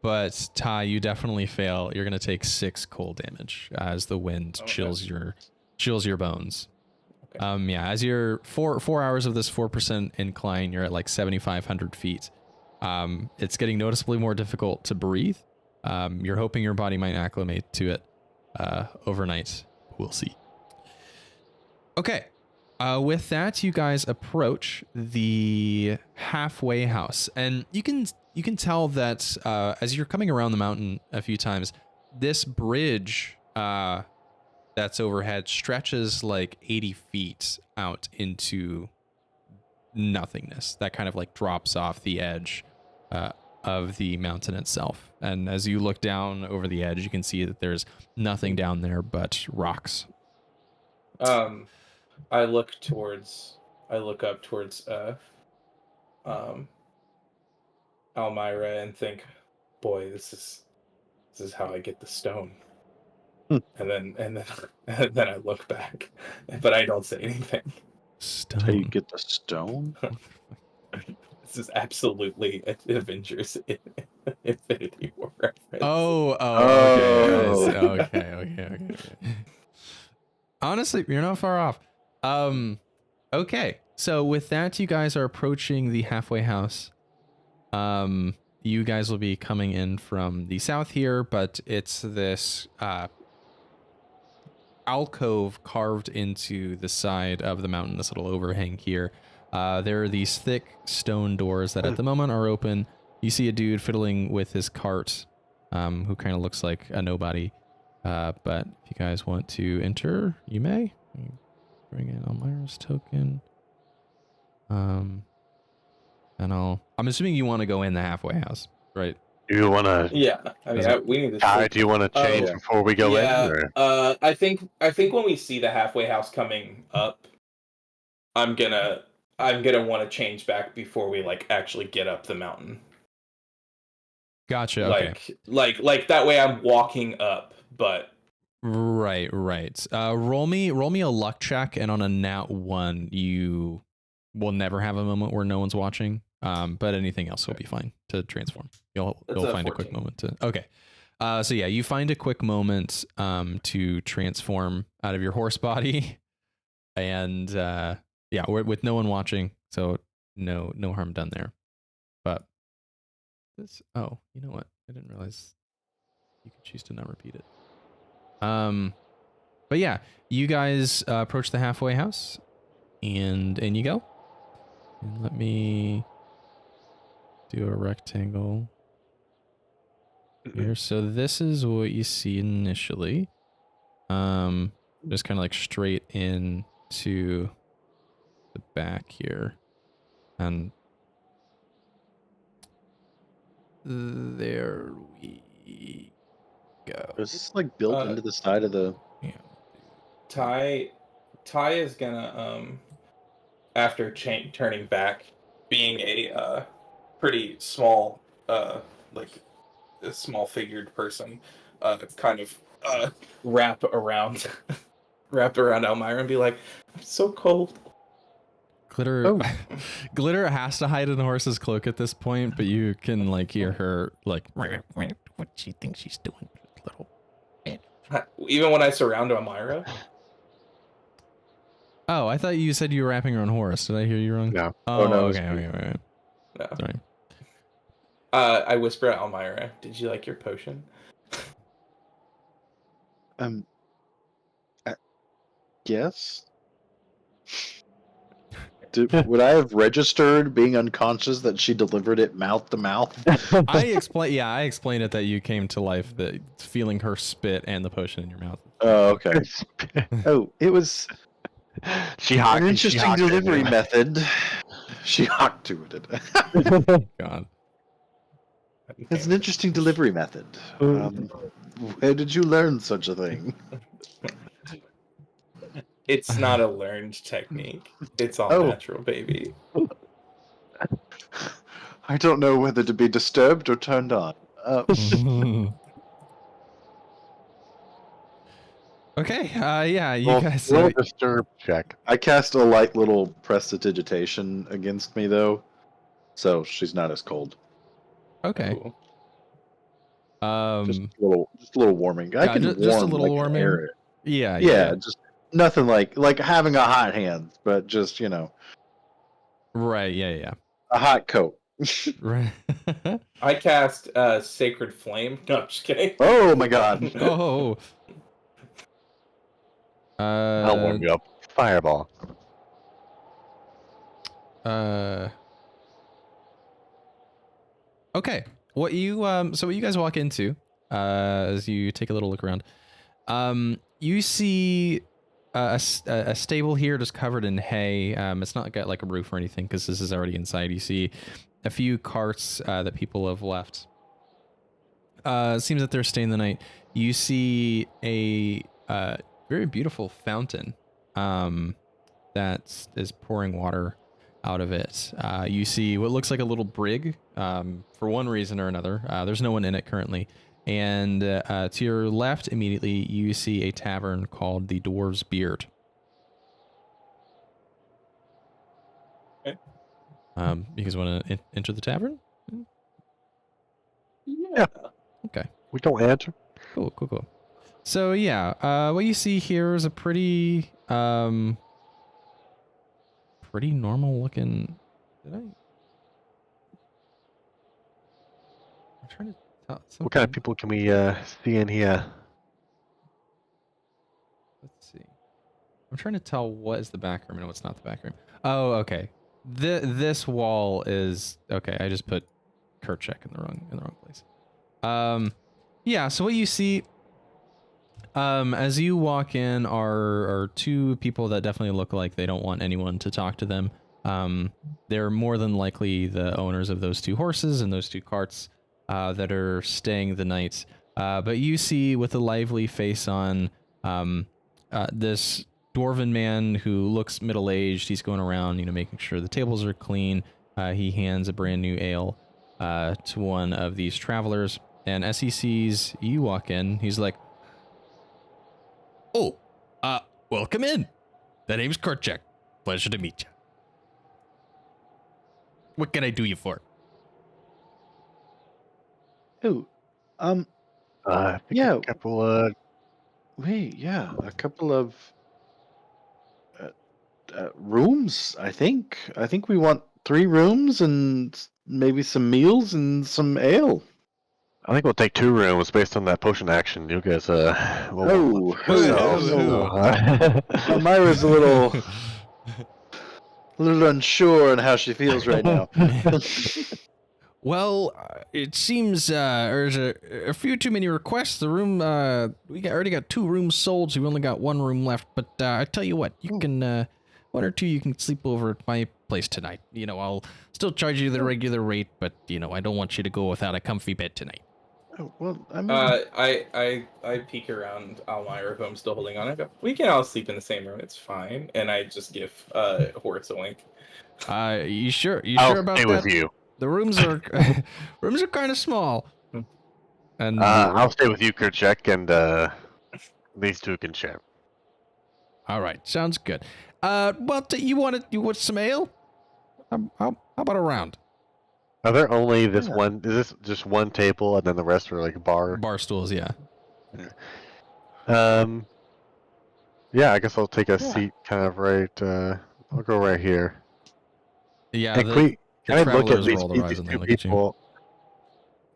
But Ty, you definitely fail. You're gonna take 6 cold damage as the wind chills your bones. Okay. As you're 4 hours of this 4% incline, you're at like 7,500 feet. It's getting noticeably more difficult to breathe. You're hoping your body might acclimate to it overnight. We'll see. Okay. With that, you guys approach the halfway house, and you can tell that as you're coming around the mountain a few times, this bridge that's overhead stretches like 80 feet out into nothingness. That kind of like drops off the edge of the mountain itself. And as you look down over the edge, you can see that there's nothing down there but rocks. I look up towards Almyre and think, boy, this is how I get the stone. And then I look back, but I don't say anything. Stone. How you get the stone? This is absolutely an Avengers Infinity War reference. Okay. Honestly, you're not far off. Okay. So with that, you guys are approaching the halfway house. You guys will be coming in from the south here, but it's this alcove carved into the side of the mountain, this little overhang here. There are these thick stone doors that at the moment are open. You see a dude fiddling with his cart, who kind of looks like a nobody. But if you guys want to enter, you may. Bring in Almyre's token. And I'm assuming you want to go in the halfway house, right? Do you want to? Yeah, I mean, we need to. Ty, do you want to change yeah. before we go in? Or? I think when we see the halfway house coming up, I'm gonna want to change back before we like actually get up the mountain. Gotcha. Okay. Like that way I'm walking up, but Right. Roll me a luck check, and on a nat 1, you will never have a moment where no one's watching. But anything else will be fine to transform. You'll find 14. A quick moment to. Okay. So yeah, you find a quick moment to transform out of your horse body, and yeah, with no one watching, so no harm done there. But this, oh, you know what? I didn't realize you could choose to not repeat it. But yeah, you guys approach the halfway house, and you go. And let me do a rectangle here. So this is what you see initially. Just kind of like straight into the back here, and there we go. Is this like built into the side of the? Yeah. Ty is gonna after turning back, being a pretty small like a small figured person, kind of wrap around Almyre and be like, I'm so cold. Glitter has to hide in the horse's cloak at this point, but you can like hear her like, what she thinks she's doing, little bitch. Even when I surround Almyre. Oh, I thought you said you were wrapping her on Horace. Did I hear you wrong? No. Oh, no. Okay. No. Sorry. I whisper at Almyre, did you like your potion? Yes. Would I have registered being unconscious that she delivered it mouth to mouth? I explained it that you came to life, that feeling her spit and the potion in your mouth. Oh, okay. Oh, it was an interesting delivery method. She hocked to it. God. It's an interesting delivery method. Where did you learn such a thing? It's not a learned technique. It's all natural, baby. I don't know whether to be disturbed or turned on. Okay, yeah, you guys... Roll a disturb check. I cast a light little prestidigitation against me, though, so she's not as cold. Okay. Cool. Just a little warming. I can just warm, a little like, warming. Air. Yeah. Just nothing like having a hot hand, but just Right. Yeah. a hot coat. Right. I cast Sacred Flame. No, I'm just kidding. Oh my god. Oh. I'll warm you up. Fireball. Okay. What you guys walk into, as you take a little look around, you see a stable here just covered in hay. It's not got like a roof or anything because this is already inside. You see a few carts that people have left. It seems that they're staying the night. You see a very beautiful fountain that is pouring water out of it. You see what looks like a little brig for one reason or another. There's no one in it currently. And to your left immediately, you see a tavern called the Dwarves Beard. Okay. You guys want to enter the tavern? Yeah. Okay. We don't answer. Cool. So yeah, what you see here is a pretty normal looking. I'm trying to tell something. What kind of people can we see in here? Let's see. I'm trying to tell what is the back room and what's not the back room. Oh, okay. This wall is okay. I just put Kerchak in the wrong place. Yeah. So what you see, as you walk in, are two people that definitely look like they don't want anyone to talk to them. They're more than likely the owners of those two horses and those two carts. that are staying the night. But you see with a lively face on this dwarven man who looks middle-aged. He's going around, making sure the tables are clean. He hands a brand new ale to one of these travelers. And as he sees you walk in, he's like, "Oh, welcome in. The name's Korchak. Pleasure to meet you. What can I do you for?" Oh, I think yeah. a couple of A couple of rooms. I think we want 3 rooms and maybe some meals and some ale. I think we'll take 2 rooms based on that potion action. You guys, Oh, Almyre's a little unsure on how she feels right now. Well, it seems there's a few too many requests. The room, already got 2 rooms sold, so we only got 1 room left. But I tell you what, you can 1 or 2 you can sleep over at my place tonight. I'll still charge you the regular rate, but I don't want you to go without a comfy bed tonight. Oh, well, I mean, I peek around Almyre, who I'm still holding on. I go, we can all sleep in the same room. It's fine. And I just give Horace a wink. You sure? I'll Sure about stay that? with you. The rooms are kind of small. And I'll stay with you, Kerchek, and these 2 can share. all right, sounds good. Well, you want some ale? How about a round? Are there only this Yeah. one? Is this just 1 table, and then the rest are like bar? Bar stools, yeah. Yeah, I guess I'll take a seat, kind of right. I'll go right here. Yeah, And the can I look at travelers these, roll their these eyes and they 2 look at you. people?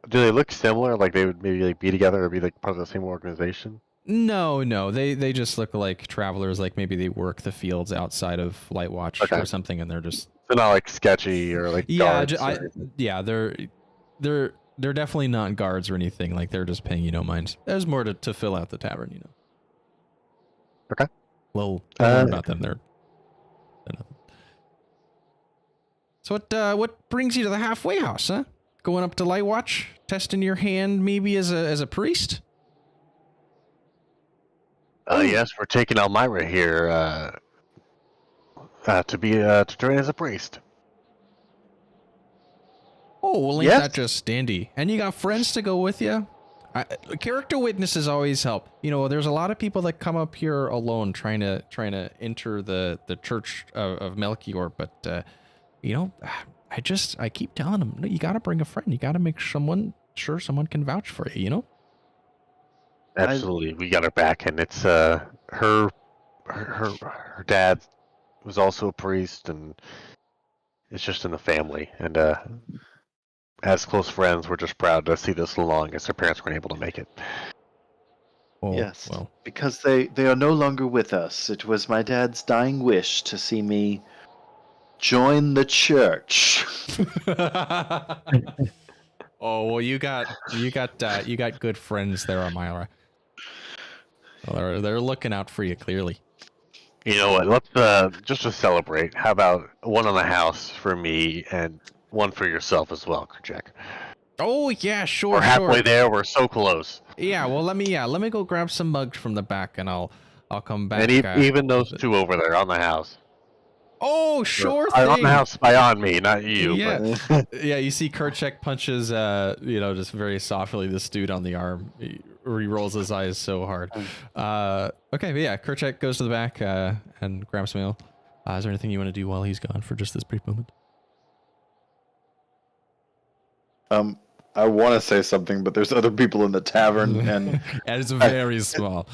Do they look similar? Like they would maybe like be together or be like part of the same organization? No, they just look like travelers. Like maybe they work the fields outside of Lightwatch Okay. or something, and they're just They're not like sketchy or like guards. they're definitely not guards or anything. Like they're just paying you no mind. There's more to fill out the tavern, Okay. Well, don't worry about them. They're nothing. So what brings you to the halfway house, huh? Going up to Lightwatch, testing your hand maybe as a priest? Yes, we're taking Almyre here to join as a priest. Oh, well, ain't Yes. that just dandy? And you got friends to go with you? Character witnesses always help. There's a lot of people that come up here alone trying to enter the church of Melchior, but I keep telling them, no, you got to bring a friend. You got to make sure someone can vouch for you. Absolutely, we got her back, and it's her dad was also a priest, and it's just in the family. And as close friends, we're just proud to see this along, as her parents weren't able to make it. Oh, yes, well, because they are no longer with us. It was my dad's dying wish to see me join the church. Oh, well, you got good friends there, Almyre. Well, they're looking out for you, clearly. You know what? Let's just to celebrate. How about 1 on the house for me and 1 for yourself as well, Kerchek? Oh yeah, sure. We're halfway sure. there. We're so close. Yeah, well, let me go grab some mugs from the back, and I'll come back. And even those 2 over there on the house. Oh, sure On thing. the house by on me, not you. Yeah. But... Yeah, you see Kerchek punches, just very softly this dude on the arm. He rolls his eyes so hard. Okay, but yeah, Kerchek goes to the back and grabs some ale. Is there anything you want to do while he's gone for just this brief moment? I want to say something, but there's other people in the tavern, and it's very small.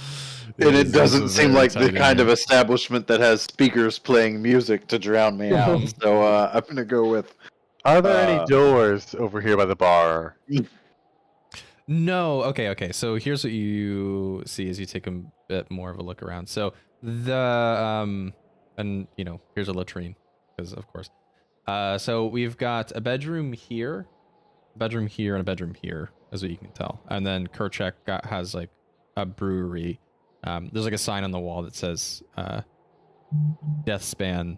it doesn't seem like the kind of of establishment that has speakers playing music to drown me out. So I'm gonna go with. Are there any doors over here by the bar? No. Okay. So here's what you see as you take a bit more of a look around. So the here's a latrine, because of course. So we've got a bedroom here, and a bedroom here, as what you can tell. And then Kerchek has like a brewery. There's like a sign on the wall that says Deathspan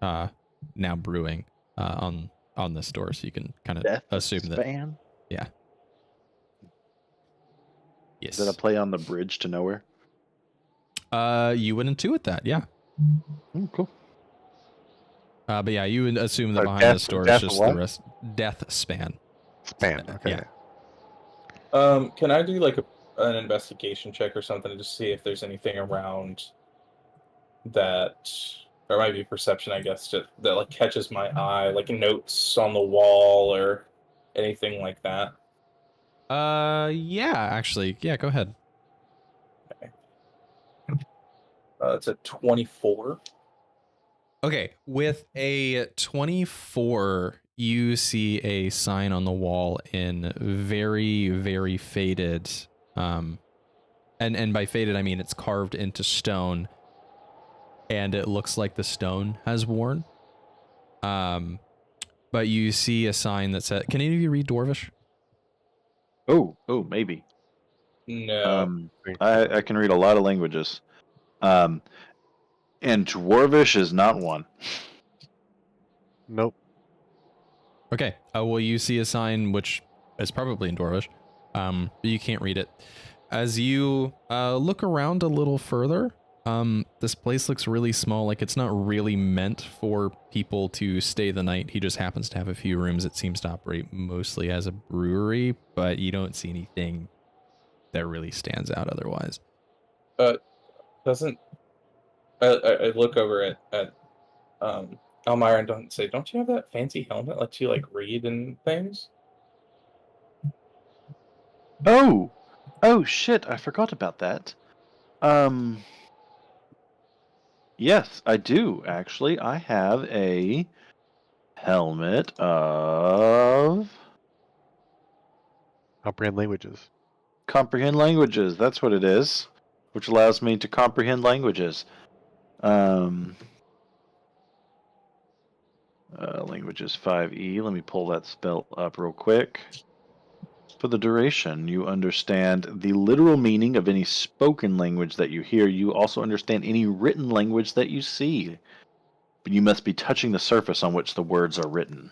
now brewing on this door, so you can kind of assume that. Span? Yeah. Yes. Is that a play on the bridge to nowhere? You would intuit that, yeah. Cool. But yeah, you would assume that So behind death- this door is death just what? the rest. Death span. Span. Okay. Yeah. Can I do like an investigation check or something to just see if there's anything around that, or it might be perception, I guess, that like catches my eye, like notes on the wall or anything like that? Yeah, actually, yeah. Go ahead. It's a 24. Okay, with a 24, you see a sign on the wall in very, very faded, and by faded I mean it's carved into stone, and it looks like the stone has worn. But you see a sign that says, "Can any of you read Dwarvish?" Oh, maybe. No. I can read a lot of languages. And Dwarvish is not one. Nope. Okay. Well, you see a sign which is probably in Dwarvish, but you can't read it. As you look around a little further, this place looks really small. Like it's not really meant for people to stay the night. He just happens to have a few rooms. It seems to operate mostly as a brewery, but you don't see anything that really stands out otherwise. Doesn't I look over at Almyre and don't say, don't you have that fancy helmet that lets you like read and things? Oh shit! I forgot about that. Yes, I do actually. I have a helmet of Comprehend languages. comprehend languages. That's what it is, which allows me to comprehend languages. Languages 5e. Let me pull that spell up real quick. For the duration, you understand the literal meaning of any spoken language that you hear. You also understand any written language that you see. But you must be touching the surface on which the words are written.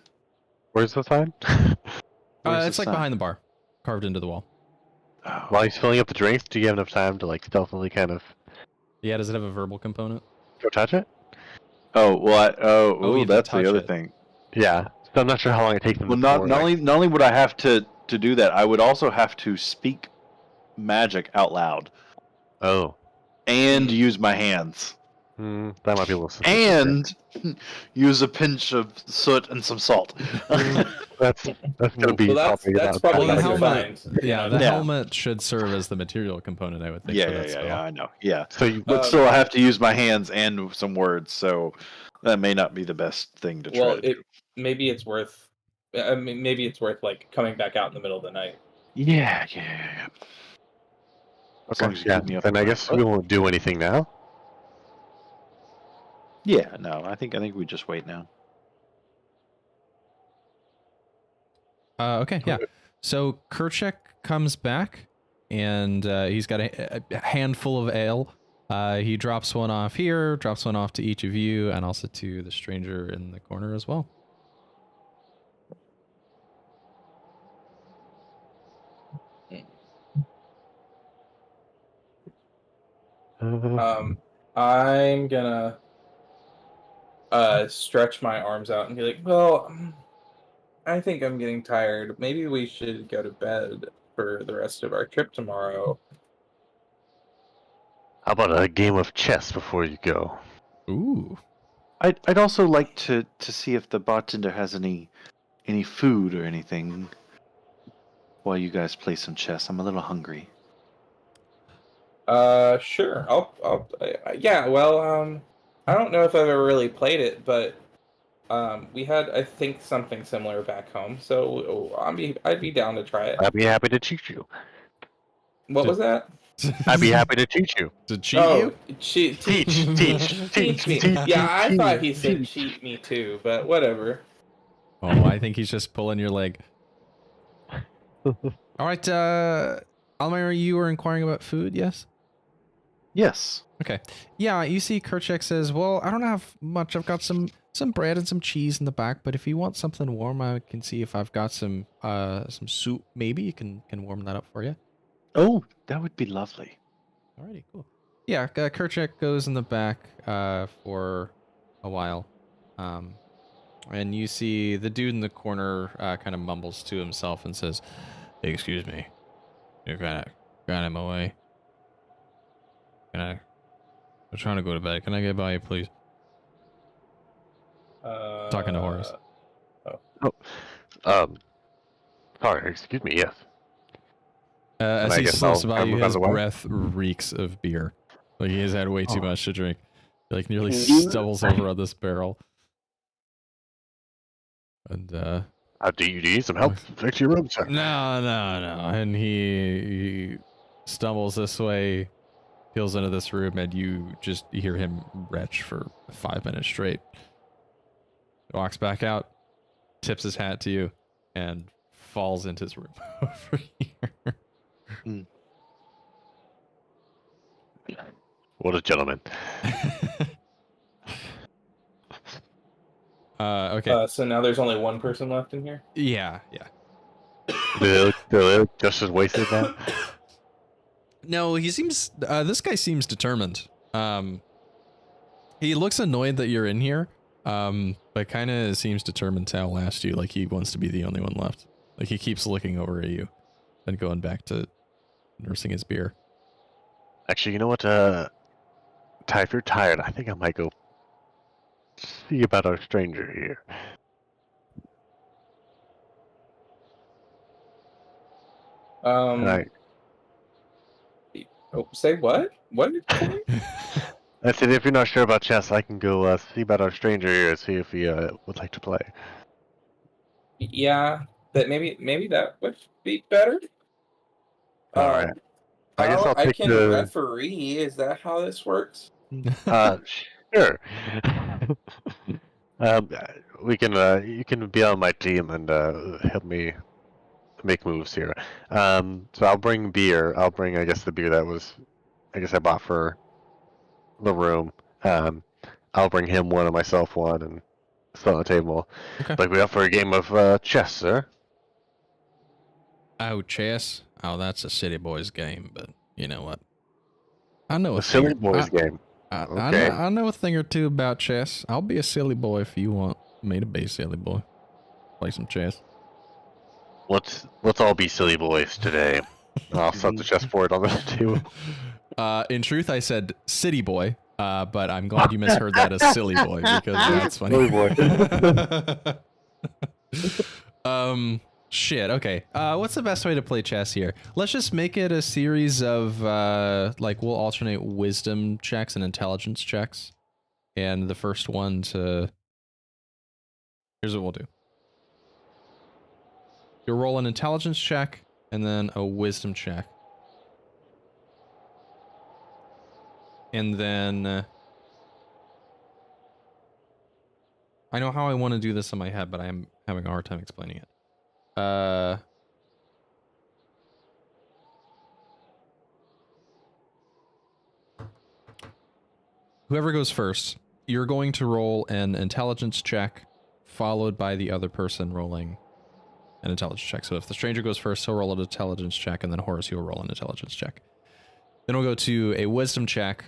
Where's the sign? Where's It's the like sign? behind the bar, carved into the wall. Oh. While he's filling up the drinks, do you have enough time to like stealthily kind of Yeah, does it have a verbal component? go touch it? Oh, well, you have to that's touch the other it. thing. Yeah. So I'm not sure how long it takes them Well, to not pour, like- only would I have to do that, I would also have to speak magic out loud Oh. and use my hands That might be a little suspicious. and use a pinch of soot and some salt. That's gonna be Well, that's about probably Well, the not helmet, defined. yeah, the Yeah. helmet should serve as the material component, I would think. for that spell. I know. Yeah, So you, but still, I have to use my hands and some words, so that may not be the best thing to try Well, to do. maybe it's worth. I mean, maybe it's worth like coming back out in the middle of the night. Yeah. As long okay, as you yeah. keep me up Then on I my guess foot. we won't do anything now. Yeah, no, I think we just wait now. Okay, yeah. So Kerchak comes back, and he's got a handful of ale. He drops one off here, drops one off to each of you, and also to the stranger in the corner as well. I'm gonna stretch my arms out and be like, well, I think I'm getting tired. Maybe we should go to bed for the rest of our trip tomorrow. How about a game of chess before you go? Ooh. I'd also like to see if the bartender has any food or anything while you guys play some chess. I'm a little hungry. Sure. Yeah, well, I don't know if I've ever really played it, but we had, I think, something similar back home, so I'd be down to try it. I'd be happy to teach you. What was that? I'd be happy to teach you. To cheat you? Teach me. teach, Yeah, I thought he teach, said teach. cheat me too, but whatever. Oh, I think he's just pulling your leg. All right, Almyre, you were inquiring about food, yes? Yes. Okay. Yeah, you see Kerchak says, well, I don't have much. I've got some bread and some cheese in the back, but if you want something warm, I can see if I've got some soup. Maybe you can warm that up for you. Oh, that would be lovely. Alrighty, cool. Yeah, Kerchak goes in the back for a while. And you see the dude in the corner kind of mumbles to himself and says, "Hey, excuse me. You got him away. I'm trying to go to bed. Can I get by you, please?" Talking to Horace. Sorry, excuse me, yes. As he slips by you, his breath reeks of beer. Like he has had way too much to drink. He like nearly stumbles over on this barrel. And do you need some help? Fix your room, sir. No. And he stumbles this way, peels into this room, and you just hear him retch for 5 minutes straight. He walks back out, tips his hat to you, and falls into his room over here. What a gentleman. Okay. So now there's only one person left in here? Yeah. Do they look just as wasted now? No, he seems, this guy seems determined. He looks annoyed that you're in here, but kind of seems determined to outlast you, like he wants to be the only one left. Like he keeps looking over at you and going back to nursing his beer. Actually, you know what, Ty, if you're tired, I think I might go see about our stranger here. Say what? What did you say? I said, if you're not sure about chess, I can go see about our stranger here and see if he would like to play. Yeah, that maybe that would be better. All right. I guess I'll I take can the referee. Is that how this works? Sure. We can. You can be on my team and help me make moves here. So I'll bring beer. I'll bring, I guess, the beer that was, I guess, I bought for the room. I'll bring him one and myself one, and sit on the table. Okay. Like we up for a game of chess, sir. Oh, chess? Oh, that's a city boys game, but you know what? I know A silly boys game. Okay. I know a thing or two about chess. I'll be a silly boy if you want me to be a silly boy. Play some chess. Let's all be silly boys today. I'll set the chessboard on the table. In truth, I said city boy, but I'm glad you misheard that as silly boy because that's funny. Silly boy. Shit. Okay. What's the best way to play chess here? Let's just make it a series of like we'll alternate wisdom checks and intelligence checks, and the first one to. Here's what we'll do. You'll roll an intelligence check and then a wisdom check. And then I know how I want to do this in my head, but I'm having a hard time explaining it. Whoever goes first, you're going to roll an intelligence check, followed by the other person rolling an intelligence check. So if the stranger goes first, he'll roll an intelligence check, and then Horace, you'll roll an intelligence check. Then we'll go to a wisdom check.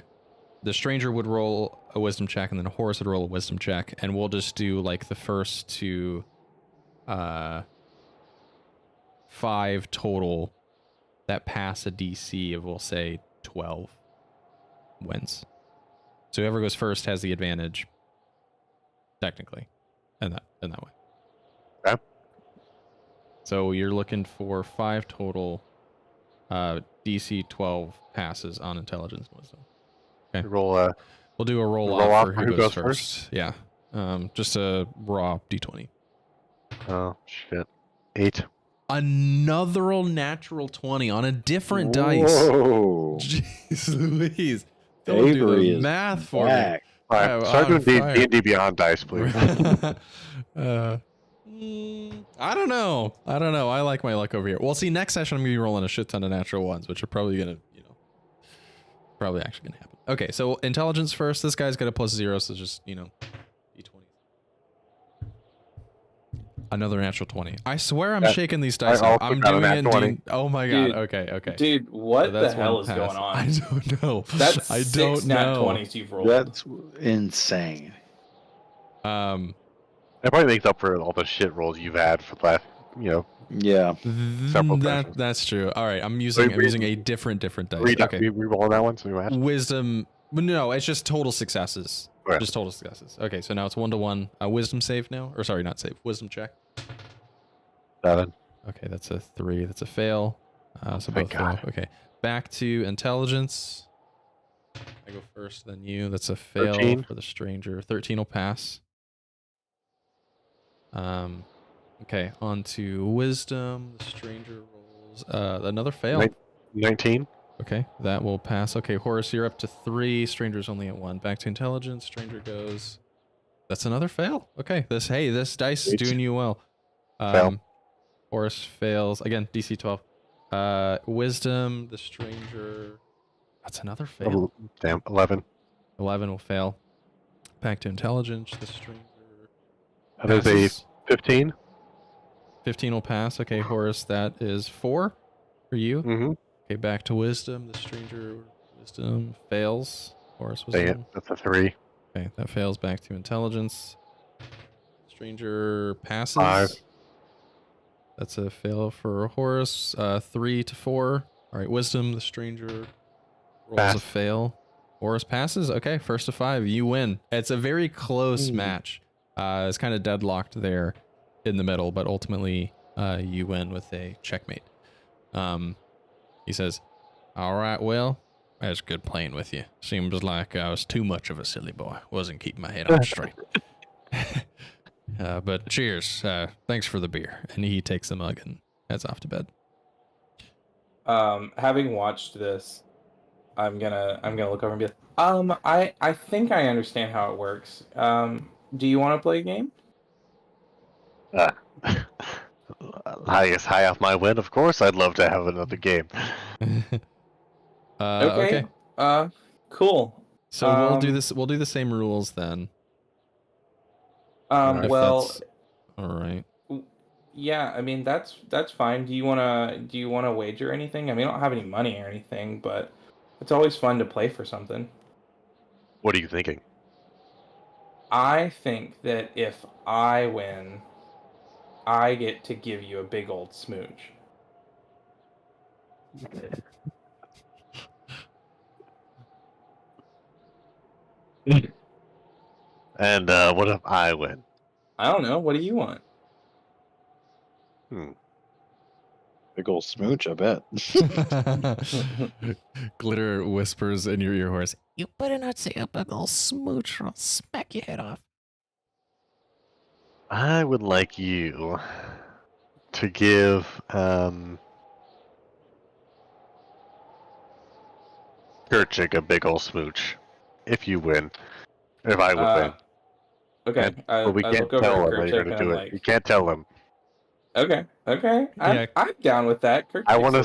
The stranger would roll a wisdom check, and then Horace would roll a wisdom check, and we'll just do like the first to 5 total that pass a DC of, we'll say, 12 wins. So whoever goes first has the advantage, technically, in that way. Okay. So you're looking for 5 total DC 12 passes on intelligence and wisdom. Okay. We'll do a roll off for who goes first. Yeah. Just a raw D20. Oh shit. 8. Another natural 20 on a different dice. Whoa. Jeez Louise. Don't do the math for me. All right, start doing D&D Beyond dice, please. I don't know. I like my luck over here. Well, see, next session I'm going to be rolling a shit ton of natural ones, which are probably going to, probably actually going to happen. Okay, so intelligence first. This guy's got a +0, so just, D20. Another natural 20. I swear I'm shaking these I dice out. also I'm got a doing nat it. 20. Oh my Dude, god. Okay. Dude, what So the that's hell one is pass. going on? I don't know. That's I 6 don't nat know. 20s you've rolled. That's insane. That probably makes up for all the shit rolls you've had for the last, Yeah. several sessions. That's true. All right, I'm using a different dice. Okay. Re-roll that one, so we match. Wisdom. No, it's just total successes. Okay. Just total successes. Okay, so now it's 1-to-1. Wisdom save now, or sorry, not save. Wisdom check. 7. Okay, that's a 3. That's a fail. So thank both fail. God. Okay, back to intelligence. I go first, then you. That's a fail 13. for the stranger. 13 will pass. Okay, on to wisdom. The stranger rolls another fail. 19. Okay, that will pass. Okay, Horace, you're up to 3. Stranger's only at 1. Back to intelligence. Stranger goes. That's another fail. Okay, this dice is doing you well. Fail. Horace fails again. DC 12. Wisdom. The stranger. That's another fail. Damn, 11. 11 will fail. Back to intelligence. The stranger. There's a passes. 15. 15 will pass. Okay, Horace, that is 4 for you. Mm-hmm. Okay, back to wisdom. The stranger wisdom fails. Horace Dang wisdom. it, that's a 3. Okay, that fails. Back to intelligence. Stranger passes. 5. That's a fail for Horace. 3 to 4. All right, wisdom. The stranger rolls Pass. a fail. Horace passes. Okay, first to 5. You win. It's a very close match. It's kind of deadlocked there in the middle, but ultimately you win with a checkmate. He says, all right, well, that's good playing with you. Seems like I was too much of a silly boy. Wasn't keeping my head on straight. But cheers. Thanks for the beer. And he takes the mug and heads off to bed. Having watched this, I'm gonna look over and be like, I think I understand how it works. Do you want to play a game? Highest high off my win, of course. I'd love to have another game. Okay. Cool. So we'll do this. We'll do the same rules then. Alright. Well, all right. yeah. I mean, that's fine. Do you wanna wager anything? I mean, I don't have any money or anything, but it's always fun to play for something. What are you thinking? I think that if I win, I get to give you a big old smooch. And what if I win? I don't know. What do you want? Big old smooch, I bet. Glitter whispers in your ear, Horace. You better not say a big ol' smooch or I'll smack your head off. I would like you to give Kurchik a big ol' smooch if you win. If I would win. Okay. But we I can't look over tell at him that you're Kurchik going to and do I'm it. like, You can't tell him. Okay. Yeah. I'm down with that. I want to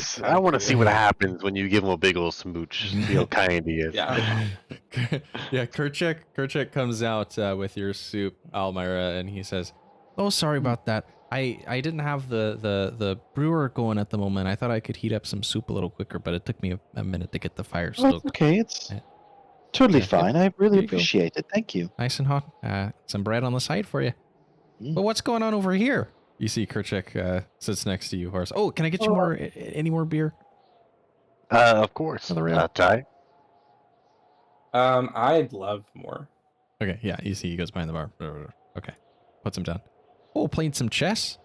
see what happens when you give him a big ol' smooch. See how kind he is. Yeah. Yeah, Kurchik comes out with your soup, Almyre, and he says, "Oh, sorry about that. I didn't have the brewer going at the moment. I thought I could heat up some soup a little quicker, but it took me a minute to get the fire Oh, stoked. it's okay. It's Yeah. totally Yeah, fine. I really Here you go. appreciate it. Thank you. Nice and hot. Some bread on the side for you. But what's going on over here?" You see Kurchik sits next to you, Horace. Oh, can I get you any more beer? Of course. Another ale? Ty? I'd love more. Okay, yeah, you see he goes behind the bar. Okay, puts him down. Oh, playing some chess?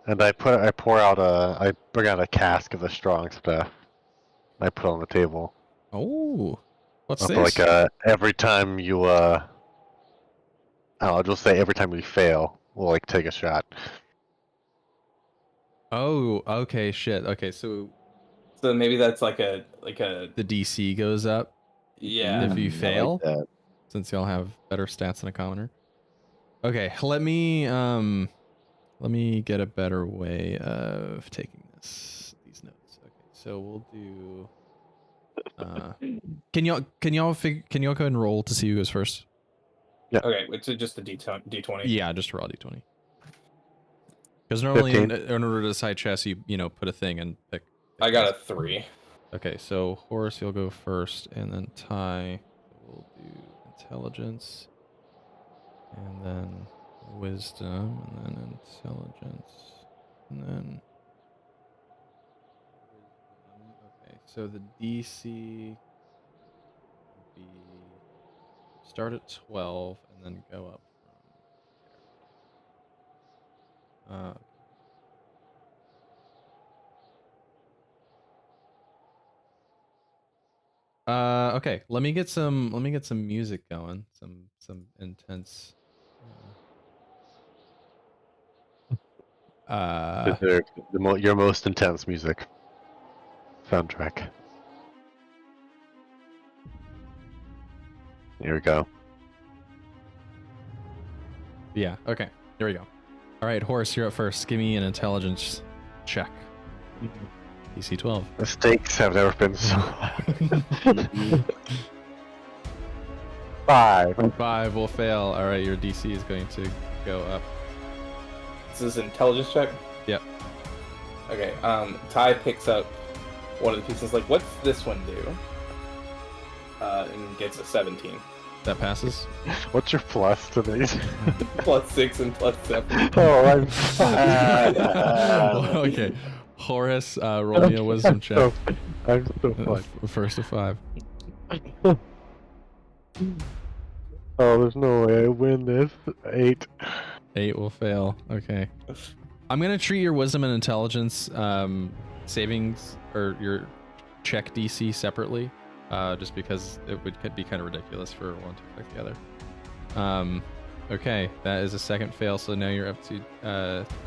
And I bring out a cask of the strong stuff. I put it on the table. Oh, what's I'll this? put, like every time you I'll just say every time we fail, we'll like take a shot. Oh, okay, shit. Okay, so maybe that's like a the DC goes up yeah. if you I fail, like that. since y'all have better stats than a commoner. Okay, let me get a better way of taking these notes. Okay, so we'll do. Can y'all go ahead and roll to see who goes first? Okay, it's just a D20. Yeah, just roll D20. Because normally in 15. order to decide chess, you put a thing and pick. I got a 3. Okay, so Horace, you'll go first, and then Ty will do intelligence, and then wisdom, and then intelligence, and then wisdom. Okay, so the DC would be start at 12 and then go up from there. Okay. Let me get some music going. Some intense. Your most intense music soundtrack. Here we go. Yeah. Okay. Here we go. All right, Horace, you're up first. Give me an intelligence check. DC 12. The stakes have never been so high. 5. 5 will fail. All right, your DC is going to go up. This is an intelligence check? Yep. Okay, Ty picks up one of the pieces, like, what's this one do? And gets a 17. That passes. What's your plus to these? +6 and +7. Oh, I'm fine. Okay. Horace, roll me a wisdom check. I'm so fine. First of 5. Oh, there's no way I win this. 8. 8 will fail. Okay. I'm gonna treat your wisdom and intelligence savings or your check DC separately, just because it could be kind of ridiculous for one to affect the other. Okay, that is a second fail, so now you're up to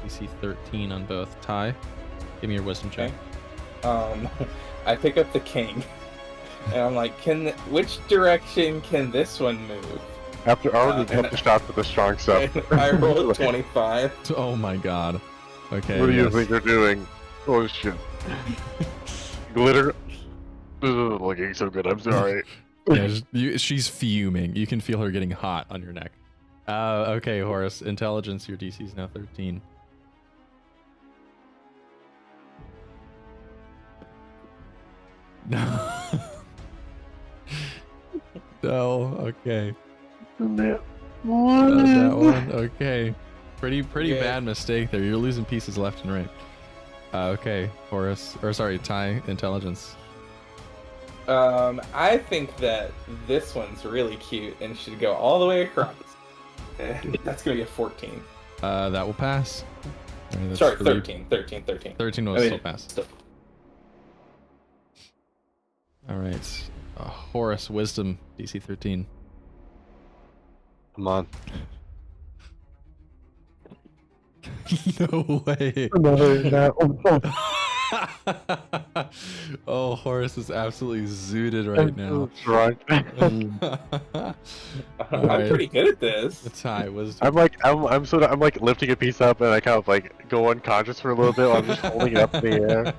DC 13 on both. Ty, give me your wisdom check. I pick up the king, and I'm like, which direction can this one move? After already hit the shot with the strong stuff. I rolled 25. Oh my god. Okay. What do you yes. think you're doing? Oh shit. Glitter. This isn't looking so good, I'm sorry. Yeah, she's fuming. You can feel her getting hot on your neck. Okay, Horace. Intelligence, your DC is now 13. No. No, okay. That That one, okay. Pretty Yeah. bad mistake there. You're losing pieces left and right. Okay, Horace, or sorry, Ty, intelligence. I think that this one's really cute and should go all the way across. That's gonna be a 14. That will pass. I mean, that's Sorry, 3. 13. 13 will still pass. All right, Horace, wisdom, DC 13. Come on. No way. No. Oh, Horace is absolutely zooted right now. Drunk. I'm pretty good at this. Ty, wisdom. I'm like lifting a piece up and I kind of like go unconscious for a little bit while I'm just holding it up in the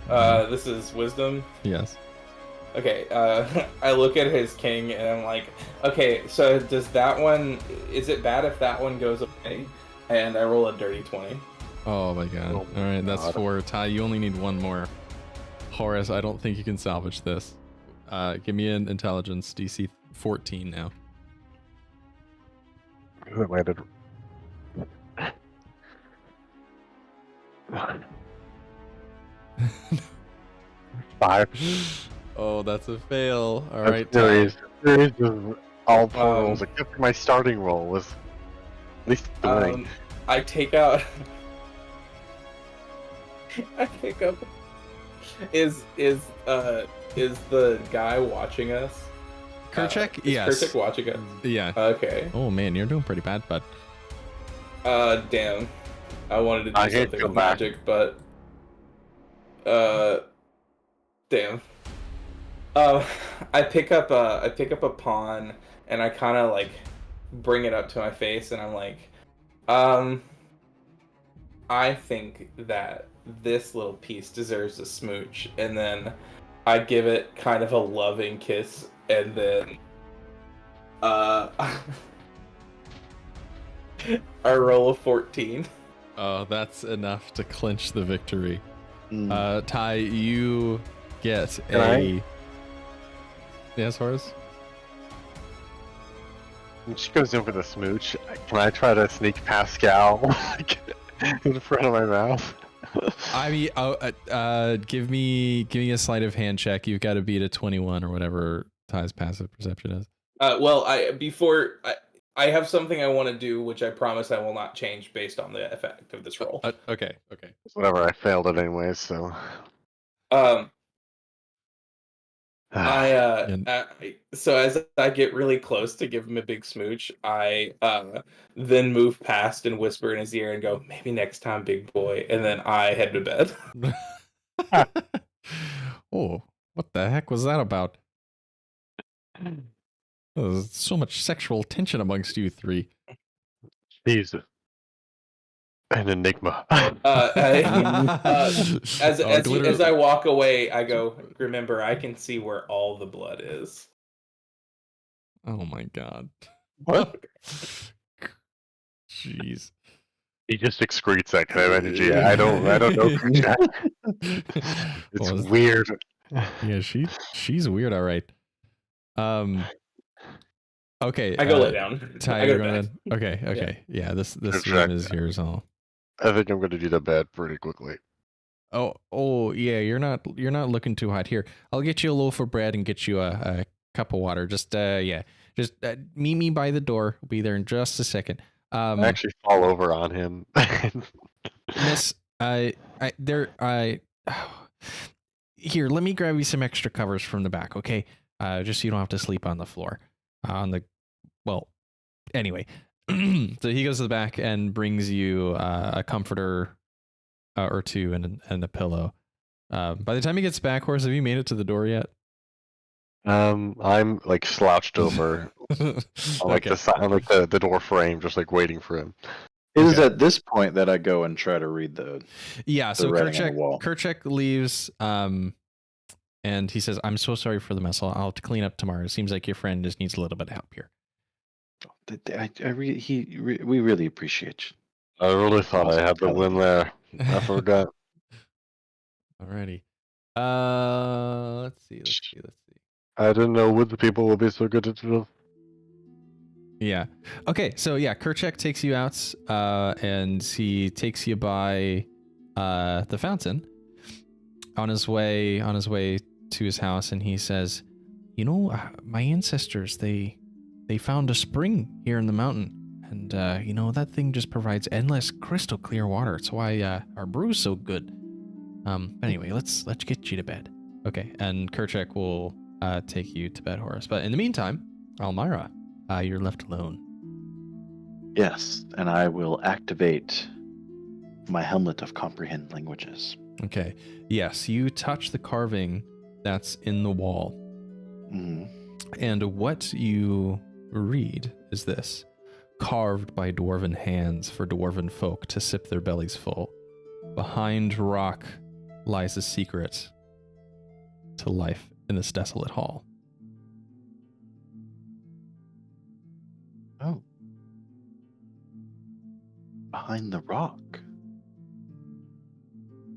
air. This is wisdom. Yes. Okay, I look at his king and I'm like, okay, so is it bad if that one goes away? And I roll a dirty 20. Oh my god. Oh All right, that's God. 4. Ty, you only need one more. Horace, I don't think you can salvage this. Give me an intelligence, DC 14 now. That landed. 5. Oh, that's a fail. All That's right, Ty. there is just all 4 rolls, except for my starting roll was at least 3. I take out. I pick up. Is the guy watching us? Kerchak? Is Yes. Kerchak watching us? Yeah. Okay. Oh man, you're doing pretty bad, bud. Damn. I wanted to do I hate something to with go back. magic, but damn. I pick up a pawn and I kind of like bring it up to my face and I'm like, I think that this little piece deserves a smooch, and then I give it kind of a loving kiss, and then Our roll of 14. Oh, that's enough to clinch the victory. Ty, you get Yes, Horace? She goes in for the smooch. Can I try to sneak Pascal in front of my mouth? I mean, give me a sleight of hand check. You've got to beat a 21 or whatever Ty's passive perception is. Well, I have something I want to do, which I promise I will not change based on the effect of this roll. Okay. Whatever, I failed it anyways, so. So as I get really close to give him a big smooch, I then move past and whisper in his ear and go, "Maybe next time, big boy," and then I head to bed. Oh, what the heck was that about? There's so much sexual tension amongst you three. He's an enigma. As I walk away, I go, "Remember, I can see where all the blood is." Oh my god. What? Jeez. He just excretes that kind of energy. I don't know. It's weird. Yeah, she's weird, all right. Okay. I go lay down. Ty, I go you're to going bed. Okay. Yeah, this Good room check. is yours all. I think I'm gonna do the bed pretty quickly. Oh yeah, you're not looking too hot here. I'll get you a loaf of bread and get you a cup of water. Just meet me by the door. I'll be there in just a second. I actually fall over on him. Miss, here, let me grab you some extra covers from the back, okay? Just so you don't have to sleep on the floor. Anyway. So he goes to the back and brings you a comforter or two and a pillow. By the time he gets back, Horace, have you made it to the door yet? I'm like slouched over on the door frame, just like waiting for him. It is at this point that I go and try to read the so writing on the wall. Kerchak leaves and he says, "I'm so sorry for the mess. I'll have to clean up tomorrow. It seems like your friend just needs a little bit of help here." We really appreciate you. I really thought I had the win there. I forgot. Alrighty. Let's see. I didn't know would the people will be so good at it. Yeah. Okay. So yeah, Kerchak takes you out, and he takes you by the fountain on his way to his house, and he says, my ancestors they found a spring here in the mountain, and that thing just provides endless crystal clear water. It's why our brew's so good. Anyway, let's get you to bed. Okay, and Kerchak will take you to bed, Horace. But in the meantime, Almyre, you're left alone. Yes, and I will activate my helmet of comprehend languages. Okay. Yes, you touch the carving that's in the wall. Mm-hmm. And what you read is this: carved by dwarven hands for dwarven folk to sip their bellies full. Behind rock lies a secret to life in this desolate hall. Oh. Behind the rock.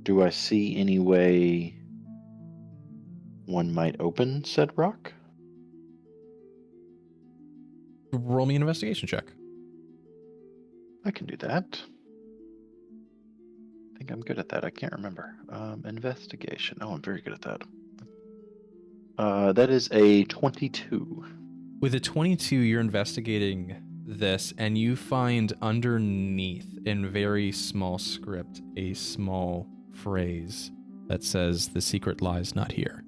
Do I see any way one might open said rock? Roll me an investigation check. I can do that. I think I'm good at that. I can't remember. Investigation. Oh, I'm very good at that. That is a 22. With a 22, you're investigating this, and you find underneath, in very small script, a small phrase that says, "The secret lies not here."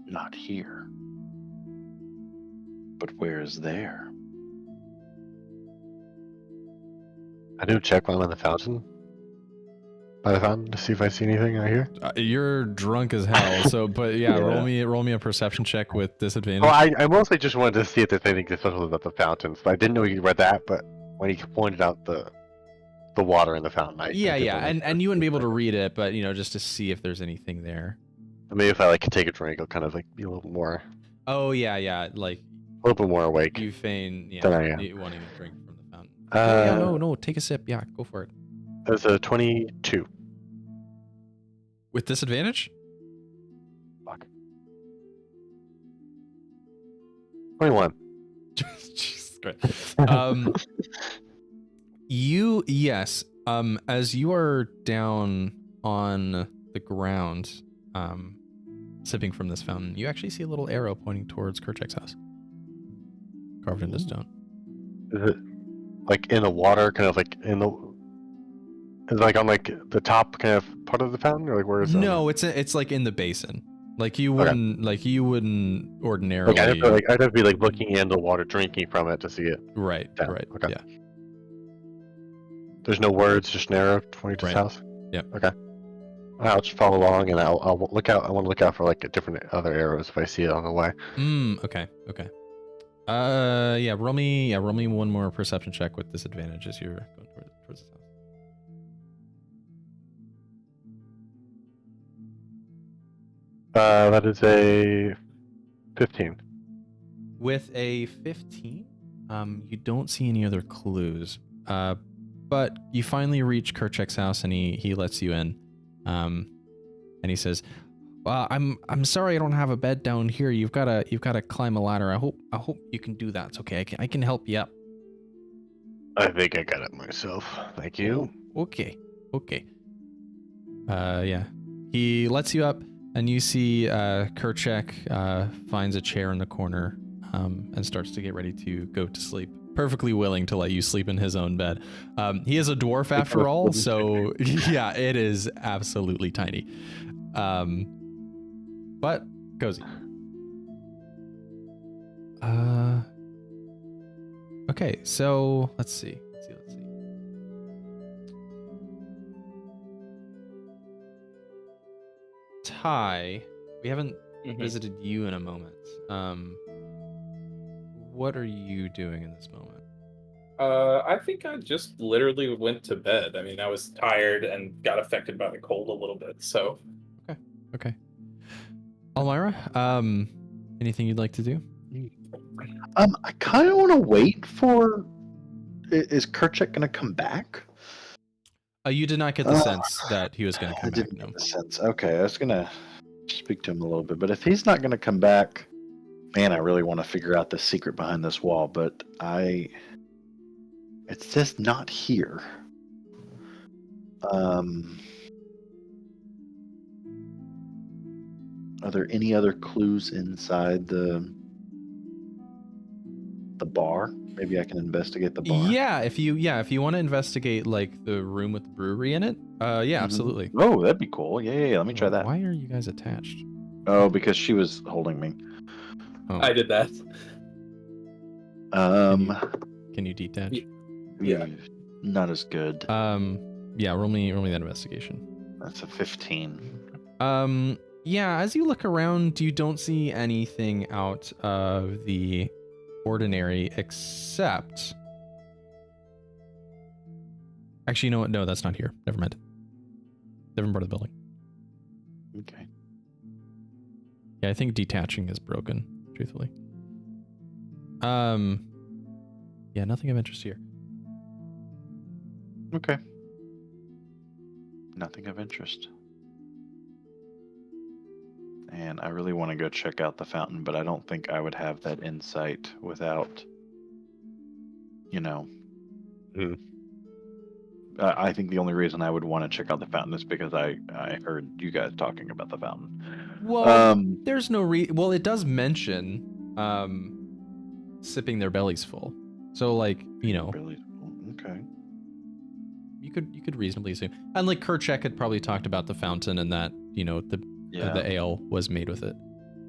Not here. But where is there? I do check while I'm in the fountain. By the fountain to see if I see anything out here. You're drunk as hell, so but yeah, Yeah. roll me a perception check with disadvantage. Well, I mostly just wanted to see if there's anything special about the fountains. I didn't know you read that, but when he pointed out the water in the fountain, and you wouldn't be able to read it, but just to see if there's anything there. Maybe if I could take a drink, I'll kind of be a little more. Oh yeah, like a little bit more awake. You feign, Than I am. wanting a drink from the fountain. No, take a sip. Yeah, go for it. That's a 22. With disadvantage? Fuck. 21. Jesus Christ. Yes. As you are down on the ground, sipping from this fountain, you actually see a little arrow pointing towards Kerchak's house, carved into stone. Is it like in the water, kind of like in the? Is it like on like the top kind of part of the fountain, or like where is it? No, it's like in the basin. Like you wouldn't ordinarily. Like I'd have to be like looking in the water, drinking from it to see it. Right. down. Right. Okay. Yeah. There's no words, just an arrow pointing to his house. Yeah. Okay. I'll just follow along, and I'll look out. I want to look out for like different other arrows if I see it on the way. Okay. Roll me one more perception check with disadvantage as you're going towards the house. That is a 15. With a 15, you don't see any other clues. But you finally reach Kerchak's house, and he lets you in. And he says, I'm sorry I don't have a bed down here. You've gotta climb a ladder. I hope you can do that. It's okay. I can help you up. I think I got it myself. Thank you. Okay. Yeah. He lets you up, and you see Kerchak finds a chair in the corner and starts to get ready to go to sleep. Perfectly willing to let you sleep in his own bed. He is a dwarf after all, so yeah, it is absolutely tiny. But cozy. Okay, so let's see. Ty, we haven't visited you in a moment. What are you doing in this moment? I think I just literally went to bed. I mean, I was tired and got affected by the cold a little bit, so. Okay. Almyre, anything you'd like to do? I kind of want to wait for. Is Kerchak gonna come back? You did not get the sense that he was going to come I back. didn't No. get the sense. Okay, I was gonna speak to him a little bit, but if he's not gonna come back, man, I really want to figure out the secret behind this wall. But it's just not here. Are there any other clues inside the bar? Maybe I can investigate the bar. Yeah, if you want to investigate like the room with the brewery in it, absolutely. Oh, that'd be cool. Yeah. Let me try that. Why are you guys attached? Oh, because she was holding me. Oh. I did that. Can you detach? Yeah. Not as good. Yeah, roll me that investigation. That's a 15. Yeah, as you look around, you don't see anything out of the ordinary except... Actually, you know what? No, that's not here. Never mind. Different part of the building. Okay. Yeah, I think detaching is broken, truthfully. Yeah, nothing of interest here. Okay. Nothing of interest. And I really want to go check out the fountain, but I don't think I would have that insight without, I think the only reason I would want to check out the fountain is because I heard you guys talking about the fountain. Well, there's no well, it does mention sipping their bellies full. So like, Really? Okay. You could reasonably assume. And like Kerchak had probably talked about the fountain and that, the ale was made with it.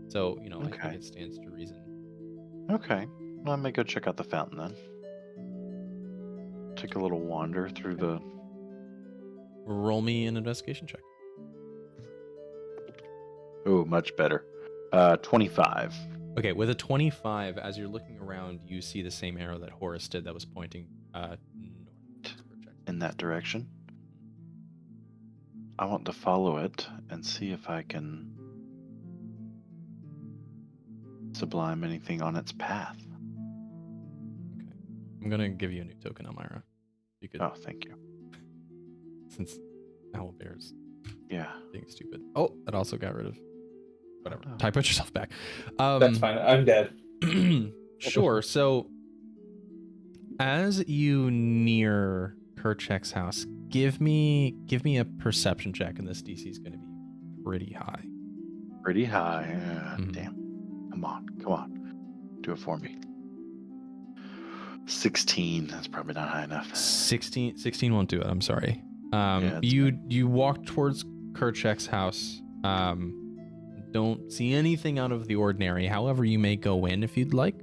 So, I think it stands to reason. Okay. Well, I may go check out the fountain then. Take a little wander through the... Roll me an investigation check. Oh, much better. 25. Okay, with a 25, as you're looking around, you see the same arrow that Horace did that was pointing north. In that direction. I want to follow it and see if I can sublime anything on its path. Okay. I'm going to give you a new token, Almyre. You could, Oh, thank you. since Owlbear's Yeah. being stupid. Oh, that also got rid of whatever. Oh. Ty, put yourself back. That's fine. I'm dead. Sure. So as you near Kerchek's house, give me a perception check, and this DC is going to be pretty high. Pretty high. Mhm. Damn. Come on. Do it for me. 16. That's probably not high enough. 16 won't do it. I'm sorry. Yeah, You walk towards Kerchek's house. Don't see anything out of the ordinary. However, you may go in if you'd like.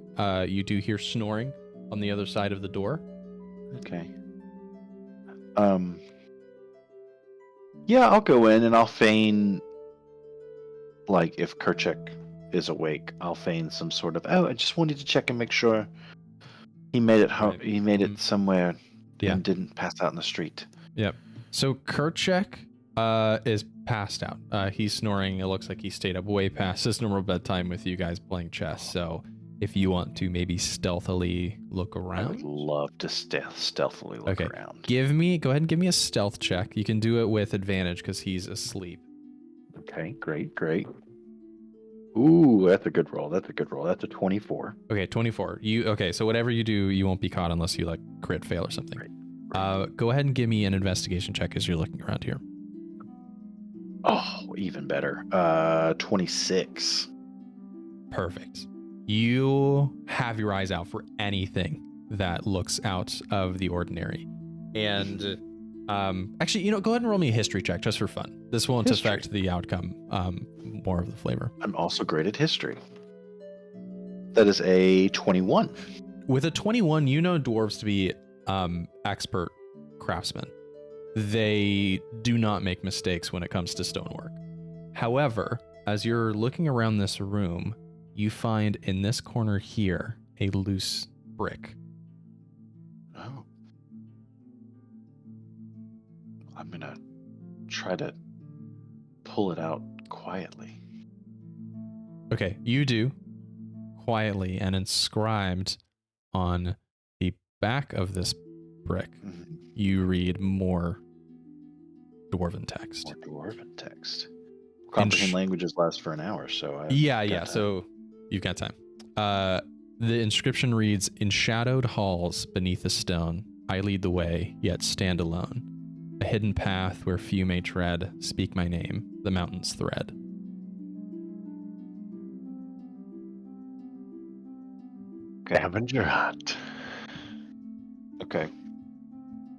You do hear snoring on the other side of the door. Okay. Yeah, I'll go in and I'll feign, like, if Kerchek is awake, I'll feign some sort of, I just wanted to check and make sure he made it home. Right. He made it somewhere Yeah. and didn't pass out in the street. Yep. So Kerchek is passed out. He's snoring. It looks like he stayed up way past his normal bedtime with you guys playing chess. So if you want to maybe stealthily look I would around. love to stealthily look Okay. around. Go ahead and give me a stealth check. You can do it with advantage because he's asleep. Okay, great. Ooh, that's a good roll. That's a 24. Okay, 24. So whatever you do, you won't be caught unless you like crit fail or something. Right. Go ahead and give me an investigation check as you're looking around here. Oh, even better. 26. Perfect. You have your eyes out for anything that looks out of the ordinary. And actually, go ahead and roll me a history check just for fun. This won't affect the outcome, more of the flavor. I'm also great at history. That is a 21. With a 21, you know dwarves to be expert craftsmen. They do not make mistakes when it comes to stonework. However, as you're looking around this room, you find in this corner here a loose brick. Oh. I'm going to try to pull it out quietly. Okay, you do quietly, and inscribed on the back of this brick, you read more dwarven text. More dwarven text. Comprehend languages last for an hour, so I so you've got time. The inscription reads, "In shadowed halls beneath a stone, I lead the way, yet stand alone. A hidden path where few may tread, speak my name, the mountain's thread." Scavenger hunt. Okay.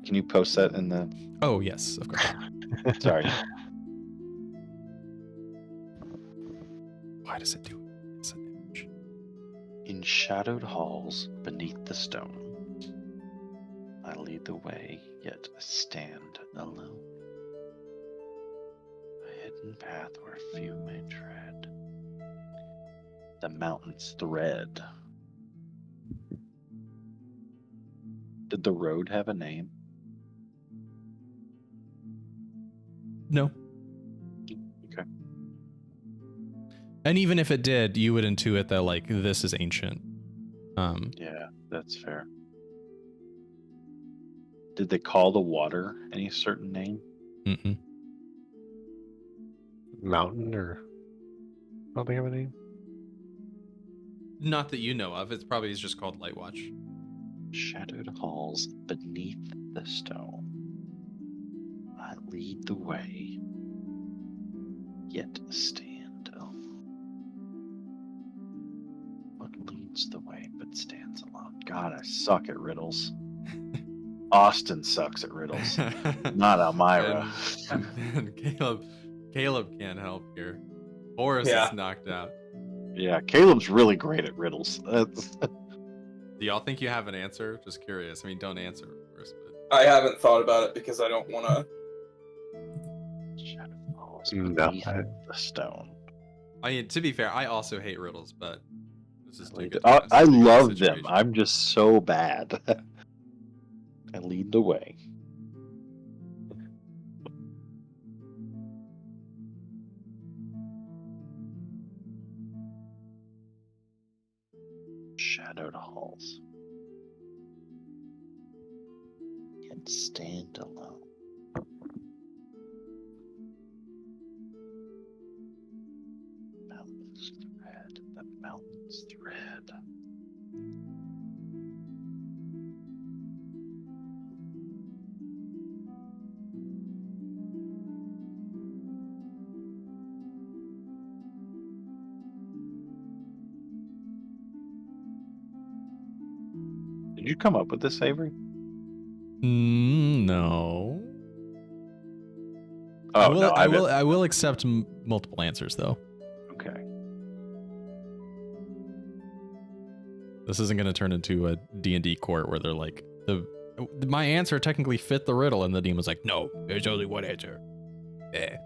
Can you post that in the... Oh, yes, of course. Sorry. Why does it do it? It's an image. In shadowed halls beneath the stone, I lead the way, yet stand alone. A hidden path where few may tread. The mountain's thread. Did the road have a name? No. Okay. And even if it did, you would intuit that, like, this is ancient. Yeah, that's fair. Did they call the water any certain name? Mm-mm. Mountain or don't they have a name? Not that you know of. It's probably just called Lightwatch. Shadowed halls beneath the stone. I lead the way, yet stand alone. What leads the way but stands alone? God, I suck at riddles. Austin sucks at riddles. Not Almyre. And Caleb can't help here. Horace is knocked out. Yeah, Caleb's really great at riddles. Do y'all think you have an answer? Just curious. I mean, don't answer, of course, but I haven't thought about it because I don't want to. Shadowed halls No. beneath the stone. I mean, to be fair, I also hate riddles, but this is too good. I love them. I'm just so bad. I lead the way. halls. Can't stand alone. Mountain's thread. The mountain's thread. Did you come up with this, Avery? No. Oh, no, no, I will accept multiple answers though. Okay. This isn't going to turn into a D&D court where they're like, my answer technically fit the riddle, and the demon's like, no, there's only one answer. A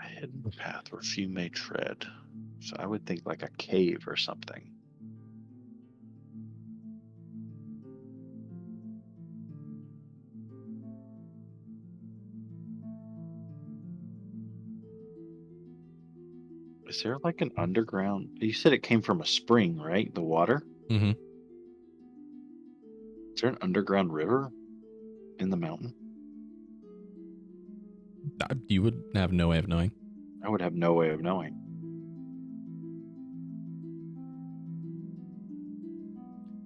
hidden path where few may tread. So I would think like a cave or something. Is there like an underground? You said it came from a spring, right? The water? Mm-hmm. Is there an underground river in the mountain? You would have no way of knowing. I would have no way of knowing.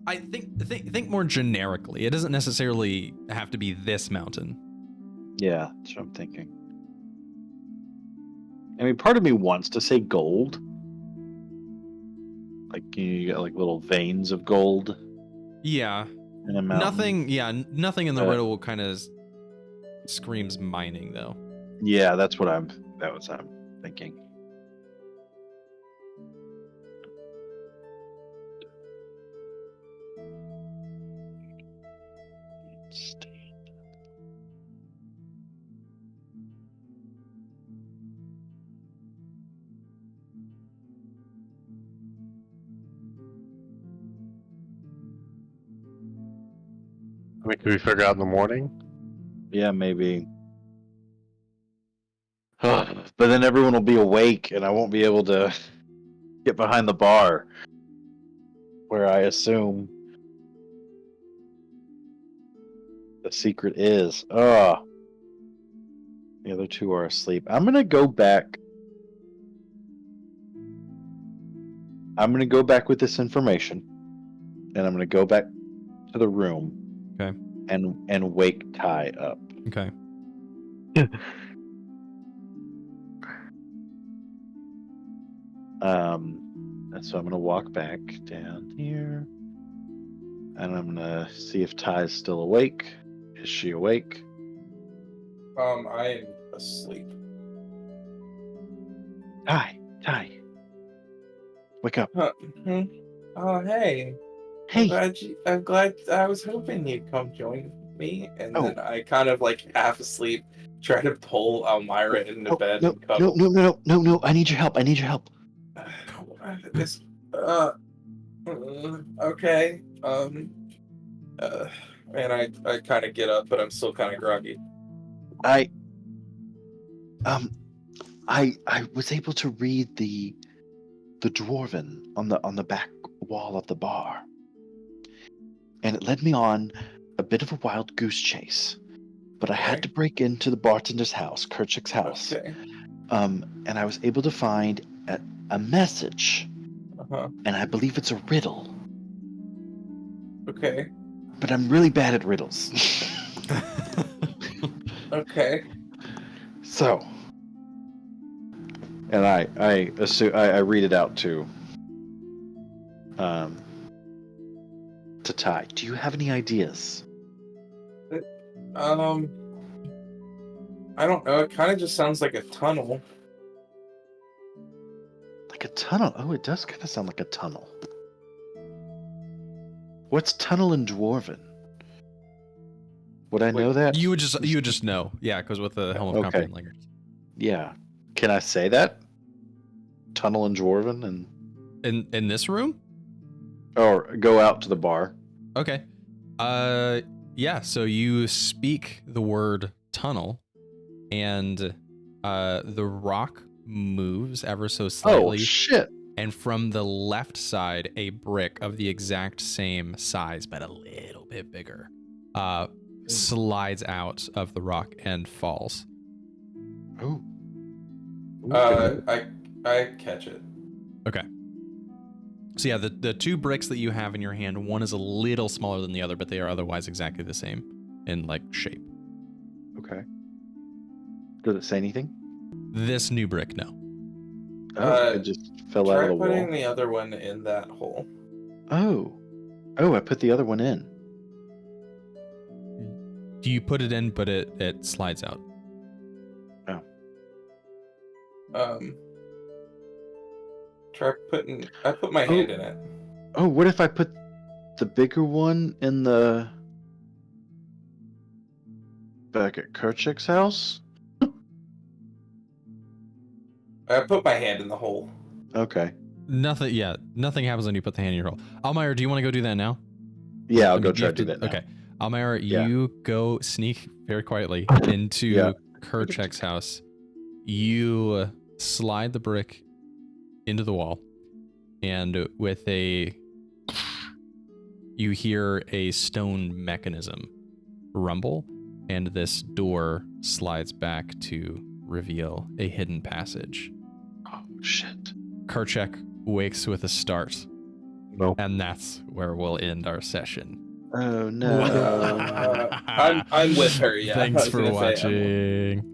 I think more generically. It doesn't necessarily have to be this mountain. Yeah, that's what I'm thinking. I mean, part of me wants to say gold. Like, you got like little veins of gold. Yeah. In a mountain. Nothing in the riddle kind of screams mining though. Yeah, that's what I'm thinking. I mean, can we figure out in the morning? Yeah, maybe. But then everyone will be awake and I won't be able to get behind the bar where I assume the secret is. The other two are asleep. I'm going to go back. I'm going to go back with this information and I'm going to go back to the room. Okay. And wake Ty up. Okay. So I'm gonna walk back down here, and I'm gonna see if Ty's still awake. Is she awake? I am asleep. Ty, wake up. Oh, hey. Hey. I'm glad. I was hoping you'd come join me, and then I kind of like half asleep, try to pull Almyre into bed. No! I need your help. Okay. And I kind of get up, but I'm still kind of groggy. I was able to read the dwarven on the back wall of the bar, and it led me on a bit of a wild goose chase. But I had to break into the bartender's house, Kerchik's house. Okay. And I was able to find a message. And I believe it's a riddle. Okay. But I'm really bad at riddles. Okay. So, and I assume I read it out to Ty. Do you have any ideas? I don't know. It kind of just sounds like a tunnel. Like a tunnel? Oh, it does kind of sound like a tunnel. What's tunnel in Dwarven? Would I know that? You would just know. Yeah, because with the Helm of Comprehend Language. Yeah. Can I say that? Tunnel in Dwarven and in this room? Or go out to the bar. Okay. Yeah, so you speak the word tunnel, and the rock moves ever so slightly. Oh, shit. and from the left side, a brick of the exact same size, but a little bit bigger, slides out of the rock and falls. Oh. I catch it. Okay. So yeah, the two bricks that you have in your hand, one is a little smaller than the other, but they are otherwise exactly the same in like shape. Okay. Does it say anything? This new brick, no. Oh, it just fell out of the Try putting wall. the other one in that hole. Oh. Oh, I put the other one in. Do you put it in, but it slides out? Try putting. I put my hand in it. Oh, what if I put the bigger one in the back at Kerchik's house? I put my hand in the hole. Okay. Nothing happens when you put the hand in your hole. Almyre, do you want to go do that now? Yeah, I'll I go mean, try to do that now. Okay. Almyre, Yeah. you go sneak very quietly into Kerchik's house. You slide the brick into the wall, and with you hear a stone mechanism rumble, and this door slides back to reveal a hidden passage. Oh, shit. Kerchik wakes with a start, No. and that's where we'll end our session. Oh, no. I'm with her. Yeah. Thanks for watching.